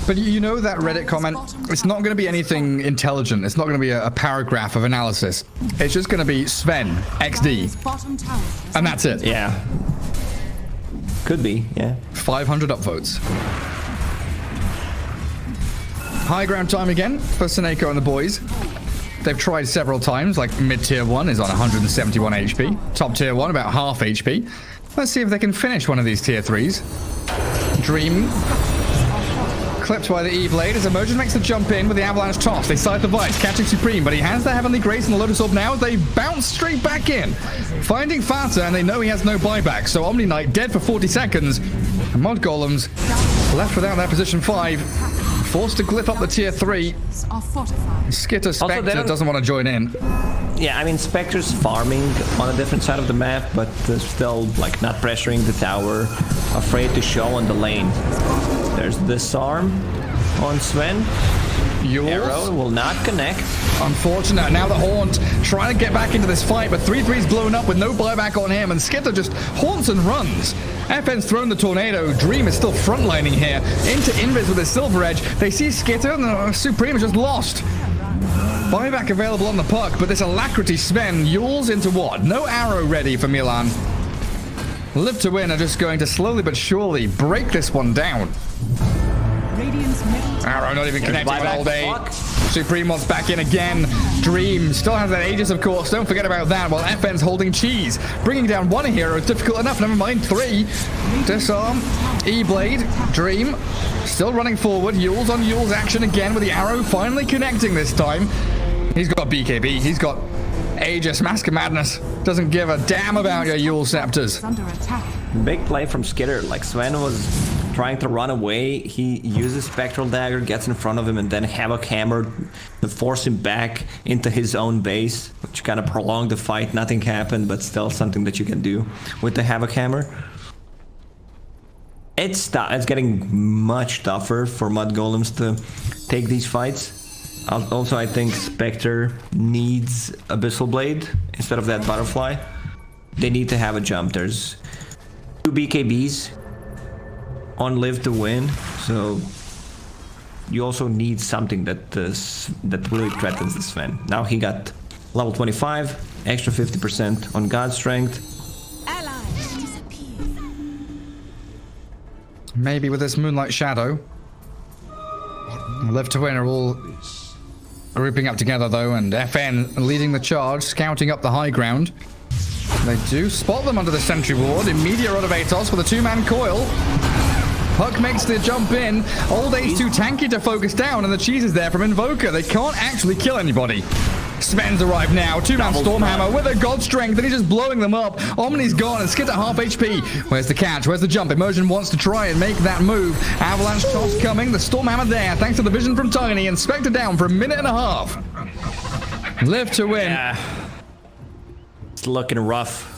But you know that Reddit comment, it's not going to be anything intelligent. It's not going to be a paragraph of analysis. It's just going to be Sven, XD. And that's it. Yeah. Could be, yeah. 500 upvotes. High ground time again for Seneko and the boys. They've tried several times, like mid-tier 1 is on 171 HP. Top tier 1 about half HP. Let's see if they can finish one of these tier 3s. Dream. Clipped by the E-Blade as Emergence makes the jump in with the Avalanche toss. They side the Vice, catching Supreme, but he has the Heavenly Grace and the Lotus Orb now as they bounce straight back in. Finding Fata, and they know he has no buyback, so Omni Knight dead for 40 seconds. And Mudgolems left without that position 5. Forced to glyph up the tier 3. Skitter Spectre doesn't want to join in. Yeah, I mean, Spectre's farming on a different side of the map, but still, like, not pressuring the tower, afraid to show on the lane. There's Disarm on Sven. Arrow will not connect. Unfortunate. Now the Haunt trying to get back into this fight, but 3-3's blown up with no buyback on him, and Skitter just haunts and runs. FN's thrown the Tornado. Dream is still frontlining here. Into Invis with his Silver Edge. They see Skitter, and Supreme is just lost. Buyback available on the puck, but this Alacrity Sven yules into what? No arrow ready for Milan. Live to Win are just going to slowly but surely break this one down. Arrow not even connecting on all day. Supreme wants back in again. Dream still has that Aegis, of course. Don't forget about that. While FN's holding cheese. Bringing down one hero is difficult enough. Never mind 3. Disarm. E-Blade. Dream. Still running forward. Yules on Yules action again with the arrow finally connecting this time. He's got BKB. He's got Aegis. Mask of Madness. Doesn't give a damn about your Yule Scepters. Big play from Skitter. Like, Sven was trying to run away. He uses Spectral Dagger, gets in front of him, and then Havoc Hammer to force him back into his own base, which kind of prolonged the fight. Nothing happened, but still something that you can do with the Havoc Hammer. It's getting much tougher for Mudgolems to take these fights. Also, I think Spectre needs Abyssal Blade instead of that Butterfly. They need to have a jump. There's 2 BKBs on Live to Win, so you also need something that really threatens the Sven. Now he got level 25, extra 50% on God Strength. Allies disappear. Maybe with this Moonlight Shadow. Live to Win are all grouping up together though, and FN leading the charge, scouting up the high ground. They do spot them under the sentry ward. Immediate rod of Atos with a 2-man coil. Puck makes the jump in. Old Age too tanky to focus down, and the cheese is there from Invoker. They can't actually kill anybody. Sven's arrived now. 2-man Stormhammer with a God Strength, and he's just blowing them up. Omni's gone, and Skid at half HP. Where's the catch? Where's the jump? Immersion wants to try and make that move. Avalanche toss coming. The Stormhammer there, thanks to the vision from Tiny, and Spectre down for a minute and a half. Live to Win. Yeah. It's looking rough.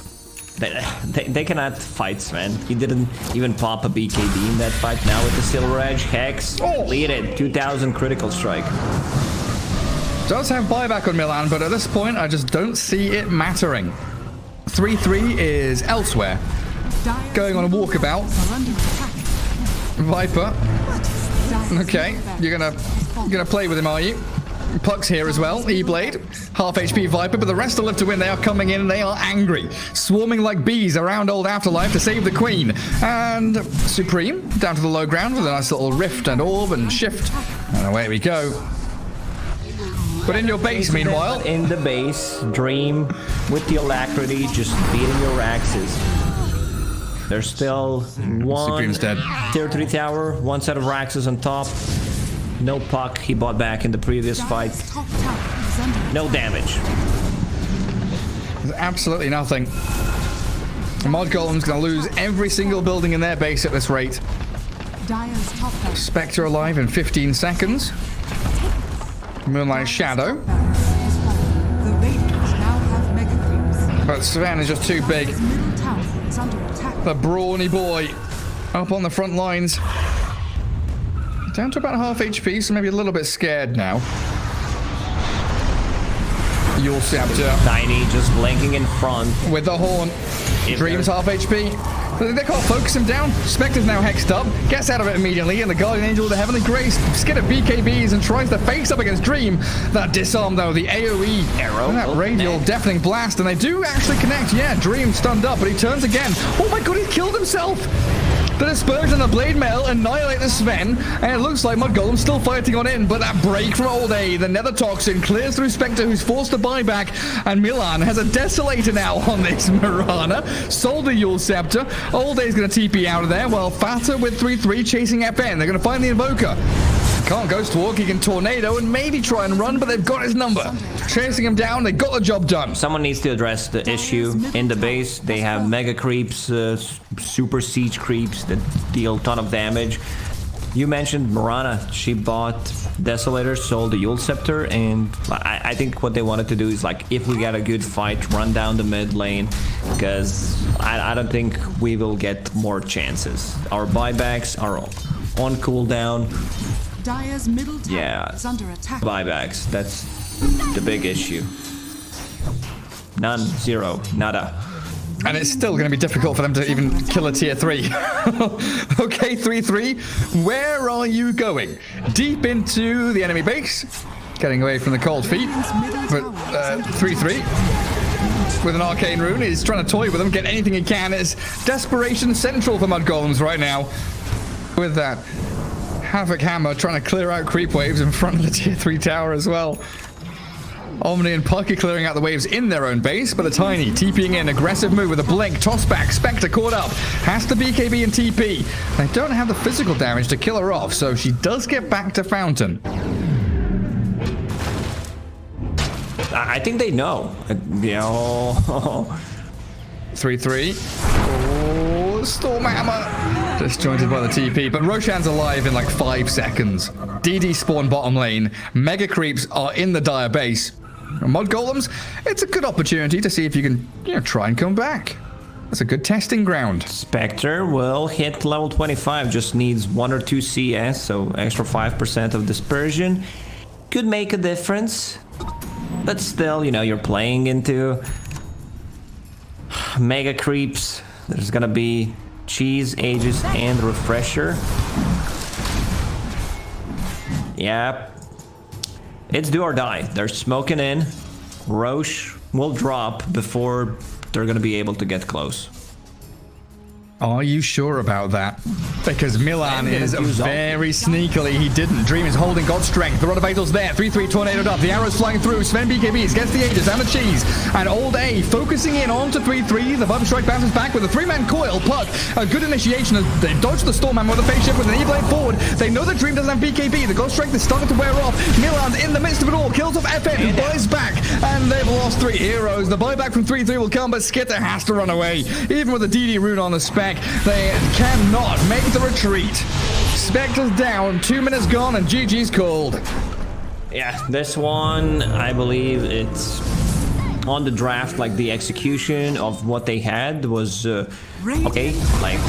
They cannot fight Sven. He didn't even pop a BKB in that fight. Now with the Silver Edge, Hex, lead it. 2000 critical strike. Does have buyback on Milan, but at this point, I just don't see it mattering. 3-3 is elsewhere. Going on a walkabout. Viper. Okay, you're gonna play with him, are you? Puck's here as well. E-Blade. Half HP Viper, but the rest will Live to Win. They are coming in and they are angry. Swarming like bees around old Afterlife to save the Queen. And Supreme down to the low ground with a nice little rift and orb and shift. And away we go. But in your base, meanwhile. In the base, Dream with the Alacrity just beating your axes. There's still one Supreme's dead. tier 3 tower, one set of Raxes on top. No puck he bought back in the previous fight. Dire's top tower is under attack. No damage. There's absolutely nothing. Mudgolem's gonna lose every single building in their base at this rate. Dire's top tower. Spectre alive in 15 seconds. Moonlight Shadow. Is falling. The Radiants now have mega creeps. But Sven is just too big. Dire's middle tower is under attack. The brawny boy up on the front lines. Down to about half HP, so maybe a little bit scared now. Yule Scepter Tiny just blinking in front. with the horn. Dreams they're- half HP. They can't focus him down. Spectre's now hexed up, gets out of it immediately, and the Guardian Angel of the Heavenly Grace skin of BKBs and tries to face up against Dream. That disarm though, the AoE Arrow and that will radial connect. deafening blast, and they do actually connect. Yeah, Dream stunned up, but he turns again. Oh my god, he killed himself! The Dispersion and the Blade Mail annihilate the Sven, and it looks like Mudgolem's still fighting on in, but that break from Old A, the Nether Toxin, clears through Spectre, who's forced to buy back, and Milan has a Desolator now on this Mirana. Sold the Yule Scepter. Old A's going to TP out of there, while Fata with 3-3 chasing FN. They're going to find the Invoker. Can't Ghost Walk, he can Tornado and maybe try and run, but they've got his number. Chasing him down, they got the job done. Someone needs to address the issue in the base. They have mega creeps, super siege creeps that deal a ton of damage. You mentioned Mirana. She bought Desolator, sold the Yule Scepter, and I think what they wanted to do is, like, if we get a good fight, run down the mid lane, because I don't think we will get more chances. Our buybacks are on cooldown. Dire's middle tower Yeah. is under attack. Buybacks, that's the big issue. None, zero, nada. And it's still going to be difficult for them to even kill a tier 3. Okay, 3-3, where are you going? Deep into the enemy base, getting away from the cold feet. But 3-3 with an arcane rune is trying to toy with them, get anything he can. It's desperation central for Mudgolems right now. With that Havoc Hammer trying to clear out creep waves in front of the tier 3 tower as well. Omni and Puck are clearing out the waves in their own base, but the Tiny TPing in, aggressive move with a blink, toss back, Spectre caught up, has to BKB and TP. They don't have the physical damage to kill her off, so she does get back to Fountain. I think they know. You know. 3-3. Oh, Storm Hammer. Disjointed by the TP, but Roshan's alive in like 5 seconds. DD spawn bottom lane. Mega creeps are in the Dire base. Mudgolems, it's a good opportunity to see if you can, try and come back. That's a good testing ground. Spectre will hit level 25, just needs 1 or 2 CS, so extra 5% of dispersion. Could make a difference. But still, you're playing into mega creeps. There's gonna be Cheese, Aegis, and Refresher. Yep. It's do or die. They're smoking in. Roche will drop before they're gonna be able to get close. Are you sure about that? Because Milan is use very sneakily. He didn't. Dream is holding God's strength. The Rod of Fatal's there. 3-3 tornadoed up. The arrows flying through. Sven BKBs gets the Aegis and the Cheese. And Old A focusing in onto 3-3. The Bubble Strike bounces back with a 3-man coil. Puck, a good initiation. They dodge the Storm Hammer with a face shift with an E-Blade forward. They know that Dream doesn't have BKB. The God's strength is starting to wear off. Milan in the midst of it all. Kills off FN who buys back. And they've lost 3 heroes. The buyback from 3-3 will come, but Skitter has to run away. Even with the DD rune on the spec, they cannot make the retreat. Spectre's down, 2 minutes gone, and GG's called. Yeah, this one, I believe it's on the draft, like the execution of what they had was okay. Like,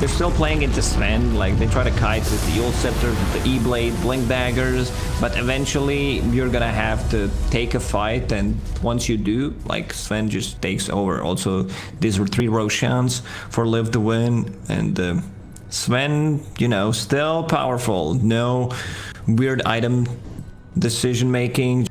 they're still playing into Sven, like they try to kite with the Yule Scepter, with the E-Blade, Blink Daggers, but eventually you're gonna have to take a fight, and once you do, like, Sven just takes over. Also, these were 3 Roshans for Live to Win, and Sven, still powerful. No weird item decision making.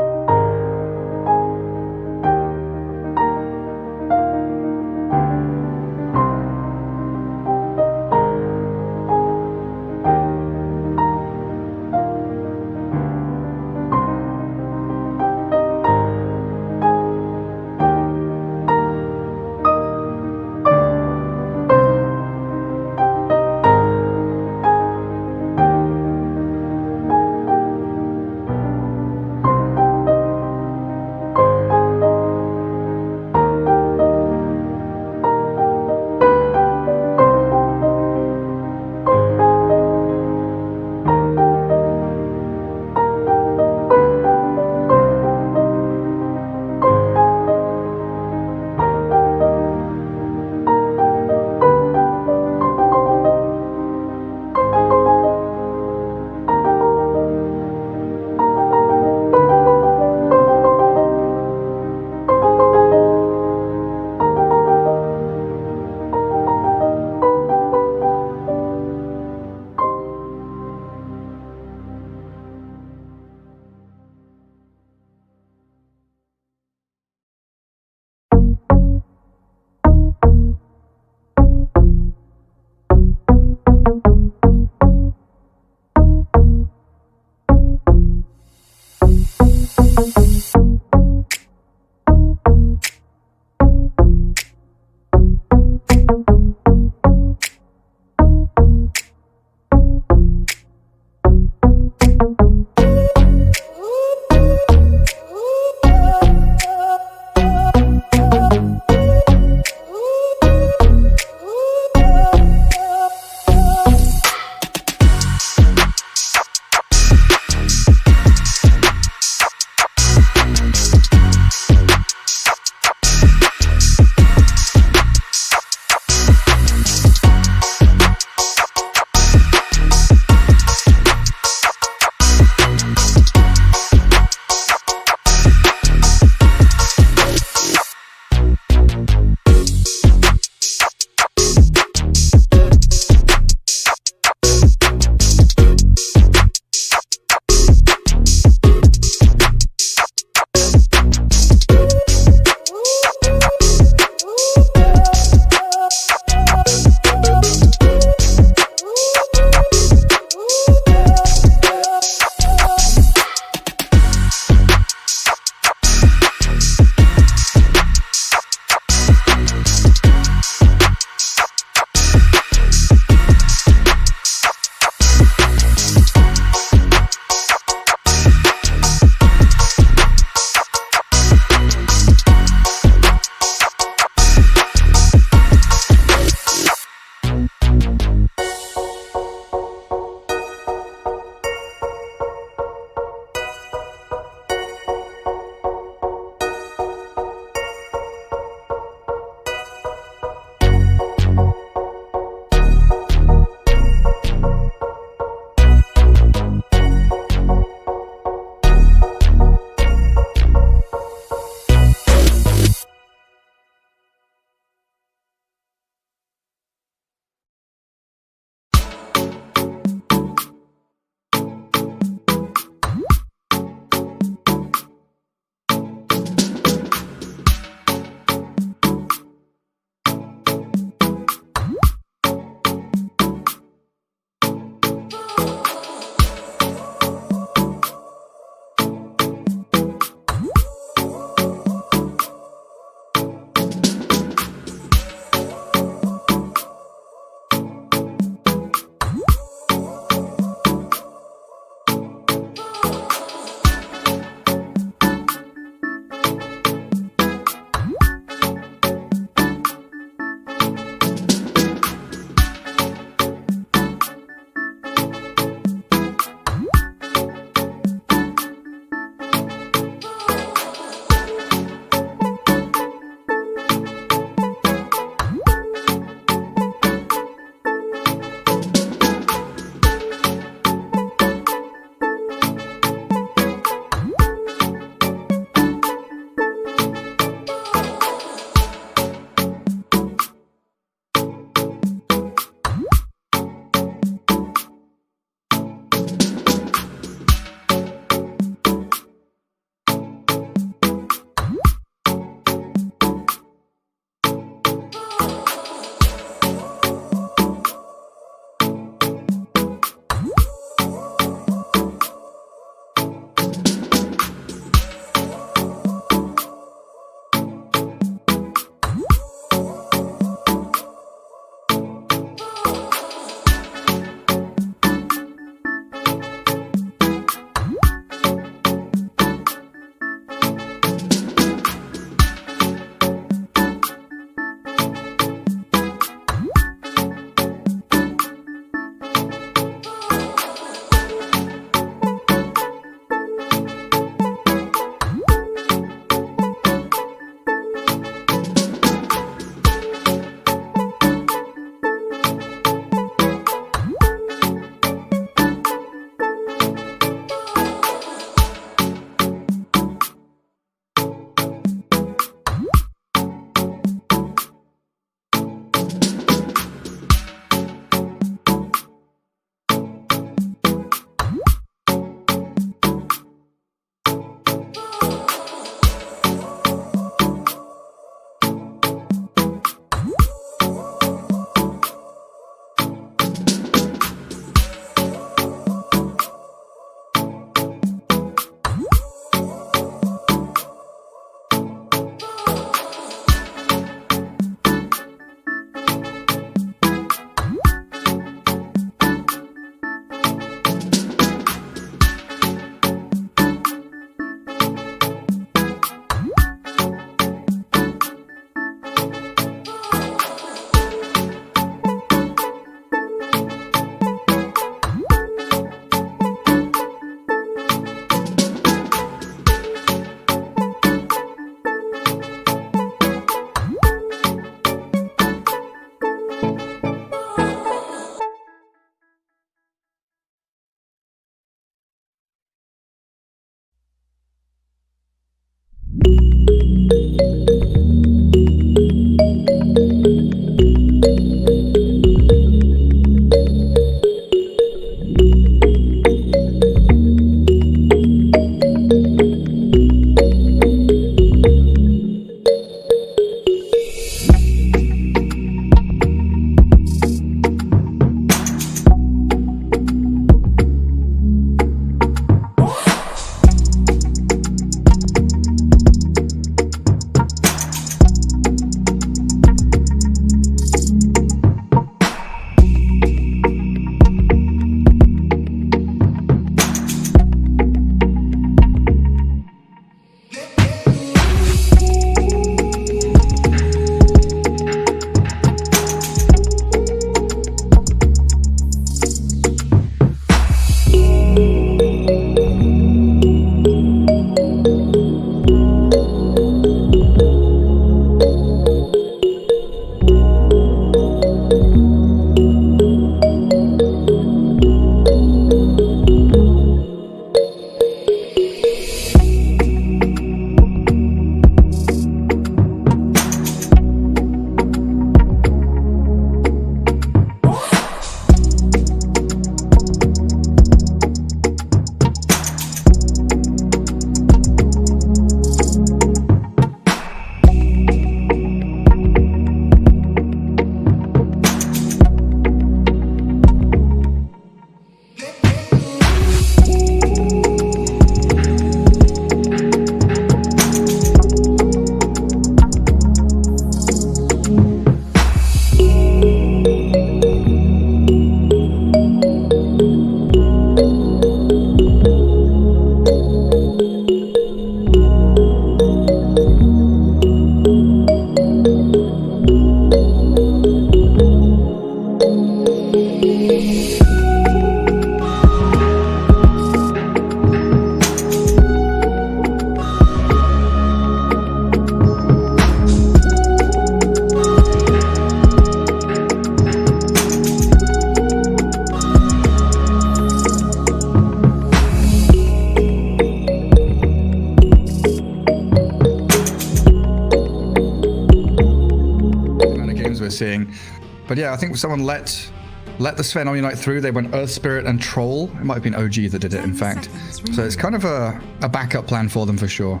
But yeah, I think someone let the Sven Omni-Knight through. They went Earth Spirit and Troll. It might have been OG that did it, in 10 fact. seconds So it's kind of a backup plan for them for sure.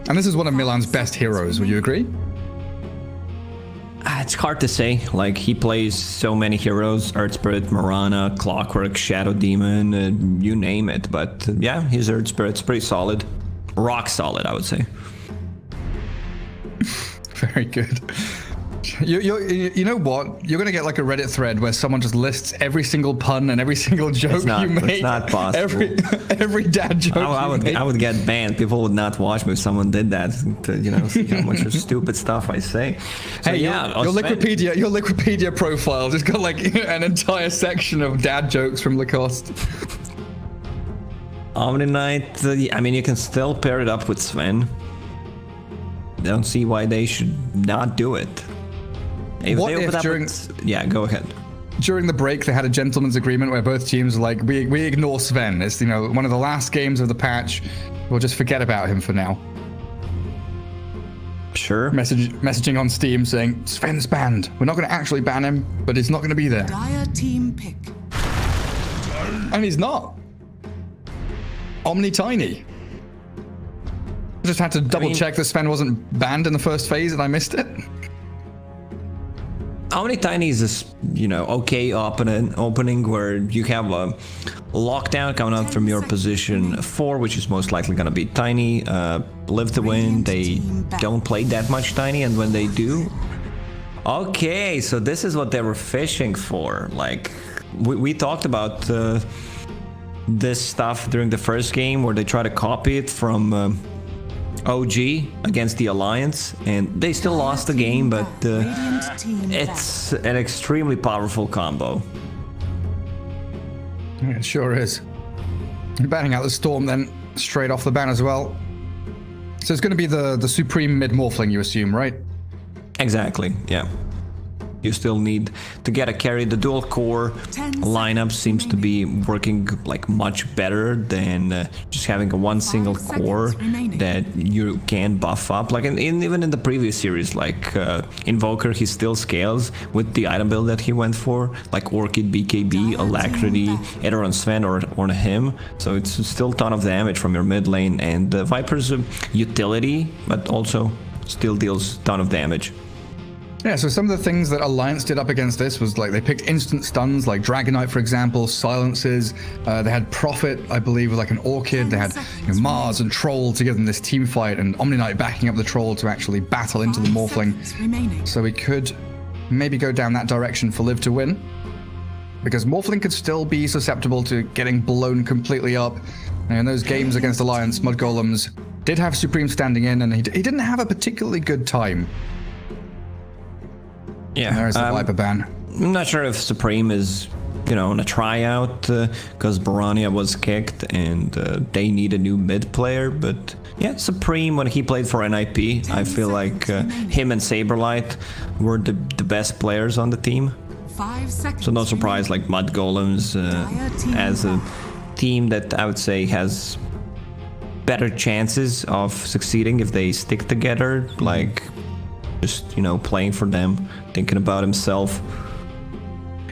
And this is one of Milan's best heroes, would you agree? It's hard to say. Like, he plays so many heroes: Earth Spirit, Marana, Clockwork, Shadow Demon, you name it. But yeah, his Earth Spirit's pretty solid. Rock solid, I would say. Very good. You know what? You're gonna get like a Reddit thread where someone just lists every single pun and every single joke you make. It's not possible. Every dad joke. I would get banned. People would not watch me if someone did that. To, see how much stupid stuff I say. So, hey, yeah, your Wikipedia profile just got like an entire section of dad jokes from Lacoste. Omni-Knight, I mean, you can still pair it up with Sven. I don't see why they should not do it. Yeah, go ahead. During the break, they had a gentleman's agreement where both teams were like, we ignore Sven. It's, one of the last games of the patch. We'll just forget about him for now. Sure. Messaging on Steam saying, Sven's banned. We're not going to actually ban him, but he's not going to be there. Dire team pick. And he's not. Omni-Tiny. I just had to double check that Sven wasn't banned in the first phase and I missed it. Omni-Tiny is this, okay opening where you have a lockdown coming out from your position 4, which is most likely going to be Tiny. Live to Win, they don't play that much Tiny, and when they do... Okay, so this is what they were fishing for. Like, we talked about this stuff during the first game where they try to copy it from... OG against the Alliance, and they still lost the game, but it's an extremely powerful combo. Yeah, it sure is. Banning out the Storm then, straight off the ban as well. So it's going to be the Supreme mid-Morphling, you assume, right? Exactly, yeah. You still need to get a carry. The dual core lineup seems to be working like much better than just having a one single core that you can buff up. Like even in the previous series, like Invoker, he still scales with the item build that he went for, like Orchid, BKB, Alacrity, either on Sven or on him. So it's still a ton of damage from your mid lane, and Viper's utility, but also still deals a ton of damage. Yeah, so some of the things that Alliance did up against this was like they picked instant stuns, like Dragonite, for example, silences. They had Prophet, I believe, with like an Orchid. They had Mars and Troll to give them this team fight, and Omni-Knight backing up the Troll to actually battle into the Morphling. So we could maybe go down that direction for Live to Win, because Morphling could still be susceptible to getting blown completely up. And in those games against Alliance, Mudgolems did have Supreme standing in, and he didn't have a particularly good time. Yeah, there's the Viper ban. I'm not sure if Supreme is, on a tryout, because Barania was kicked and they need a new mid player. But yeah, Supreme, when he played for NIP, I feel like him and Saberlight were the best players on the team. 5 seconds. So no surprise, like Mudgolems as a team that I would say has better chances of succeeding if they stick together, like just, playing for them, thinking about himself.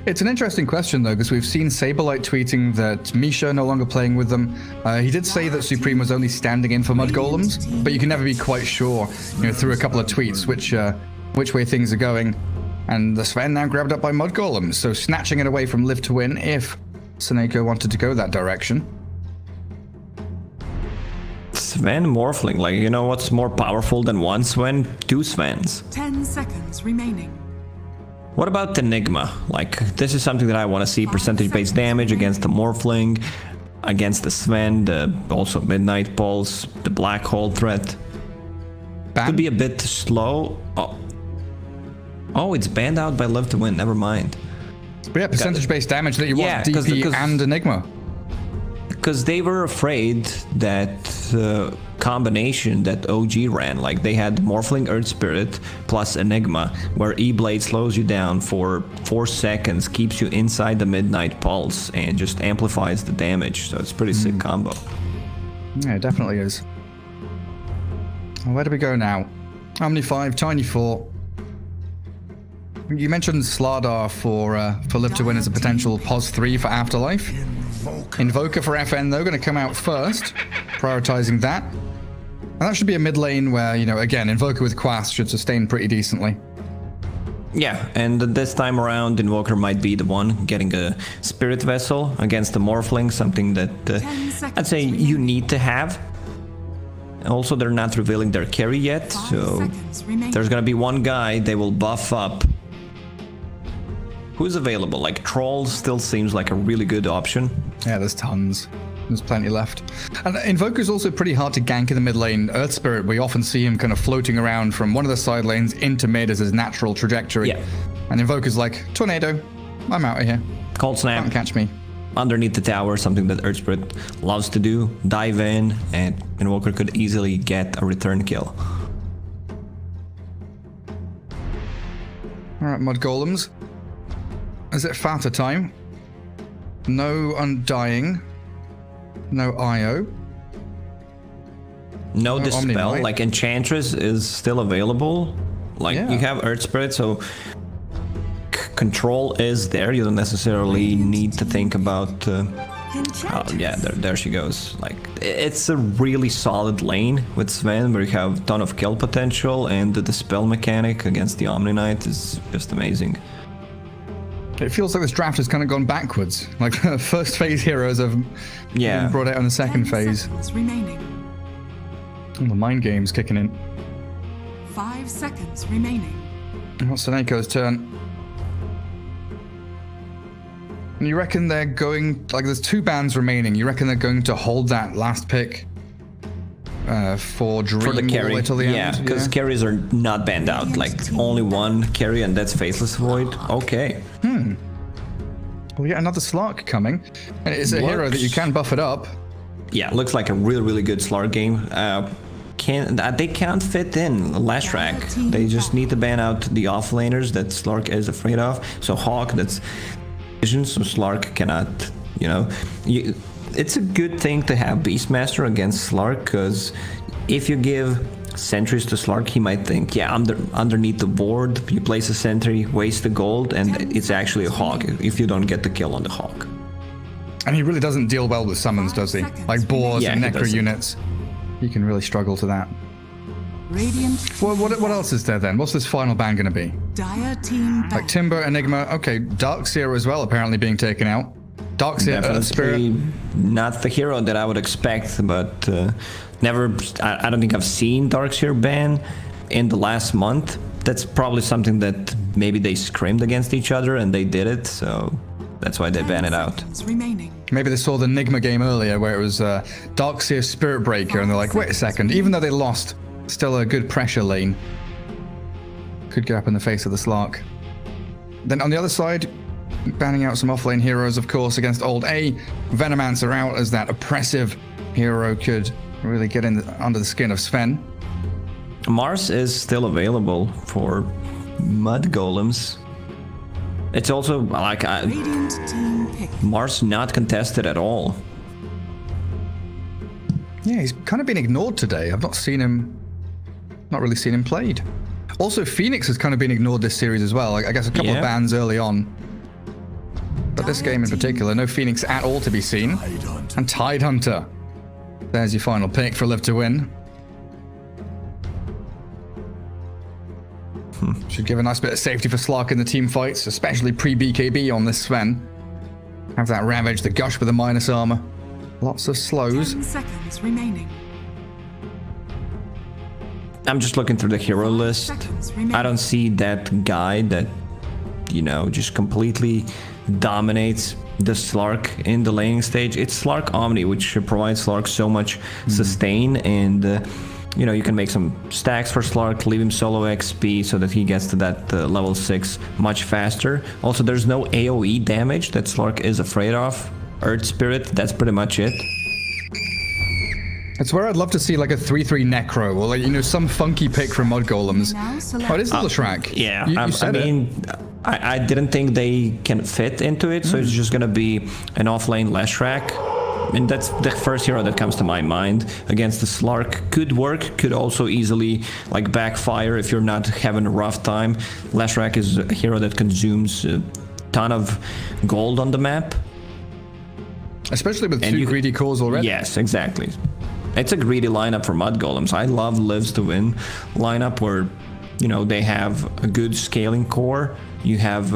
It's an interesting question, though, because we've seen Saberlight tweeting that Misha no longer playing with them. He did say that Supreme was only standing in for Mudgolems, but you can never be quite sure, through a couple of tweets, which way things are going. And the Sven now grabbed up by Mudgolems, so snatching it away from Live to Win if Seneko wanted to go that direction. Sven Morphling, like, what's more powerful than one Sven? 2 Svens. 10 seconds remaining. What about Enigma? Like, this is something that I want to see: percentage-based damage against the Morphling, against the Sven, also Midnight Pulse, the Black Hole threat. Could be a bit slow. Oh, it's banned out by Live to Win, never mind. But yeah, percentage-based damage that you want DP and Enigma. Because they were afraid that combination that OG ran, like they had Morphling Earth Spirit plus Enigma, where E-Blade slows you down for 4 seconds, keeps you inside the Midnight Pulse, and just amplifies the damage. So it's a pretty sick combo. Yeah, it definitely is. Where do we go now? Omni 5, Tiny 4. You mentioned Slardar for Live to Win as a potential POS 3 for Afterlife. Invoker for FN, though, going to come out first, prioritizing that. And that should be a mid lane where, you know, again, Invoker with Quas should sustain pretty decently. Yeah, and this time around, Invoker might be the one getting a Spirit Vessel against the Morphling, something that I'd say you need to have. Also, they're not revealing their carry yet, so there's gonna be one guy they will buff up. Who's available? Like, Troll still seems like a really good option. Yeah, there's tons. There's plenty left. And Invoker's also pretty hard to gank in the mid lane. Earth Spirit, we often see him kind of floating around from one of the side lanes into mid as his natural trajectory. Yeah. And Invoker's like, Tornado, I'm out of here. Cold Snap. Can't catch me. Underneath the tower, something that Earth Spirit loves to do. Dive in, and Invoker could easily get a return kill. Alright, Mudgolems. Is it Fata time? No Undying. No IO. No Dispel, Omni-Knight. like Enchantress is still available. Like, Yeah. you have Earth Spirit, so control is there. You don't necessarily need to think about... oh, yeah, there she goes. Like, it's a really solid lane with Sven, where you have a ton of kill potential, and the Dispel mechanic against the Omni-Knight is just amazing. It feels like this draft has kind of gone backwards. Like, first phase heroes have been brought out in the second 10 phase. seconds remaining. And the mind game's kicking in. 5 seconds remaining. What's Seneco's turn? And you reckon they're going... Like, there's 2 bans remaining. You reckon they're going to hold that last pick for Dream For the all the carry, way till the end? yeah, because carries are not banned out. Like, only one carry, and that's Faceless Void. Okay. We get another Slark coming. And it's a hero that you can buff it up. Yeah, looks like a really good Slark game. They can't fit in Lashrak. They just need to ban out the offlaners that Slark is afraid of. So Hawk, that's vision, so Slark cannot, you know. It's a good thing to have Beastmaster against Slark, because if you give sentries to Slark, he might think, yeah, underneath the board, you place a sentry, waste the gold, and it's actually a Hawk if you don't get the kill on the Hawk. And he really doesn't deal well with summons, does he? Like boars Yeah, and he necro doesn't. units. He can really struggle to that. Radiant. Well, what else is there then? What's this final ban going to be? Dire team back. Like Timber, Enigma, okay, Darkseer as well apparently being taken out. Darkseer, Earth Spirit. Definitely not the hero that I would expect, but never. I don't think I've seen Darkseer ban in the last month. That's probably something that maybe they scrimmed against each other and they did it, so that's why they ban it out. Seconds remaining. Maybe they saw the Enigma game earlier where it was Darkseer Spirit Breaker and they're like, wait a second, even though they lost, still a good pressure lane. Could go up in the face of the Slark. Then on the other side, banning out some offlane heroes, of course, against Old A. Venomancer out as that oppressive hero could really get under the skin of Sven. Mars is still available for Mudgolems. It's also like Radiant team pick. Mars not contested at all. Yeah, he's kind of been ignored today. I've not really seen him played. Also, Phoenix has kind of been ignored this series as well. Like, I guess a couple of bans early on. But this game in particular, no Phoenix at all to be seen. And Tide Hunter. There's your final pick for Live to Win. Should give a nice bit of safety for Slark in the team fights, especially pre-BKB on this Sven. Have that Ravage, the Gush with the minus armor. Lots of slows. 10 seconds remaining. I'm just looking through the hero list. Seconds remaining. I don't see that guy that, you know, just completely dominates the Slark in the laning stage. It's Slark Omni, which provides Slark so much sustain, and you know, you can make some stacks for Slark, leave him solo XP so that he gets to that level 6 much faster. Also, there's no AoE damage that Slark is afraid of. Earth Spirit, that's pretty much it. It's where I'd love to see like a 3/3 Necro, or like, you know, some funky pick from Mudgolems. Now select. Oh, it is Lashrak. Yeah, You I said it. mean, I didn't think they can fit into it, so it's just gonna be an offlane Lashrak And that's the first hero that comes to my mind. Against the Slark could work, could also easily like backfire if you're not having a rough time. Leshrac is a hero that consumes a ton of gold on the map. Especially with two greedy cores already. Yes, exactly. It's a greedy lineup for Mudgolems. I love lives to win lineup where, you know, they have a good scaling core. You have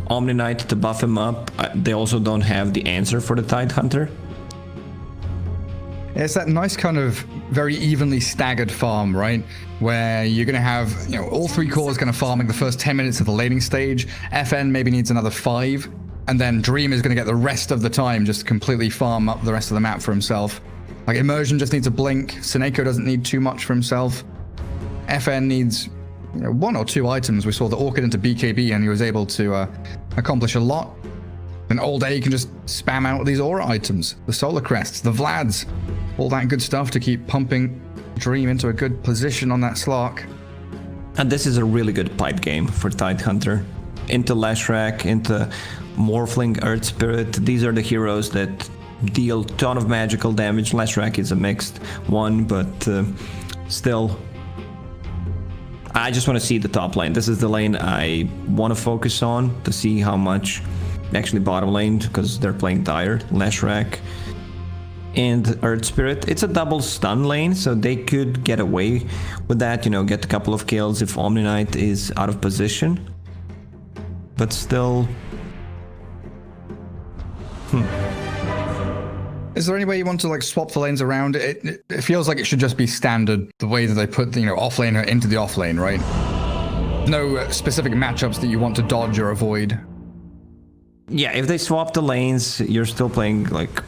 Omni Knight to buff him up. They also don't have the answer for the Tidehunter. It's that nice kind of very evenly staggered farm, right? Where you're going to have, you know, all three cores kind of farming the first 10 minutes of the laning stage. FN maybe needs another 5. And then Dream is going to get the rest of the time just completely farm up the rest of the map for himself. Like Immersion just needs a blink. Seneko doesn't need too much for himself. FN needs, you know, 1 or 2 items. We saw the Orchid into BKB and he was able to accomplish a lot. Then Old A can just spam out these aura items. The Solar Crests, the Vlads. All that good stuff to keep pumping Dream into a good position on that Slark. And this is a really good pipe game for Tidehunter. Into Leshrac, into Morphling, Earth Spirit. These are the heroes that deal a ton of magical damage. Leshrac is a mixed one, but still, I just want to see the top lane. This is the lane I want to focus on to see how much, actually bottom lane, because they're playing Dire, Leshrac, and Earth Spirit. It's a double stun lane, so they could get away with that, you know, get a couple of kills if Omni Knight is out of position. But still... Is there any way you want to like swap the lanes around? It feels like it should just be standard, the way that they put the, you know, offlaner into the offlane, right? No specific matchups that you want to dodge or avoid. Yeah, if they swap the lanes, you're still playing like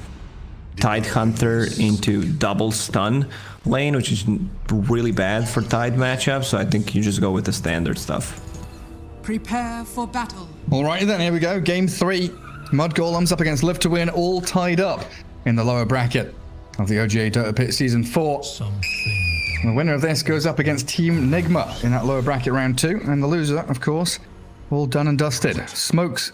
Tidehunter into double stun lane, which is really bad for Tide matchups, so I think you just go with the standard stuff. Prepare for battle. Alrighty then, here we go. Game 3. Mudgolems up against Live to Win, all tied up in the lower bracket of the OGA Dotapit Season 4. The winner of this goes up against Team Nigma in that lower bracket round 2, and the loser, of course, all done and dusted. Smokes.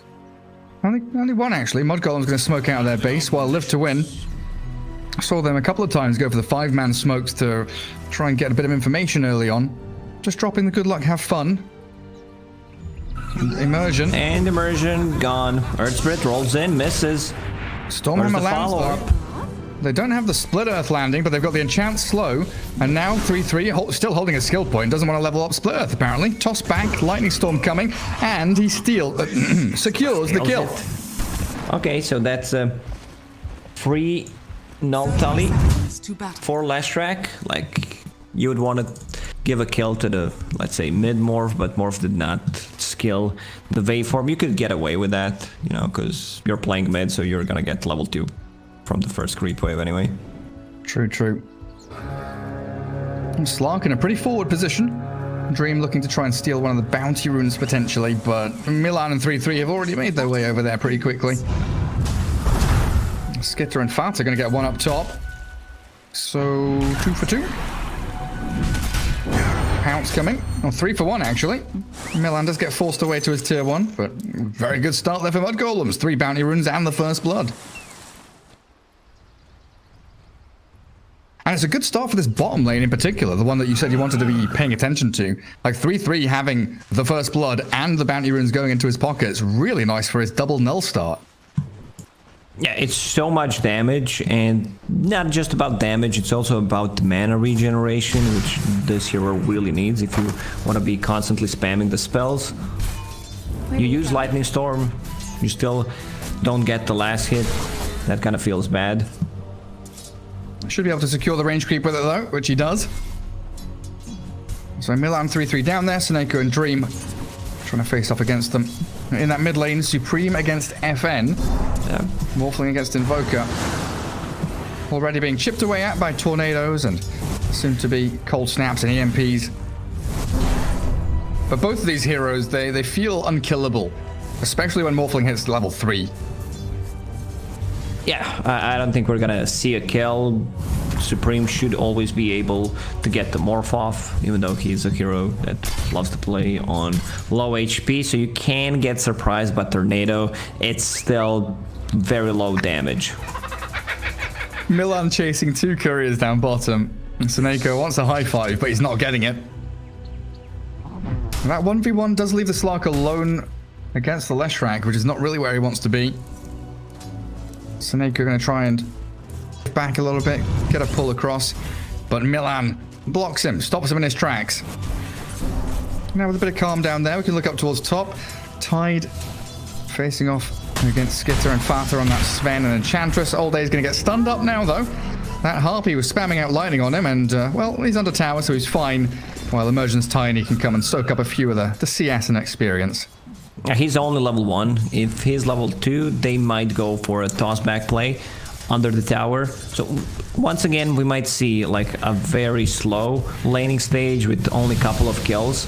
Only one, actually. Mudgolem's going to smoke out of their base, while Live to Win, I saw them a couple of times go for the 5-man smokes to try and get a bit of information early on. Just dropping the good luck, have fun. Immersion. And Immersion gone. Earth Spirit rolls in, misses. Stormhammer lands though. They don't have the Split Earth landing, but they've got the Enchant Slow. And now 3-3, still holding a skill point. Doesn't want to level up Split Earth, apparently. Toss back, Lightning Storm coming, and he secures the kill. Okay, so that's a free null tally for Leshrac. Like, you would want to give a kill to the, let's say, mid-morph, but morph did not skill the waveform. You could get away with that, you know, because you're playing mid, so you're gonna get level 2 from the first creep wave anyway. True, true. Slark in a pretty forward position. Dream looking to try and steal one of the bounty runes potentially, but Milan and 3-3 have already made their way over there pretty quickly. Skitter and Fat are going to get one up top. So 2 for 2. Pounce coming. Oh, 3 for 1 actually. Milan does get forced away to his tier 1, but very good start there for Mudgolems. 3 bounty runes and the first blood. And it's a good start for this bottom lane in particular, the one that you said you wanted to be paying attention to. Like 3-3 having the first blood and the bounty runes going into his pockets. Really nice for his double null start. Yeah, it's so much damage, and not just about damage, it's also about mana regeneration, which this hero really needs if you want to be constantly spamming the spells. You use Lightning Storm, you still don't get the last hit. That kind of feels bad. Should be able to secure the range creep with it though, which he does. So Milan 3-3 down there, Seneko and Dream trying to face off against them. In that mid lane, Supreme against FN. Yeah. Morphling against Invoker. Already being chipped away at by tornadoes and soon to be cold snaps and EMPs. But both of these heroes, they feel unkillable, especially when Morphling hits level 3. Yeah, I don't think we're gonna see a kill. Supreme should always be able to get the morph off, even though he's a hero that loves to play on low HP, so you can get surprised by Tornado. It's still very low damage. Milan chasing 2 couriers down bottom. And Seneko wants a high five, but he's not getting it. And that 1v1 does leave the Slark alone against the Leshrac, which is not really where he wants to be. Seneko going to try and back a little bit, get a pull across, but Milan blocks him, stops him in his tracks. Now with a bit of calm down there, we can look up towards top. Tide facing off against Skitter and Fata on that Sven and Enchantress. Old Day's going to get stunned up now, though. That Harpy was spamming out lightning on him, and, well, he's under tower, so he's fine. While Immersion's Tiny can come and soak up a few of the CS and experience. He's only level 1. If he's level 2, they might go for a toss-back play under the tower. So, once again, we might see, like, a very slow laning stage with only a couple of kills.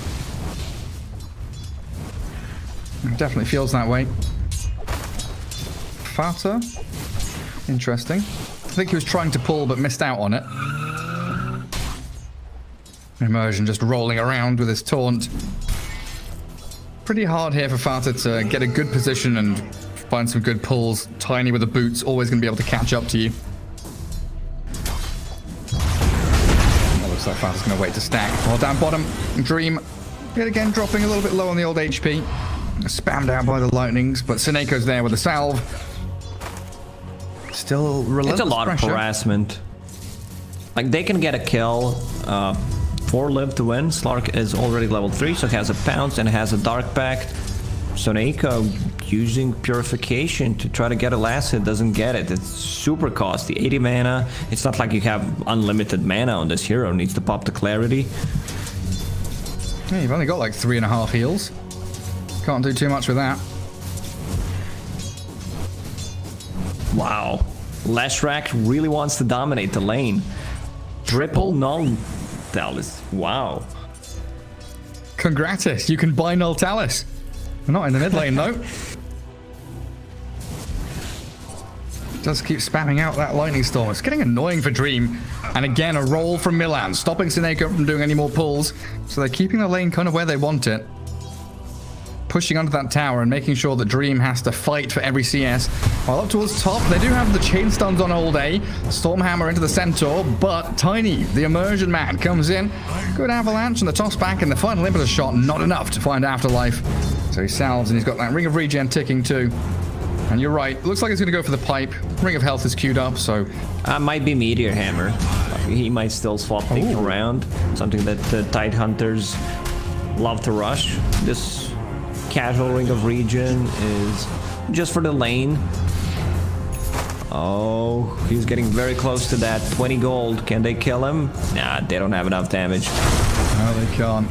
It definitely feels that way. Fata. Interesting. I think he was trying to pull, but missed out on it. Immersion just rolling around with his taunt. Pretty hard here for Fata to get a good position and find some good pulls. Tiny with the boots, always going to be able to catch up to you. That looks like Fata's going to wait to stack. Well, down bottom, Dream yet again dropping a little bit low on the old HP. Spammed out by the lightnings, but Seneco's there with a salve. Still relentless It's a lot pressure. of harassment. Like, they can get a kill. 4 live to win. Slark is already level 3, so has a pounce and has a dark pact. Soneika using purification to try to get a last hit, doesn't get it. It's super costly, 80 mana. It's not like you have unlimited mana on this hero. Needs to pop the clarity. Yeah, you've only got like 3.5 heals. Can't do too much with that. Wow. Leshrac really wants to dominate the lane. Triple null Talus. Wow. Congratis, you can buy Null Talus. We're not in the mid lane though. Just keep spamming out that lightning storm. It's getting annoying for Dream. And again, a roll from Milan, stopping Seneko from doing any more pulls. So they're keeping the lane kind of where they want it. Pushing onto that tower and making sure that Dream has to fight for every CS. While up towards top, they do have the chain stuns on Old A. Stormhammer into the Centaur, but Tiny, the Immersion man, comes in. Good avalanche and the toss back and the final impetus shot, not enough to find Afterlife. So he salves and he's got that Ring of Regen ticking too. And you're right, looks like he's going to go for the pipe. Ring of Health is queued up, so... Might be Meteor Hammer. He might still swap things around. Something that the Tide Hunters love to rush. This casual Ring of Regen is just for the lane. Oh, he's getting very close to that 20 gold. Can they kill him? Nah, they don't have enough damage. No, they can't.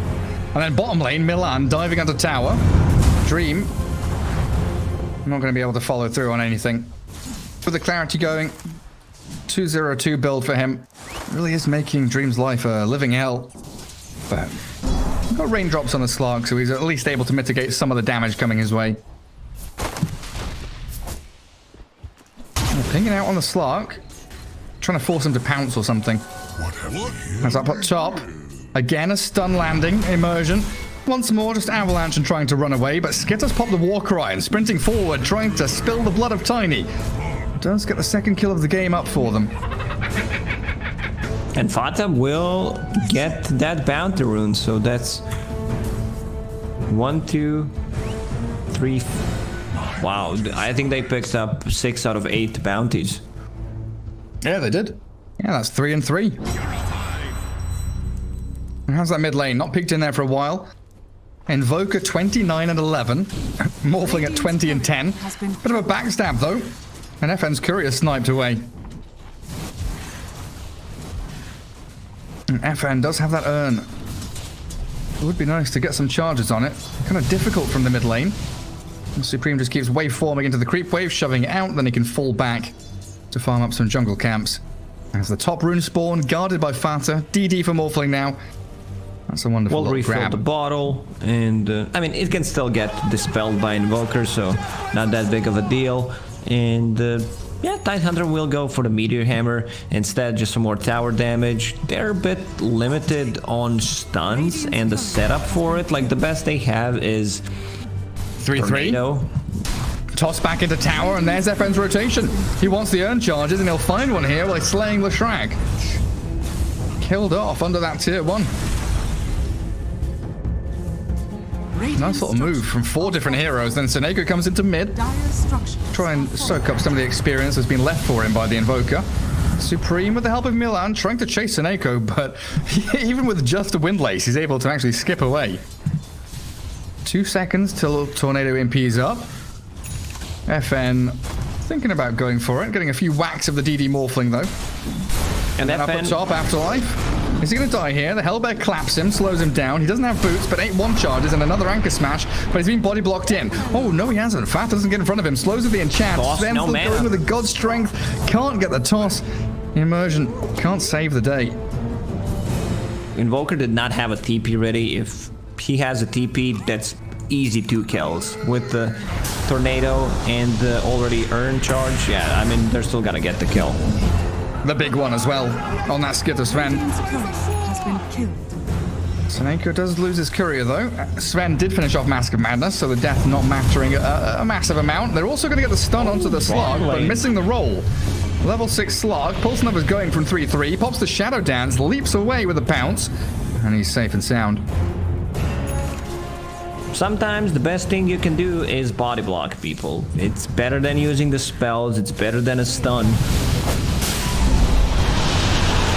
And then bottom lane, Milan diving under tower. Dream. I'm not going to be able to follow through on anything. With the clarity going, 202 build for him. Really is making Dream's life a living hell. But got raindrops on the Slark, so he's at least able to mitigate some of the damage coming his way. Pinging out on the Slark. Trying to force him to pounce or something. As up top. Again, a stun landing. Immersion. Once more, just avalanche and trying to run away, but Skitter's popped the war cry and sprinting forward, trying to spill the blood of Tiny. Does get the second kill of the game up for them. And Fata will get that bounty rune, so that's 1, 2, 3. Wow, I think they picked up 6 out of 8 bounties. Yeah, they did. Yeah, that's 3 and 3. And how's that mid lane? Not peeked in there for a while. Invoker 29 and 11. Morphling at 20 and 10. Bit of a backstab though. And FN's Courier sniped away. And FN does have that urn. It would be nice to get some charges on it. Kind of difficult from the mid lane. And Supreme just keeps waveforming into the creep wave, shoving it out, then he can fall back to farm up some jungle camps. As the top rune spawn, guarded by Fata. DD for Morphling now. That's a wonderful We'll refill grab. the bottle, and I mean, it can still get dispelled by Invoker, so not that big of a deal. And yeah, Tidehunter will go for the Meteor Hammer instead, just some more tower damage. They're a bit limited on stuns and the setup for it. Like, the best they have is 3-3. Toss back into tower, and there's FN's rotation. He wants the urn charges, and he'll find one here by slaying Leshrac. Killed off under that tier 1. Nice little move from 4 different heroes. Then Seneko comes into mid. Try and soak up some of the experience that's been left for him by the Invoker. Supreme, with the help of Milan, trying to chase Seneko, but even with just a Windlace, he's able to actually skip away. 2 seconds till Tornado impedes up. FN thinking about going for it, getting a few whacks of the DD Morphling though. And then up at top, Afterlife. Is he going to die here? The Hellbear claps him, slows him down. He doesn't have boots, but 8-1 charges and another anchor smash, but he's been body blocked in. Oh, no, he hasn't. Fat doesn't get in front of him. Slows with the enchant. Sven still going with the God Strength. Can't get the toss. Immersion can't save the day. Invoker did not have a TP ready. If he has a TP, that's easy 2 kills. With the Tornado and the already earned charge, yeah, I mean, they're still gonna get the kill. The big one as well on that skit of Sven. Has been killed. Seneko does lose his courier though. Sven did finish off Mask of Madness, so the death not mattering a massive amount. They're also going to get the stun onto the Slug, but missing the roll. Level 6 Slug. Pulse numbers going from 3-3. Pops the Shadow Dance, leaps away with a pounce, and he's safe and sound. Sometimes the best thing you can do is body block people. It's better than using the spells. It's better than a stun.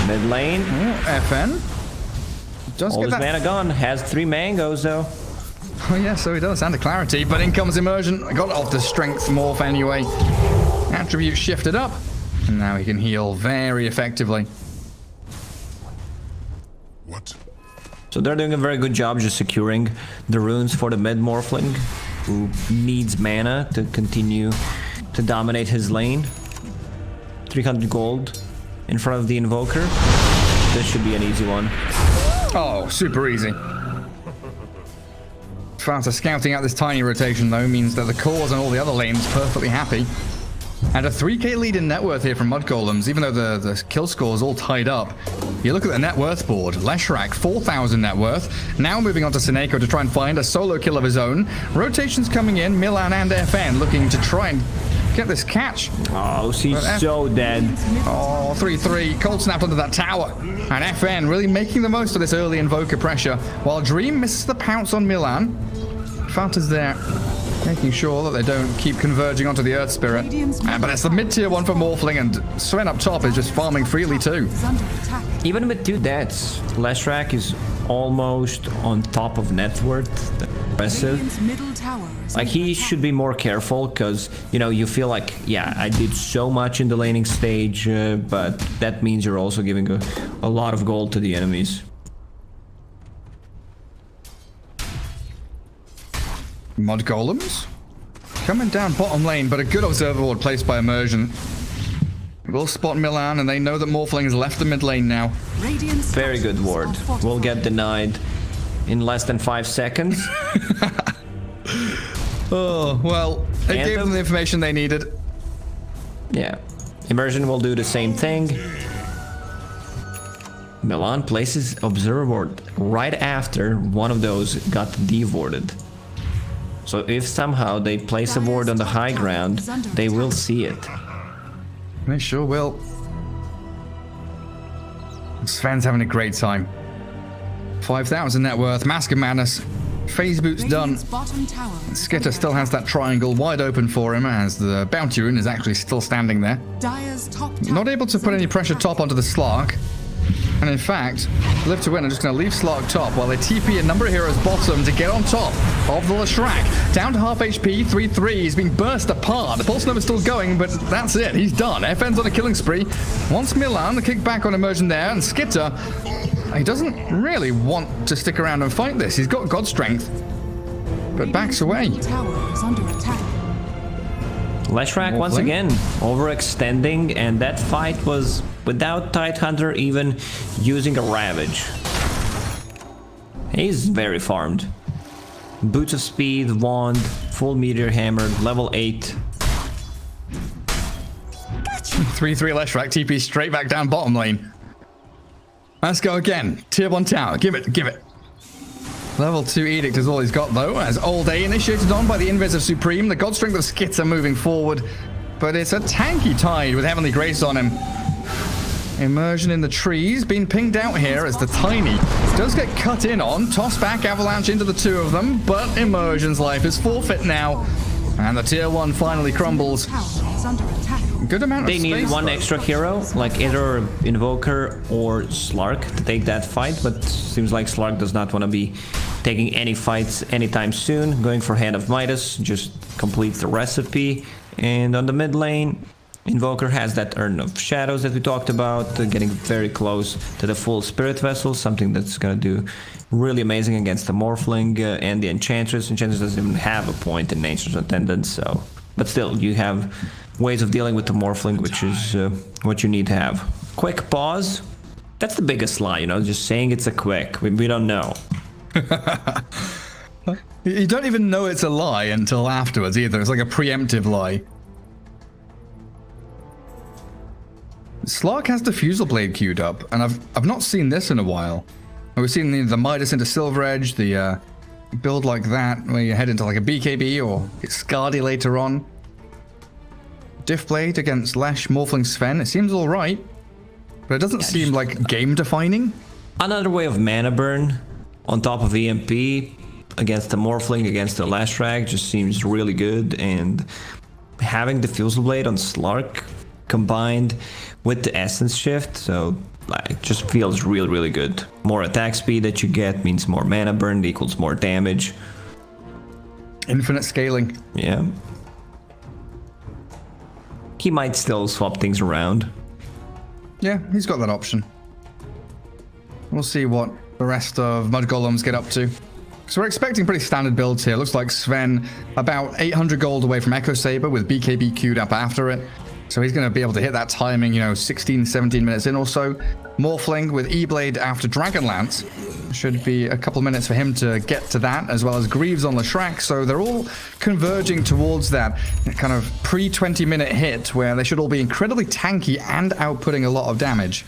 Mid lane. FN. Just All his mana gone. Has 3 mangoes though. Oh yeah, so he does. And a clarity, but in comes Immersion. Got off the strength morph anyway. Attribute shifted up. And now he can heal very effectively. What? So they're doing a very good job just securing the runes for the mid Morphling, who needs mana to continue to dominate his lane. 300 gold in front of the Invoker. This should be an easy one. Oh, super easy. Fanta scouting out this tiny rotation though means that the cores on all the other lanes perfectly happy. And a 3k lead in net worth here from Mudgolems, even though the kill score is all tied up. You look at the net worth board. Leshrac, 4,000 net worth. Now moving on to Seneko to try and find a solo kill of his own. Rotations coming in, Milan and FN looking to try and get this catch. Oh, she's so dead. Oh, 3-3. Cold snapped onto that tower. And FN really making the most of this early Invoker pressure. While Dream misses the pounce on Milan. Fanta's there, making sure that they don't keep converging onto the Earth Spirit. But it's the mid-tier one for Morphling, and Sven up top is just farming freely too. Even with 2 deaths, Leshrac is almost on top of net worth. Impressive. Like, he should be more careful, because, you know, you feel like, yeah, I did so much in the laning stage, but that means you're also giving a lot of gold to the enemies. Mudgolems coming down bottom lane, but a good observer ward placed by Immersion. We'll spot Milan, and they know that Morphling has left the mid lane now. Very good ward. Will get denied in less than 5 seconds. Oh, well, it gave them the information they needed. Yeah. Immersion will do the same thing. Milan places observer ward right after one of those got devorded. So if somehow they place a ward on the high ground, they will see it. They sure will. Sven's having a great time. 5,000 net worth, Mask of Madness, Phase Boot's done. Skitter still has that triangle wide open for him as the Bounty Rune is actually still standing there. Not able to put any pressure top onto the Slark. And in fact, Live to Win are just going to leave Slark top while they TP a number of heroes bottom to get on top of the Leshrac. Down to half HP, 3-3. He's been burst apart. The pulse number's still going, but that's it. He's done. FN's on a killing spree. Wants Milan, the kick back on Immersion there, and Skitter, he doesn't really want to stick around and fight this. He's got God Strength, but backs away. Leshrac once again overextending, and that fight was without Tidehunter even using a Ravage. He's very farmed. Boots of Speed, Wand, full Meteor Hammer, level 8. 3-3 Leshrac, TP straight back down bottom lane. Let's go again. Tier 1 tower. Give it, give it. Level 2 Edict is all he's got, though, as All Day initiated on by the Invis of Supreme. The God Strength of Skitter moving forward, but it's a tanky Tide with Heavenly Grace on him. Immersion in the trees, being pinged out here as the Tiny does get cut in on. Toss back Avalanche into the two of them, but Immersion's life is forfeit now. And the tier 1 finally crumbles. Tower is under attack. Good amount of They space, need one though. extra hero, like either Invoker or Slark, to take that fight, but seems like Slark does not want to be taking any fights anytime soon. Going for Hand of Midas, just completes the recipe. And on the mid lane, Invoker has that Urn of Shadows that we talked about, getting very close to the full Spirit Vessel, something that's gonna do really amazing against the Morphling and the Enchantress. Enchantress doesn't even have a point in Nature's Attendant, so... But still, you have ways of dealing with the Morphling, which is what you need to have. Quick pause. That's the biggest lie, you know, just saying it's a quick. We don't know. You don't even know it's a lie until afterwards either. It's like a preemptive lie. Slark has Diffusal Blade queued up, and I've not seen this in a while. We've seen the Midas into Silver Edge, the build like that, where you head into like a BKB or get Scardy later on. Diff Blade against Lesh, Morphling Sven, it seems alright, but it doesn't seem like game-defining. Another way of mana burn on top of EMP against the Morphling, against the Lashrak, just seems really good, and having Diffusal Blade on Slark combined with the Essence Shift, so like just feels really good. More attack speed that you get means more mana burn equals more damage. Infinite scaling. Yeah. He might still swap things around. Yeah, he's got that option. We'll see what the rest of Mudgolems get up to. So we're expecting pretty standard builds here. Looks like Sven about 800 gold away from Echo Saber with BKB queued up after it. So he's going to be able to hit that timing, you know, 16, 17 minutes in or so. Morphling with E-Blade after Dragonlance. Should be a couple minutes for him to get to that, as well as Greaves on Lashrak. So they're all converging towards that kind of pre-20 minute hit where they should all be incredibly tanky and outputting a lot of damage.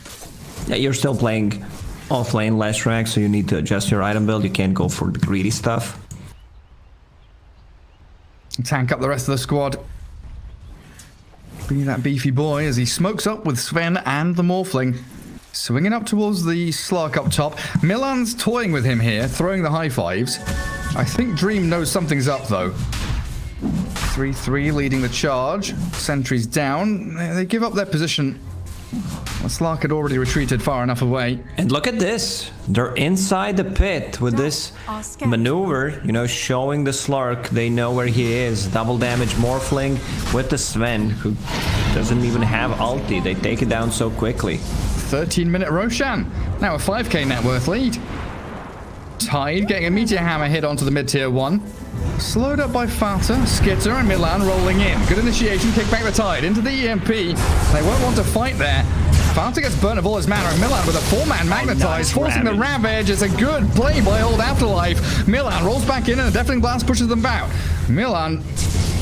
Yeah, you're still playing off-lane Lashrak, so you need to adjust your item build. You can't go for the greedy stuff. Tank up the rest of the squad. Be that beefy boy as he smokes up with Sven and the Morphling. Swinging up towards the Slark up top. Milan's toying with him here, throwing the high fives. I think Dream knows something's up, though. 3-3 leading the charge. Sentries down. They give up their position. Slark had already retreated far enough away. And look at this. They're inside the pit with this maneuver, you know, showing the Slark. They know where he is. Double damage Morphling with the Sven, who doesn't even have ulti. They take it down so quickly. 13-minute Roshan. Now a 5k net worth lead. Tide getting a Meteor Hammer hit onto the mid-tier 1. Slowed up by Fata, Skitter, and Milan rolling in. Good initiation, kick back the Tide into the EMP. They won't want to fight there. Fata gets burnt of all his mana, and Milan with a 4-man Magnetize, forcing the Ravage. It's a good play by Old Afterlife. Milan rolls back in, and a Deafening Blast pushes them out. Milan,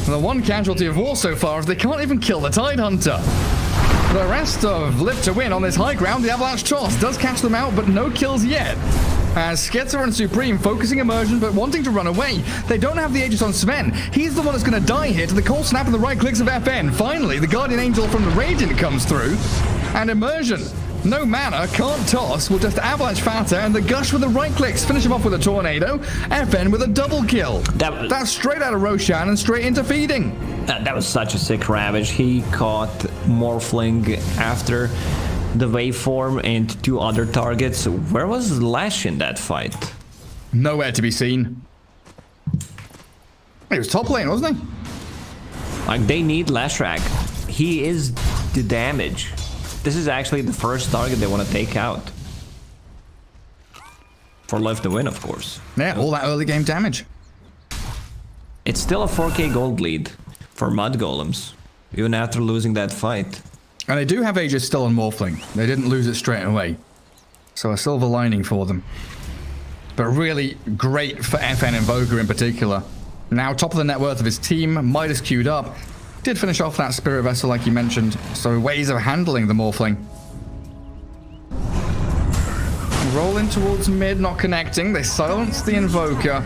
the one casualty of war so far, is they can't even kill the Tide Hunter. The rest of Live to Win on this high ground, the Avalanche Toss does catch them out, but no kills yet. As Skitter and Supreme focusing Immersion, but wanting to run away. They don't have the Aegis on Sven. He's the one that's going to die here to the cold snap and the right clicks of FN. Finally, the Guardian Angel from the Radiant comes through. And Immersion, no mana, can't toss, will just Avalanche Fata, and the Gush with the right clicks finish him off with a Tornado. FN with a double kill. That's straight out of Roshan and straight into feeding. That was such a sick Ravage. He caught Morphling after the waveform and 2 other targets. Where was Lash in that fight? Nowhere to be seen. He was top lane, wasn't he? Like, they need Lashrak. He is the damage. This is actually the first target they want to take out. For Live to Win, of course. Yeah, all that early game damage. It's still a 4k gold lead for Mudgolems, even after losing that fight. And they do have Aegis still on Morphling. They didn't lose it straight away. So a silver lining for them. But really great for FN Invoker in particular. Now top of the net worth of his team, Midas queued up. Did finish off that Spirit Vessel like you mentioned. So ways of handling the Morphling. rolling towards mid, not connecting. They silence the Invoker.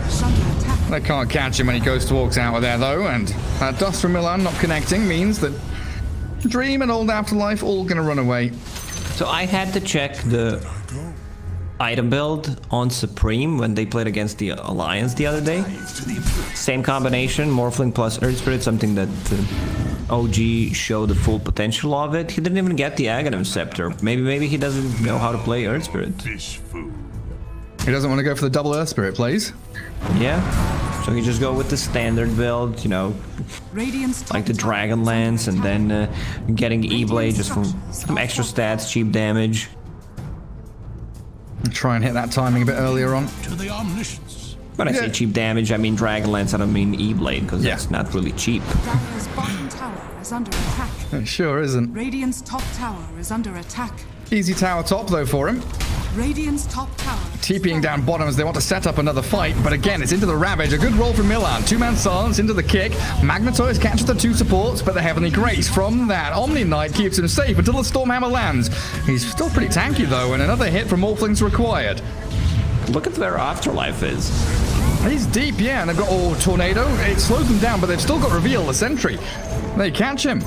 They can't catch him when he goes to walks out of there, though. And that dust from Milan not connecting means that Dream and Old Afterlife all going to run away. So I had to check the item build on Supreme when they played against the Alliance the other day. Same combination, Morphling plus Earth Spirit, something that OG showed the full potential of it. He didn't even get the Aghanim Scepter. Maybe he doesn't know how to play Earth Spirit. He doesn't want to go for the double Earth Spirit plays. Yeah. So he just go with the standard build, you know, like the Dragonlance, and then getting E-Blade just from some extra stats, cheap damage. Try and hit that timing a bit earlier on. To the omniscience. When I say cheap damage, I mean Dragonlance, I don't mean E-Blade, because that's not really cheap. Dire's bottom tower is under attack. It sure isn't. Radiant's top tower is under attack. Easy tower top, though, for him. Radiant's top tower. TPing down bottom as they want to set up another fight, but again, it's into the Ravage. A good roll from Milan. Two-man silence into the kick. Magnetoys catches the two supports, but the Heavenly Grace from that Omni Knight keeps him safe until the Stormhammer lands. He's still pretty tanky, though, and another hit from Morphling's required. Look at where Afterlife is. He's deep, yeah, and they've got Tornado. It slows them down, but they've still got Reveal, the sentry. They catch him.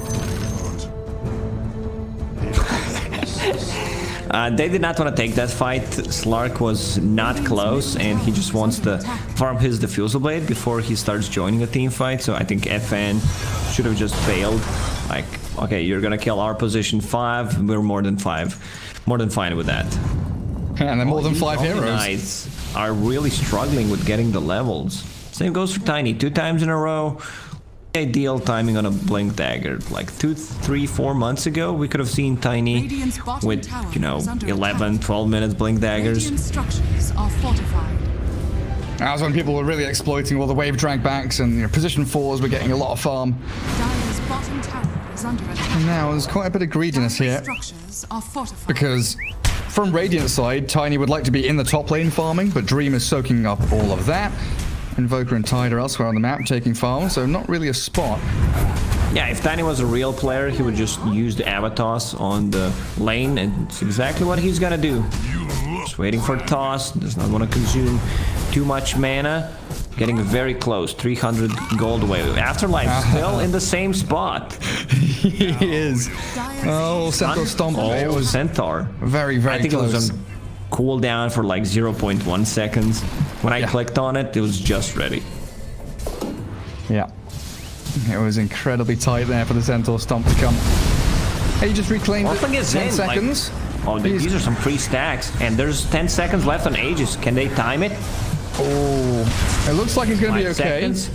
They did not want to take that fight. Slark was not close, and he just wants to farm his Diffusal Blade before he starts joining a team fight. So I think FN should have just failed. Like, okay, you're gonna kill our position 5. We're more than fine with that. And they're more than 5 heroes. Knights are really struggling with getting the levels. Same goes for Tiny. 2 times in a row. Ideal timing on a Blink Dagger. Like 2, 3, 4 months ago, we could have seen Tiny with, you know, 11, 12 minutes Blink Daggers. Radiant structures are fortified. That was when people were really exploiting all the wave drag backs, and position 4s were getting a lot of farm. Dire's bottom tower is under attack. And now there's quite a bit of greediness here, Structures are fortified. because from Radiant's side, Tiny would like to be in the top lane farming, but Dream is soaking up all of that. Invoker and Tide are elsewhere on the map taking farm, so not really a spot. Yeah, if Tiny was a real player, he would just use the Avatars on the lane, and it's exactly what he's gonna do. Just waiting for toss, does not want to consume too much mana. Getting very close, 300 gold away. Afterlife still in the same spot. He is. Oh, Centaur Stomp. It was Centaur. very, very I think close. it was on cooldown for like 0.1 seconds. When I clicked on it, it was just ready. Yeah. It was incredibly tight there for the Centaur Stomp to come. He just reclaimed it. 10 seconds. Like, oh, these are some free stacks. And there's 10 seconds left on Aegis. Can they time it? Oh, it looks like he's going to be 5 okay. seconds.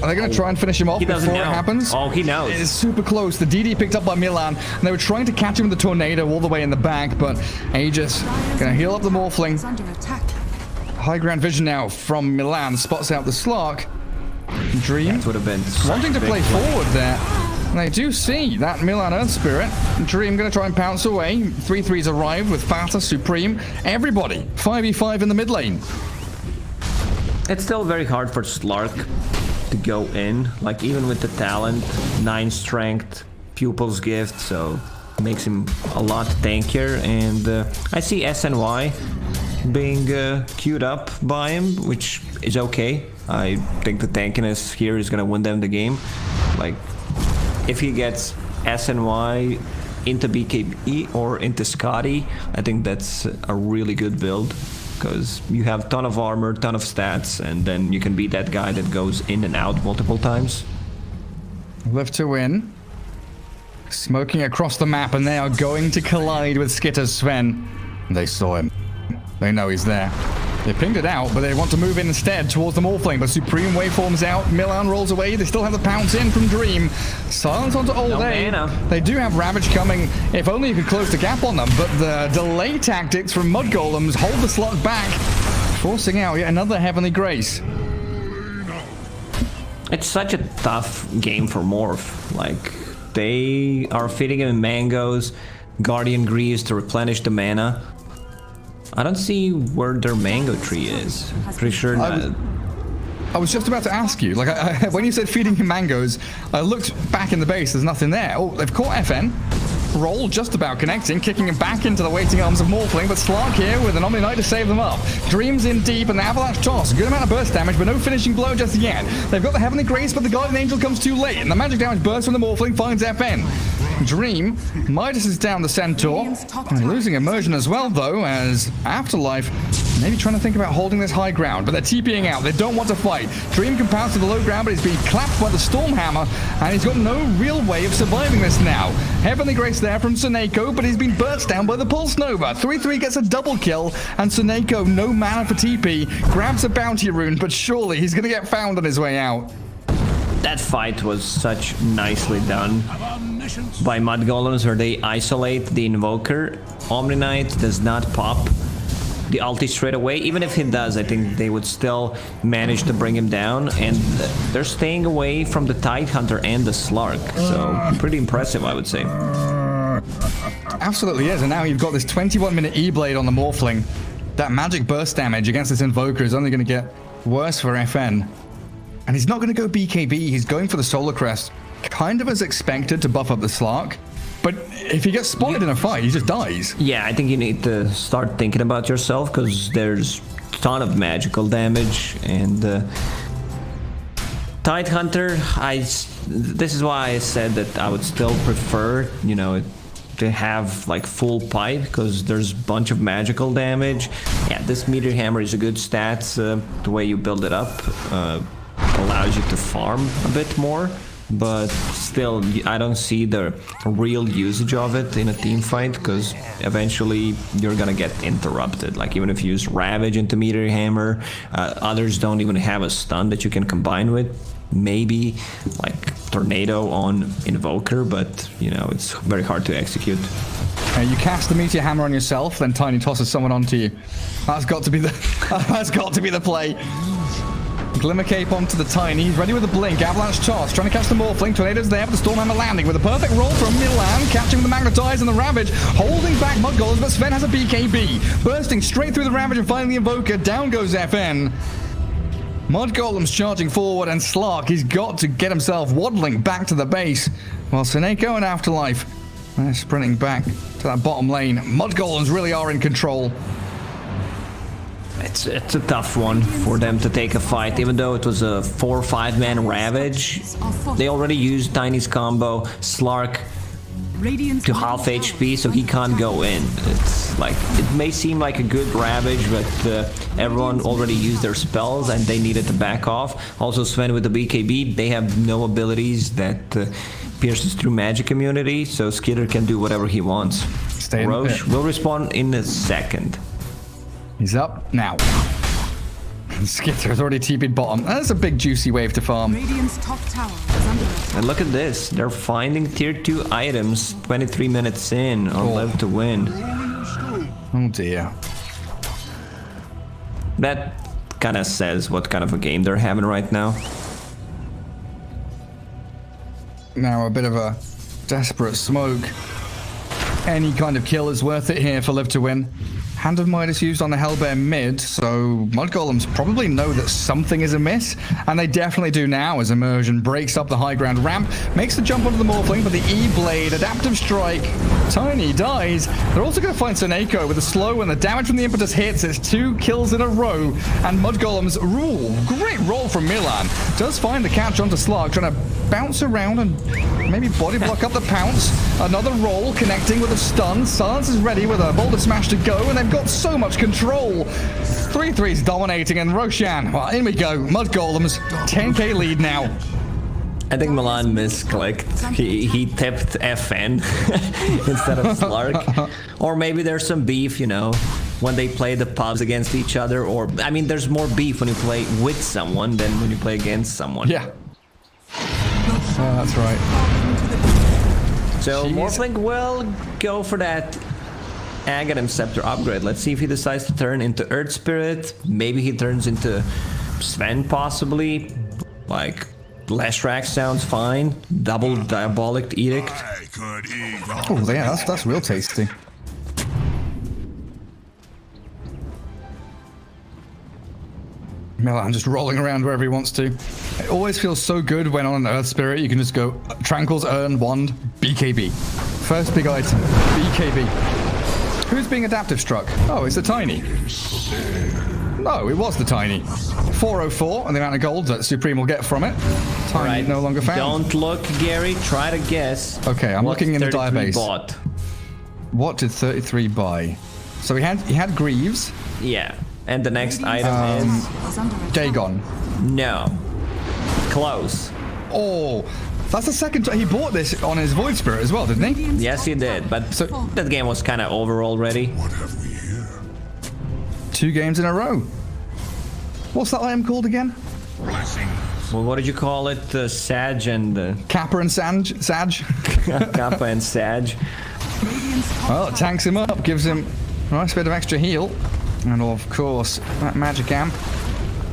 Are they going to try and finish him off before it happens? Oh, he knows. It is super close. The DD picked up by Milan, and they were trying to catch him with the Tornado all the way in the back, but Aegis going to heal up the Morphling. Is under attack. High ground vision now from Milan, spots out the Slark. Dream That would have been wanting to play forward there. And they do see that Milan Earth Spirit. Dream going to try and pounce away. 3-3s arrive with Fata, Supreme, everybody. 5v5 in the mid lane. It's still very hard for Slark to go in, like even with the talent, 9 strength, Pupil's Gift, so makes him a lot tankier. And I see SNY being queued up by him, which is okay. I think the tankiness here is gonna win them the game. Like, if he gets SNY into BKB or into Scotty, I think that's a really good build. Because you have ton of armor, ton of stats, and then you can be that guy that goes in and out multiple times. Live to win. Smoking across the map, and they are going to collide with Skitter's Sven. They saw him. They know he's there. They pinged it out, but they want to move in instead towards the Morphling. But Supreme waveforms out. Milan rolls away. They still have the pounce in from Dream. Silence onto Old A. They do have Ravage coming. If only you could close the gap on them. But the delay tactics from Mudgolems hold the slot back, forcing out yet another Heavenly Grace. It's such a tough game for Morph. Like, they are feeding him mangoes, Guardian Greaves to replenish the mana. I don't see where their mango tree is. Pretty sure that... I was just about to ask you, like, when you said feeding him mangoes, I looked back in the base, there's nothing there. Oh, they've caught FN. roll just about connecting, kicking him back into the waiting arms of Morphling, but Slark here with an Omni-Knight to save them up. Dreams in deep and the Avalanche Toss. Good amount of burst damage, but no finishing blow just yet. They've got the Heavenly Grace, but the Guardian Angel comes too late, and the magic damage burst from the Morphling finds FN. Dream, Midas is down the Centaur, and losing immersion as well though, as Afterlife maybe trying to think about holding this high ground, but they're TPing out, they don't want to fight. Dream can pounce to the low ground, but he's being clapped by the Stormhammer, and he's got no real way of surviving this now. Heavenly Grace there from Suneko, but he's been burst down by the Pulse Nova. 3-3 gets a double kill, and Suneko, no mana for TP, grabs a bounty rune, but surely he's gonna get found on his way out. That fight was such nicely done by Mudgolems, where they isolate the Invoker. Omni-Knight does not pop the ulti straight away. Even if he does, I think they would still manage to bring him down, and they're staying away from the Tidehunter and the Slark, so pretty impressive, I would say. Absolutely is, and now you've got this 21-minute E-Blade on the Morphling. That magic burst damage against this Invoker is only going to get worse for FN. And he's not going to go BKB, he's going for the Solar Crest. Kind of as expected to buff up the Slark. But if he gets spotted in a fight, he just dies. Yeah, I think you need to start thinking about yourself, because there's a ton of magical damage, and Tidehunter, this is why I said that I would still prefer, you know, to have like full pipe, because there's a bunch of magical damage. Yeah, this Meteor Hammer is a good stat, the way you build it up allows you to farm a bit more. But still, I don't see the real usage of it in a team fight, because eventually you're gonna get interrupted. Like, even if you use Ravage into Meteor Hammer, others don't even have a stun that you can combine with. Maybe like Tornado on Invoker, but you know, it's very hard to execute. You cast the Meteor Hammer on yourself, then Tiny tosses someone onto you. That's got to be the that's got to be the play. Glimmer Cape onto the Tiny. He's ready with the Blink. Avalanche Toss. Trying to catch the Morphling. Tornado's there, but the Stormhammer landing with a perfect roll from Milan. Catching the Magnetize and the Ravage. Holding back Mudgolems, but Sven has a BKB. Bursting straight through the Ravage and finding the Invoker. Down goes FN. Mudgolems charging forward, and Slark, he's got to get himself waddling back to the base. While Suneko and Afterlife, they're sprinting back to that bottom lane. Mudgolems really are in control. It's a tough one for them to take a fight, even though it was a 4 or 5 man Ravage. They already used Tiny's combo, Slark to half HP, so he can't go in. It's like, it may seem like a good Ravage, but everyone already used their spells and they needed to back off. Also Sven with the BKB, they have no abilities that pierces through magic immunity, so Skitter can do whatever he wants. Roche will respawn in a second. He's up now. Skitter's already TP'd bottom. That's a big juicy wave to farm. Radiant's top tower is under attack. And look at this. They're finding tier 2 items 23 minutes in on Live to Win. Oh dear. That kind of says what kind of a game they're having right now. Now a bit of a desperate smoke. Any kind of kill is worth it here for Live to Win. Hand of Midas used on the Hellbear mid, so Mudgolems probably know that something is amiss, and they definitely do now as Immersion breaks up the high ground ramp, makes the jump onto the Morphling, but the E-Blade, Adaptive Strike, Tiny dies. They're also going to find Suneko with a slow, and the damage from the Impetus hits. It's 2 kills in a row, and Mudgolems rule. Great roll from Milan. Does find the catch onto Slark, trying to bounce around and maybe body block up the pounce. Another roll connecting with a stun. Silence is ready with a Boulder Smash to go, and they've got so much control. 3-3's dominating, and Roshan, well, in we go. Mudgolems, 10k lead now. I think Milan misclicked. He tipped FN instead of Slark. Or maybe there's some beef, you know, when they play the pubs against each other. Or, I mean, there's more beef when you play with someone than when you play against someone. Yeah. That's right. So Morphling will go for that Aghanim Scepter upgrade. Let's see if he decides to turn into Earth Spirit. Maybe he turns into Sven, possibly. Like, Leshrac sounds fine. Double Diabolic Edict. Oh, yeah, that's real tasty. Milan just rolling around wherever he wants to. It always feels so good when on an Earth Spirit you can just go Tranquil's Urn, Wand, BKB. First big item, BKB. Who's being adaptive struck? Oh, it's the Tiny. No, it was the Tiny. 404 and the amount of gold that Supreme will get from it. Tiny no longer found. Don't look, Gary. Try to guess. Okay, I'm looking in the database. Bought. What did 33 buy? So he had Greaves. Yeah. And the next item is Dagon. No. Close. Oh, that's the second time he bought this on his Void Spirit as well, didn't he? Yes, he did. But So- that game was kind of over already. What have we here? 2 games in a row. What's that item called again? Well, what did you call it? Sag and Kappa and Sag? Kappa and Sag. Well, it tanks him up, gives him a nice bit of extra heal. And of course, that magic amp.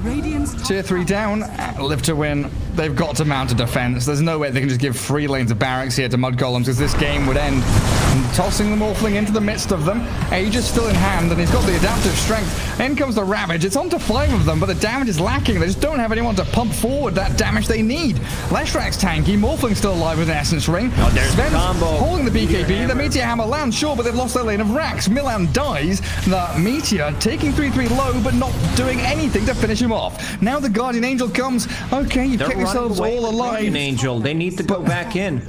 Radiant's Tier 3 down, live to win. They've got to mount a defense. There's no way they can just give 3 lanes of barracks here to Mudgolems, because this game would end. And tossing the Morphling into the midst of them. Age is still in hand, and he's got the adaptive strength. In comes the Ravage. It's on to 5 of them, but the damage is lacking. They just don't have anyone to pump forward that damage they need. Leshrak's tanky. Morphling's still alive with an Essence Ring. Oh, there's the Sven's combo. holding the BKB. The Meteor Hammer lands, sure, but they've lost their lane of Rax. Milan dies. The Meteor taking 3-3 low, but not doing anything to finish him off. Now the Guardian Angel comes. Okay, you They're pick yourselves running away all with alive. Guardian Angel. They need to go back in.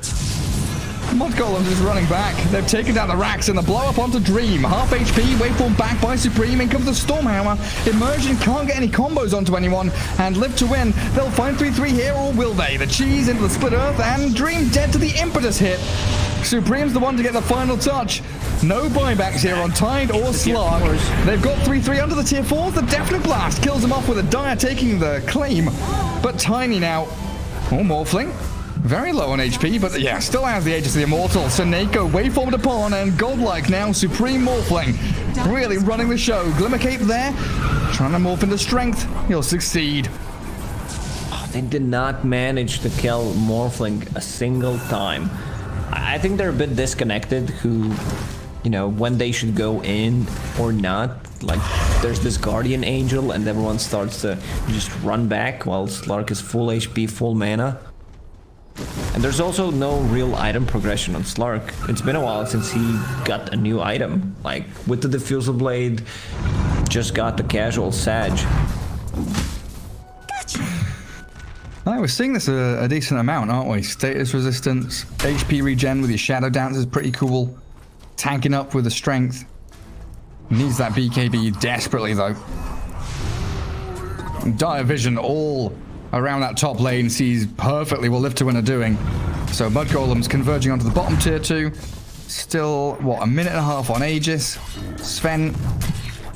Mudgolems is running back. They've taken down the Rax and the blow up onto Dream. Half HP, waveform back by Supreme. In comes the Stormhammer. Immersion can't get any combos onto anyone. And live to win. They'll find 3-3 here, or will they? The cheese into the split earth, and Dream dead to the impetus hit. Supreme's the one to get the final touch. No buybacks here on Tide or Slug. They've got 3-3 under the tier 4. The Definite Blast kills them off with a Dire taking the claim. But Tiny now. Oh, Morphling. Very low on HP, but yeah, still has the Aegis of the Immortal. Seneko, waveformed upon, and godlike now, Supreme Morphling. Really running the show. Glimmercape there, trying to morph into strength. He'll succeed. They did not manage to kill Morphling a single time. I think they're a bit disconnected who, you know, when they should go in or not. Like, there's this Guardian Angel and everyone starts to just run back while Slark is full HP, full mana. And there's also no real item progression on Slark. It's been a while since he got a new item. Like, with the Diffusal Blade, just got the casual Sag. We're seeing this a decent amount, aren't we? Status resistance, HP regen with your Shadow Dance is pretty cool. Tanking up with the strength. Needs that BKB desperately, though. Dire Vision all around that top lane, sees perfectly what Live to Win are doing. So Mudgolems converging onto the bottom tier 2. Still, what, a minute and a half on Aegis. Sven,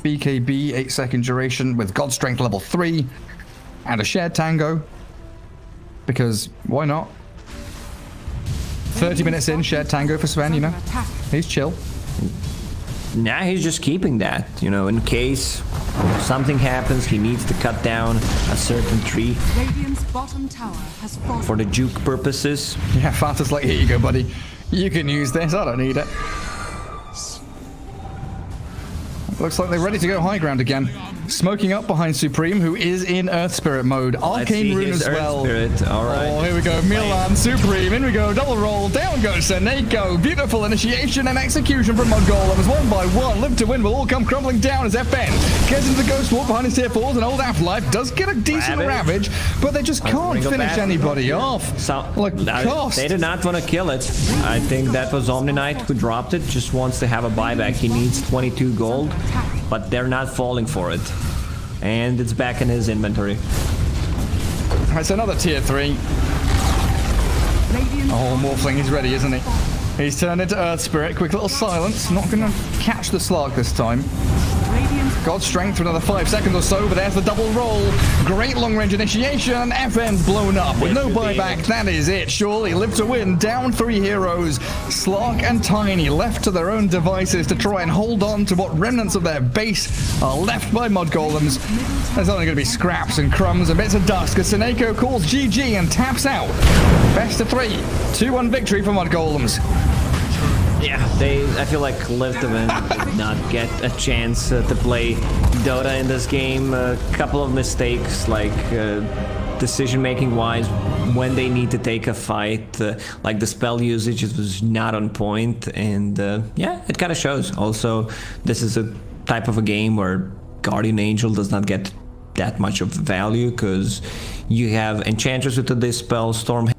BKB, 8-second duration with God Strength level 3. And a shared Tango. Because, why not? 30 minutes in, shared Tango for Sven, you know? He's chill. Nah, he's just keeping that, you know, in case something happens, he needs to cut down a certain tree Radiant's bottom tower has fallen. for the juke purposes. Yeah, Fata's like, here you go, buddy. You can use this, I don't need it. Looks like they're ready to go high ground again. Smoking up behind Supreme, who is in Earth Spirit mode. Arcane Rune as well. Spirit. All right. Oh, here we go. Milan, Supreme. In we go. Double roll. Down goes Seneko. Beautiful initiation and execution from Mudgolems. One by one. Live to Win will all come crumbling down as FN gets into the Ghost Walk behind his tier 4s. And Old Afterlife does get a decent ravage, but they just can't finish anybody off. So, Like, cost. they did not want to kill it. I think that was Omni Knight who dropped it. Just wants to have a buyback. He needs 22 gold, but they're not falling for it. And it's back in his inventory. It's another tier 3. Oh, Morphling, he's ready, isn't he? He's turned into Earth Spirit. Quick little silence. Not going to catch the Slark this time. God Strength for another 5 seconds or so, but there's the double roll. Great long-range initiation. FN's blown up with no buyback. That is it. Surely Live to Win. Down 3 heroes. Slark and Tiny left to their own devices to try and hold on to what remnants of their base are left by Mudgolems. There's only going to be scraps and crumbs and bits of dust because Seneko calls GG and taps out. Best of 3. 2-1 victory for Mudgolems. Yeah, I feel like Live to Win did not get a chance to play Dota in this game. A couple of mistakes, like decision-making wise, when they need to take a fight, like the spell usage was not on point, and yeah, it kind of shows. Also, this is a type of a game where Guardian Angel does not get that much of value, because you have Enchantress with the Dispel, Storm